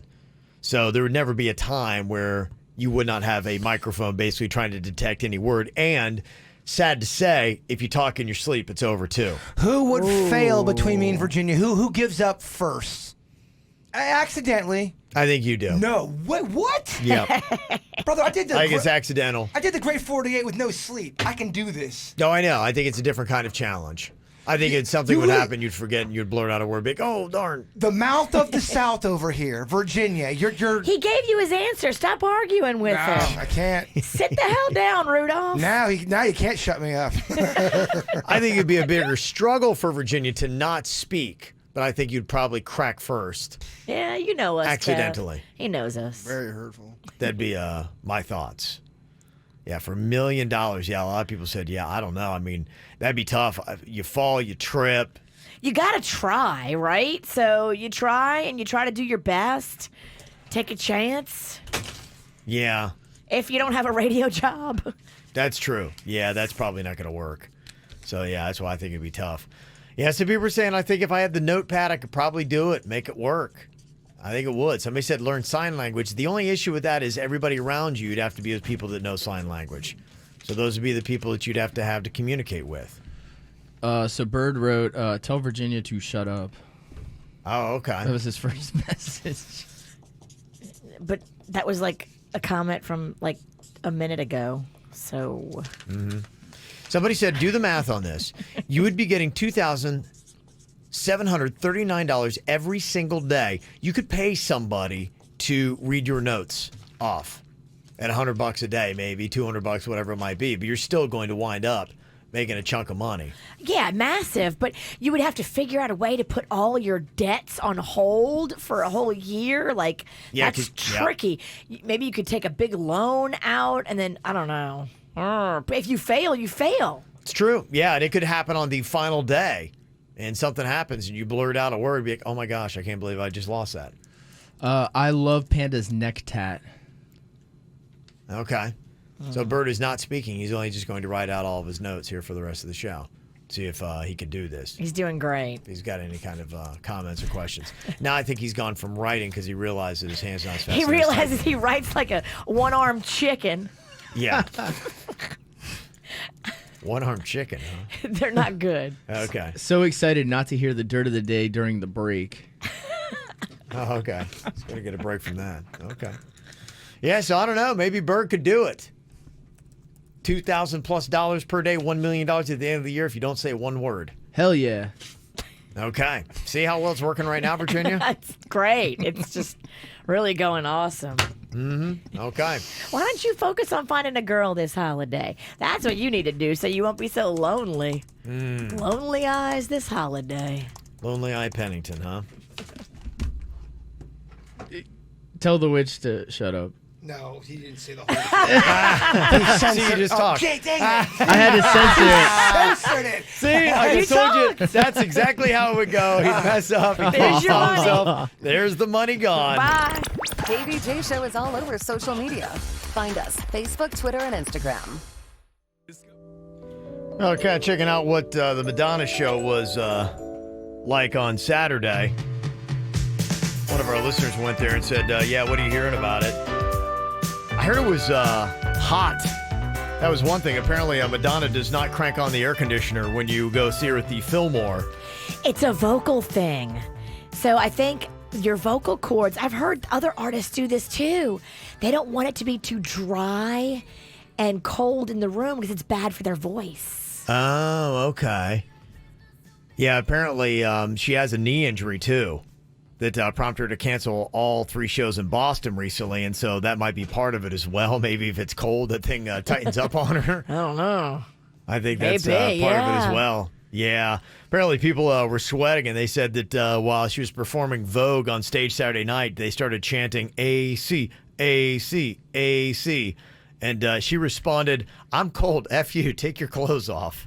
So there would never be a time where you would not have a microphone basically trying to detect any word. And sad to say, if you talk in your sleep, it's over too. Who would fail between me and Virginia? Who gives up first? Accidentally. I think you do. No. Wait, what? Yep. Brother, I think it's accidental. I did the Great 48 with no sleep. I can do this. No, I know. I think it's a different kind of challenge. I think it's something would happen, you'd forget, and you'd blurt out a word big, oh, darn. The mouth of the South over here, Virginia. You're. He gave you his answer. Stop arguing with him. I can't. Sit the hell down, Rudolph. Now you can't shut me up. I think it'd be a bigger struggle for Virginia to not speak, but I think you'd probably crack first. Yeah, you know us. Accidentally. Kev. He knows us. Very hurtful. That'd be my thoughts. Yeah, for $1 million. Yeah, a lot of people said, yeah, I don't know. I mean, that'd be tough. You fall, you trip. You got to try, right? So you try and you try to do your best. Take a chance. Yeah. If you don't have a radio job. That's true. Yeah, that's probably not going to work. So, yeah, that's why I think it'd be tough. Yeah, some people are saying, I think if I had the notepad, I could probably do it, make it work. I think it would. Somebody said learn sign language. The only issue with that is everybody around you'd have to be with people that know sign language. So those would be the people that you'd have to communicate with. So Bird wrote, tell Virginia to shut up. Oh, okay. That was his first message. But that was like a comment from like a minute ago. So. Mm-hmm. Somebody said, do the math on this. You would be getting $2,739 every single day. You could pay somebody to read your notes off at $100 a day, maybe $200, whatever it might be. But you're still going to wind up making a chunk of money. Yeah, massive. But you would have to figure out a way to put all your debts on hold for a whole year. Like, yeah, that's tricky. Yeah. Maybe you could take a big loan out and then, I don't know. But if you fail, you fail. It's true. Yeah, and it could happen on the final day. And something happens and you blurt out a word, be like, oh my gosh, I can't believe I just lost that. I love Panda's neck tat. Okay. So Bird is not speaking. He's only just going to write out all of his notes here for the rest of the show. See if he can do this. He's doing great. If he's got any kind of comments or questions. Now I think he's gone from writing because he realized that his hand's not as fast. He realizes he writes like a one-armed chicken. Yeah. One-armed chicken, huh? They're not good. Okay. So excited not to hear the dirt of the day during the break. Oh, okay. He's going to get a break from that. Okay. Yeah, so I don't know. Maybe Bird could do it. $2,000+ per day, $1 million at the end of the year if you don't say one word. Hell yeah. Okay. See how well it's working right now, Virginia? It's great. It's just really going awesome. Mm-hmm. Okay. Why don't you focus on finding a girl this holiday? That's what you need to do so you won't be so lonely. Lonely eyes this holiday. Lonely Eye Pennington, huh? Tell the witch to shut up. No, he didn't say the whole thing. See, you just talked. Jake, dang it. I had to Censored it. See, I just told you. That's exactly how it would go. He'd mess up. He'd There's your money. himself. There's the money gone. Bye. KVJ Show is all over social media. Find us Facebook, Twitter, and Instagram. Okay, checking out what the Madonna show was like on Saturday. One of our listeners went there and said, yeah, what are you hearing about it? I heard it was hot. That was one thing. Apparently, Madonna does not crank on the air conditioner when you go see her at the Fillmore. It's a vocal thing. So I think your vocal cords, I've heard other artists do this too. They don't want it to be too dry and cold in the room because it's bad for their voice. Oh, okay. Yeah, apparently she has a knee injury too that prompted her to cancel all 3 shows in Boston recently, and so that might be part of it as well. Maybe if it's cold, that thing tightens up on her. I don't know. I think that's part of it as well. Yeah. Apparently people were sweating, and they said that while she was performing Vogue on stage Saturday night, they started chanting AC, AC, AC. And she responded, I'm cold. F you. Take your clothes off.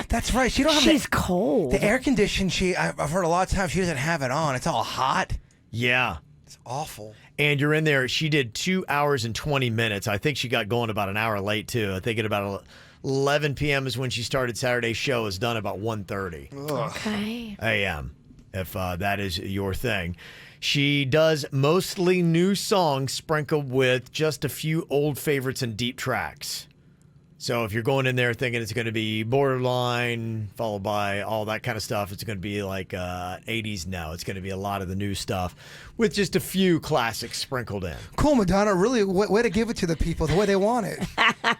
That's right. She don't have She's cold. The air conditioning. I've heard a lot of times she doesn't have it on. It's all hot. Yeah. It's awful. And you're in there. She did 2 hours and 20 minutes. I think she got going about an hour late, too. I think at about 11 p.m. is when she started Saturday's show. Is done about 1:30 Okay. a.m., if that is your thing. She does mostly new songs sprinkled with just a few old favorites and deep tracks. So if you're going in there thinking it's going to be Borderline, followed by all that kind of stuff, it's going to be like 80s now. It's going to be a lot of the new stuff with just a few classics sprinkled in. Cool, Madonna. Really, way to give it to the people the way they want it.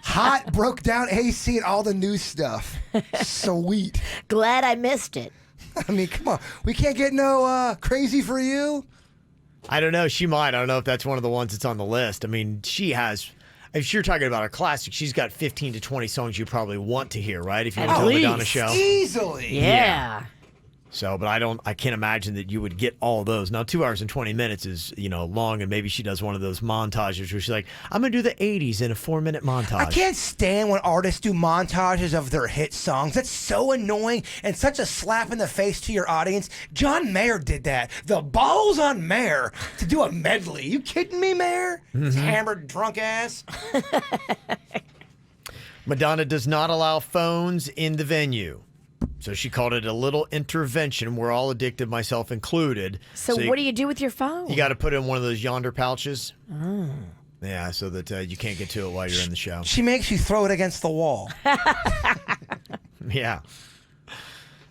Hot, broke down AC and all the new stuff. Sweet. Glad I missed it. I mean, come on. We can't get no Crazy for You. I don't know. She might. I don't know if that's one of the ones that's on the list. I mean, she has... If you're talking about a classic, she's got 15 to 20 songs you probably want to hear, right? If you want to do a Madonna show. Easily. Yeah. So, but I can't imagine that you would get all those. Now, 2 hours and 20 minutes is, long, and maybe she does one of those montages where she's like, I'm going to do the 80s in a 4-minute montage. I can't stand when artists do montages of their hit songs. That's so annoying and such a slap in the face to your audience. John Mayer did that. The balls on Mayer to do a medley. You kidding me, Mayer? His hammered, drunk ass. Madonna does not allow phones in the venue. So she called it a little intervention. We're all addicted, myself included. So what do you do with your phone? You got to put it in one of those yonder pouches. Oh. Yeah, so that you can't get to it while you're in the show. She makes you throw it against the wall. Yeah.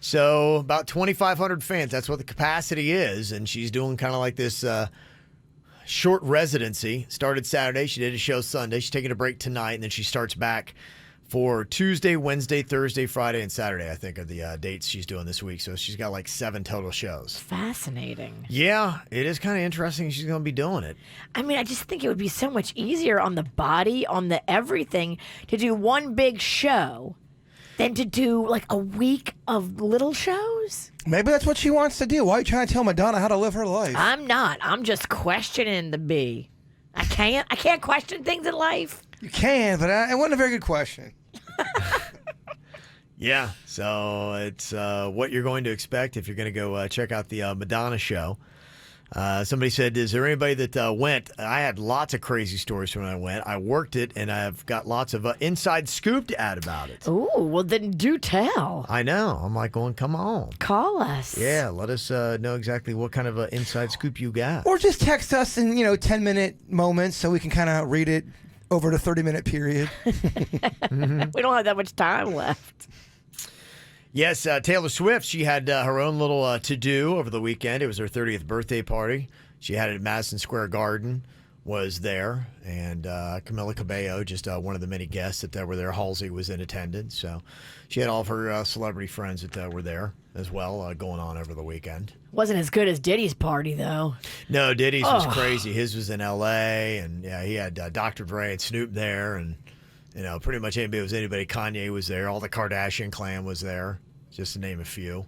So about 2,500 fans. That's what the capacity is. And she's doing kind of like this short residency. Started Saturday. She did a show Sunday. She's taking a break tonight. And then she starts back for Tuesday, Wednesday, Thursday, Friday, and Saturday, I think, are the dates she's doing this week. So she's got like 7 total shows. Fascinating. Yeah, it is kind of interesting she's going to be doing it. I mean, I just think it would be so much easier on the body, on the everything, to do one big show than to do like a week of little shows. Maybe that's what she wants to do. Why are you trying to tell Madonna how to live her life? I'm not. I'm just questioning the bee. I can't question things in life. You can, but it wasn't a very good question. Yeah, so it's what you're going to expect if you're going to go check out the Madonna show. Somebody said, is there anybody that went? I had lots of crazy stories when I went. I worked it, and I've got lots of inside scoop to add about it. Ooh, well then do tell. I know. I'm like going, come on. Call us. Yeah, let us know exactly what kind of inside scoop you got. Or just text us in, 10-minute moments so we can kind of read it over the 30-minute period. We don't have that much time left. Yes, Taylor Swift, she had her own little to-do over the weekend. It was her 30th birthday party. She had it at Madison Square Garden, was there. And Camila Cabello, just one of the many guests that were there. Halsey was in attendance. So she had all of her celebrity friends that were there as well going on over the weekend. Wasn't as good as Diddy's party, though. No, Diddy's was crazy. His was in L.A., and yeah, he had Dr. Dre and Snoop there, and pretty much anybody was anybody. Kanye was there. All the Kardashian clan was there, just to name a few.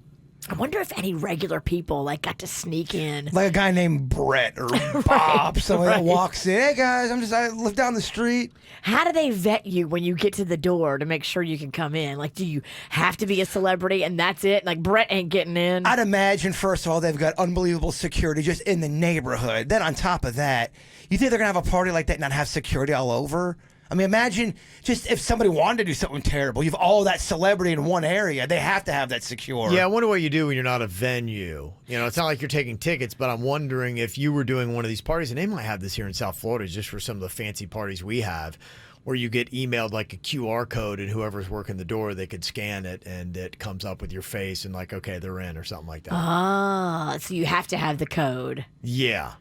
I wonder if any regular people got to sneak in. Like a guy named Brett or Bob. Somebody that walks in. Hey, guys, I live down the street. How do they vet you when you get to the door to make sure you can come in? Like, do you have to be a celebrity and that's it? Like, Brett ain't getting in? I'd imagine, first of all, they've got unbelievable security just in the neighborhood. Then on top of that, you think they're going to have a party like that and not have security all over? I mean, imagine just if somebody wanted to do something terrible. You have all that celebrity in one area. They have to have that secure. Yeah, I wonder what you do when you're not a venue. It's not like you're taking tickets, but I'm wondering if you were doing one of these parties, and they might have this here in South Florida just for some of the fancy parties we have, where you get emailed like a QR code, and whoever's working the door, they could scan it, and it comes up with your face and like, okay, they're in or something like that. Ah, so you have to have the code. Yeah.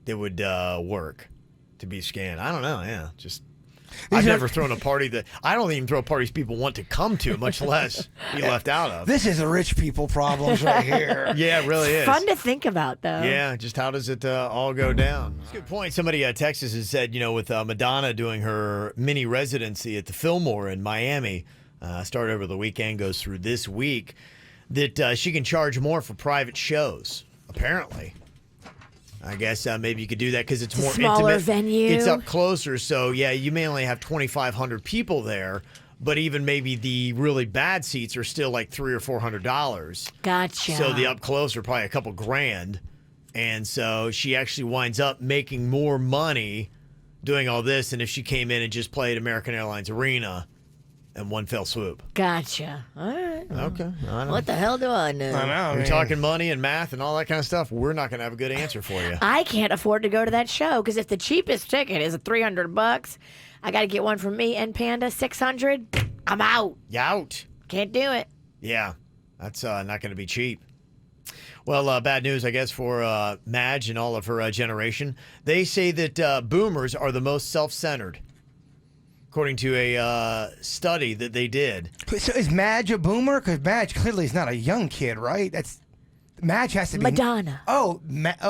It would work to be scanned. I don't know, yeah, just... I've never thrown a party that... I don't even throw parties people want to come to, much less be left out of. This is a rich people problems right here. Yeah, it really is. Fun to think about, though. Yeah, just how does it all go down? That's a good point. Somebody Texas has said, with Madonna doing her mini residency at the Fillmore in Miami, started over the weekend, goes through this week, that she can charge more for private shows, apparently. I guess maybe you could do that because it's more smaller intimate. Venue. It's up closer, so yeah, you may only have 2,500 people there, but even maybe the really bad seats are still like $300 or $400. Gotcha. So the up close are probably a couple grand. And so she actually winds up making more money doing all this than if she came in and just played American Airlines Arena in one fell swoop. Gotcha. All right. Okay. I know. What the hell do I know? We're talking money and math and all that kind of stuff. We're not going to have a good answer for you. I can't afford to go to that show because if the cheapest ticket is $300, I got to get one for me and Panda, $600. I'm out. You out. Can't do it. Yeah. That's not going to be cheap. Well, bad news, I guess, for Madge and all of her generation. They say that boomers are the most self-centered, according to a study that they did. So is Madge a boomer? Because Madge clearly is not a young kid, right? Madge has to be Madonna. Oh,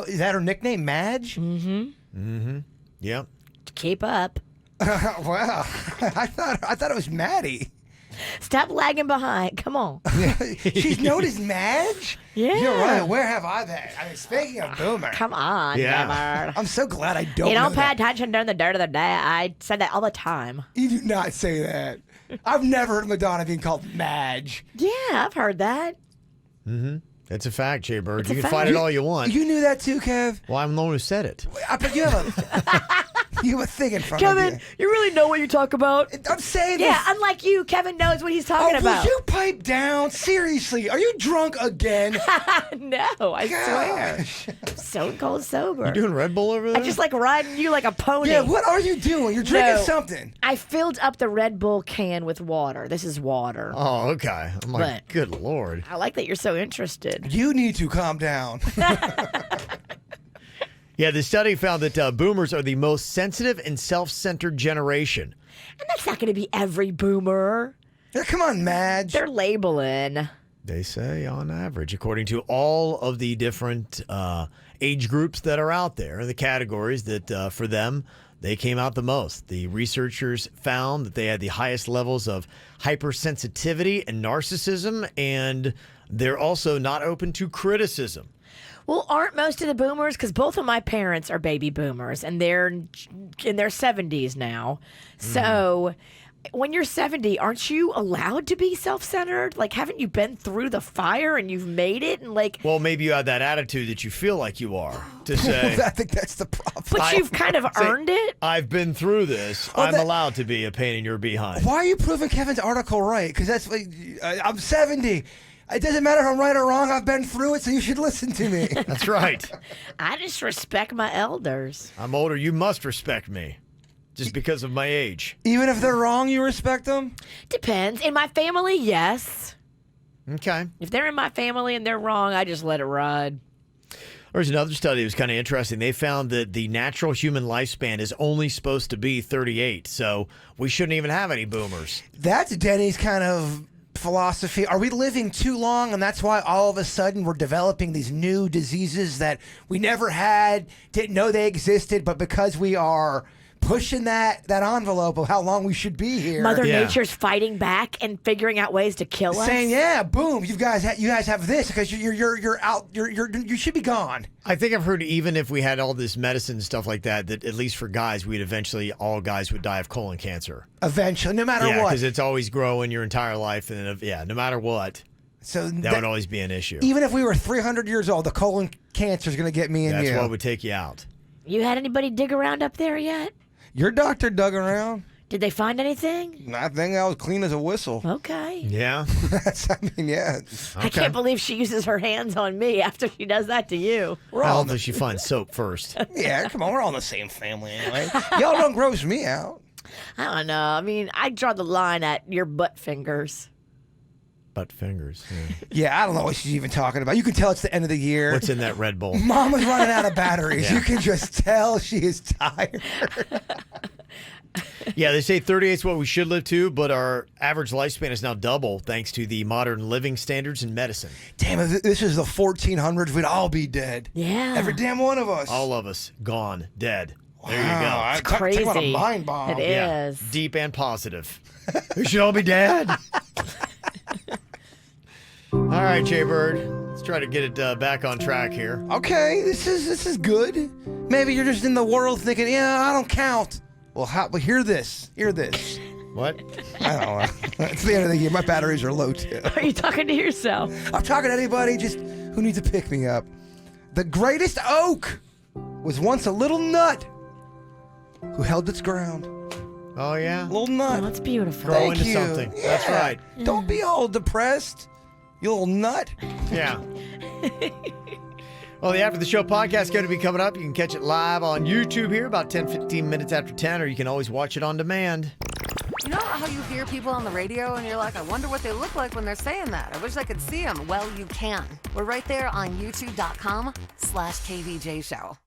is that her nickname, Madge? Mm-hmm. Mm-hmm. Yep. Keep up. Wow. I thought it was Maddie. Stop lagging behind. Come on. She's known as Madge? Yeah. You're right. Where have I been? I mean, speaking of boomer. Come on, Yeah. I'm so glad I don't You know don't pay that. attention during the dirt of the day. I said that all the time. You do not say that. I've never heard Madonna being called Madge. Yeah, I've heard that. Mm-hmm. It's a fact, Jay Bird. It's You a can fact. fight it all you want. You knew that too, Kev? Well, I'm the one who said it. But you have a thing in front Kevin, of you really know what you talk about. I'm saying Yeah, this. unlike you, Kevin knows what he's talking Oh, about. will you pipe down? Seriously, are you drunk again? No, I swear. I'm so cold sober. You doing Red Bull over there? I just like riding you like a pony. Yeah, what are you doing? You're drinking No, something. I filled up the Red Bull can with water. This is water. Oh, okay. I'm like, But- good Lord. I like that you're so interested. You need to calm down. Yeah, the study found that boomers are the most sensitive and self-centered generation. And that's not going to be every boomer. Yeah, come on, Madge. They're labeling. They say on average, according to all of the different age groups that are out there, the categories that for them, they came out the most. The researchers found that they had the highest levels of hypersensitivity and narcissism, and they're also not open to criticism. Well, aren't most of the boomers? Because both of my parents are baby boomers, and they're in their 70s now. So when you're 70, aren't you allowed to be self-centered? Like, haven't you been through the fire and you've made it? And like, Well, maybe you have that attitude that you feel like you are to say, I think that's the problem. but you've kind of say, earned it. I've been through this. Well, I'm allowed to be a pain in your behind. Why are you proving Kevin's article right? Because that's what I'm 70. It doesn't matter if I'm right or wrong. I've been through it, so you should listen to me. That's right. I just respect my elders. I'm older. You must respect me just because of my age. Even if they're wrong, you respect them? Depends. In my family, yes. Okay. If they're in my family and they're wrong, I just let it ride. There's another study that was kind of interesting. They found that the natural human lifespan is only supposed to be 38, so we shouldn't even have any boomers. That's Denny's kind of philosophy. Are we living too long, and that's why all of a sudden we're developing these new diseases that we never had, didn't know they existed, but because we are pushing that envelope of how long we should be here. Mother Nature's fighting back and figuring out ways to kill us. Saying, yeah, boom, you guys have this because you're out, you should be gone. I think I've heard even if we had all this medicine and stuff like that, that at least for guys, all guys would die of colon cancer. Eventually, no matter what. because it's always growing your entire life, and no matter what. So that would always be an issue. Even if we were 300 years old, the colon cancer is going to get me and you. That's what would take you out. You had anybody dig around up there yet? Your doctor dug around. Did they find anything? I think I was clean as a whistle. Okay. Yeah. Yeah. I can't believe she uses her hands on me after she does that to you. How does she find soap first? Yeah, come on, we're all in the same family anyway. Y'all don't gross me out. I don't know. I mean, I draw the line at your butt fingers. Butt fingers. Yeah, I don't know what she's even talking about. You can tell it's the end of the year. What's in that Red Bull? Mama's running out of batteries. Yeah. You can just tell she is tired. Yeah, they say 38 is what we should live to, but our average lifespan is now double thanks to the modern living standards in medicine. Damn, if this is the 1400s, we'd all be dead. Yeah. Every damn one of us. All of us gone, dead. There you Wow, go. it's crazy. Talk about a mind bomb. It Yeah, is. deep and positive. We should all be dead. All right, Jay Bird. Let's try to get it back on track here. Okay, this is good. Maybe you're just in the world thinking, yeah, I don't count. Well, hear this. Hear this. What? I don't know. It's the end of the year. My batteries are low, too. Are you talking to yourself? I'm talking to anybody just who needs to pick me up. The greatest oak was once a little nut who held its ground. Oh, yeah? Little nut. Oh, that's beautiful. Grow Thank into you. something. That's Yeah. right. Don't be all depressed, you little nut. Yeah. Well, the After the Show podcast is going to be coming up. You can catch it live on YouTube here about 10, 15 minutes after 10, or you can always watch it on demand. You know how you hear people on the radio and you're like, I wonder what they look like when they're saying that. I wish I could see them. Well, you can. We're right there on youtube.com/KVJ Show.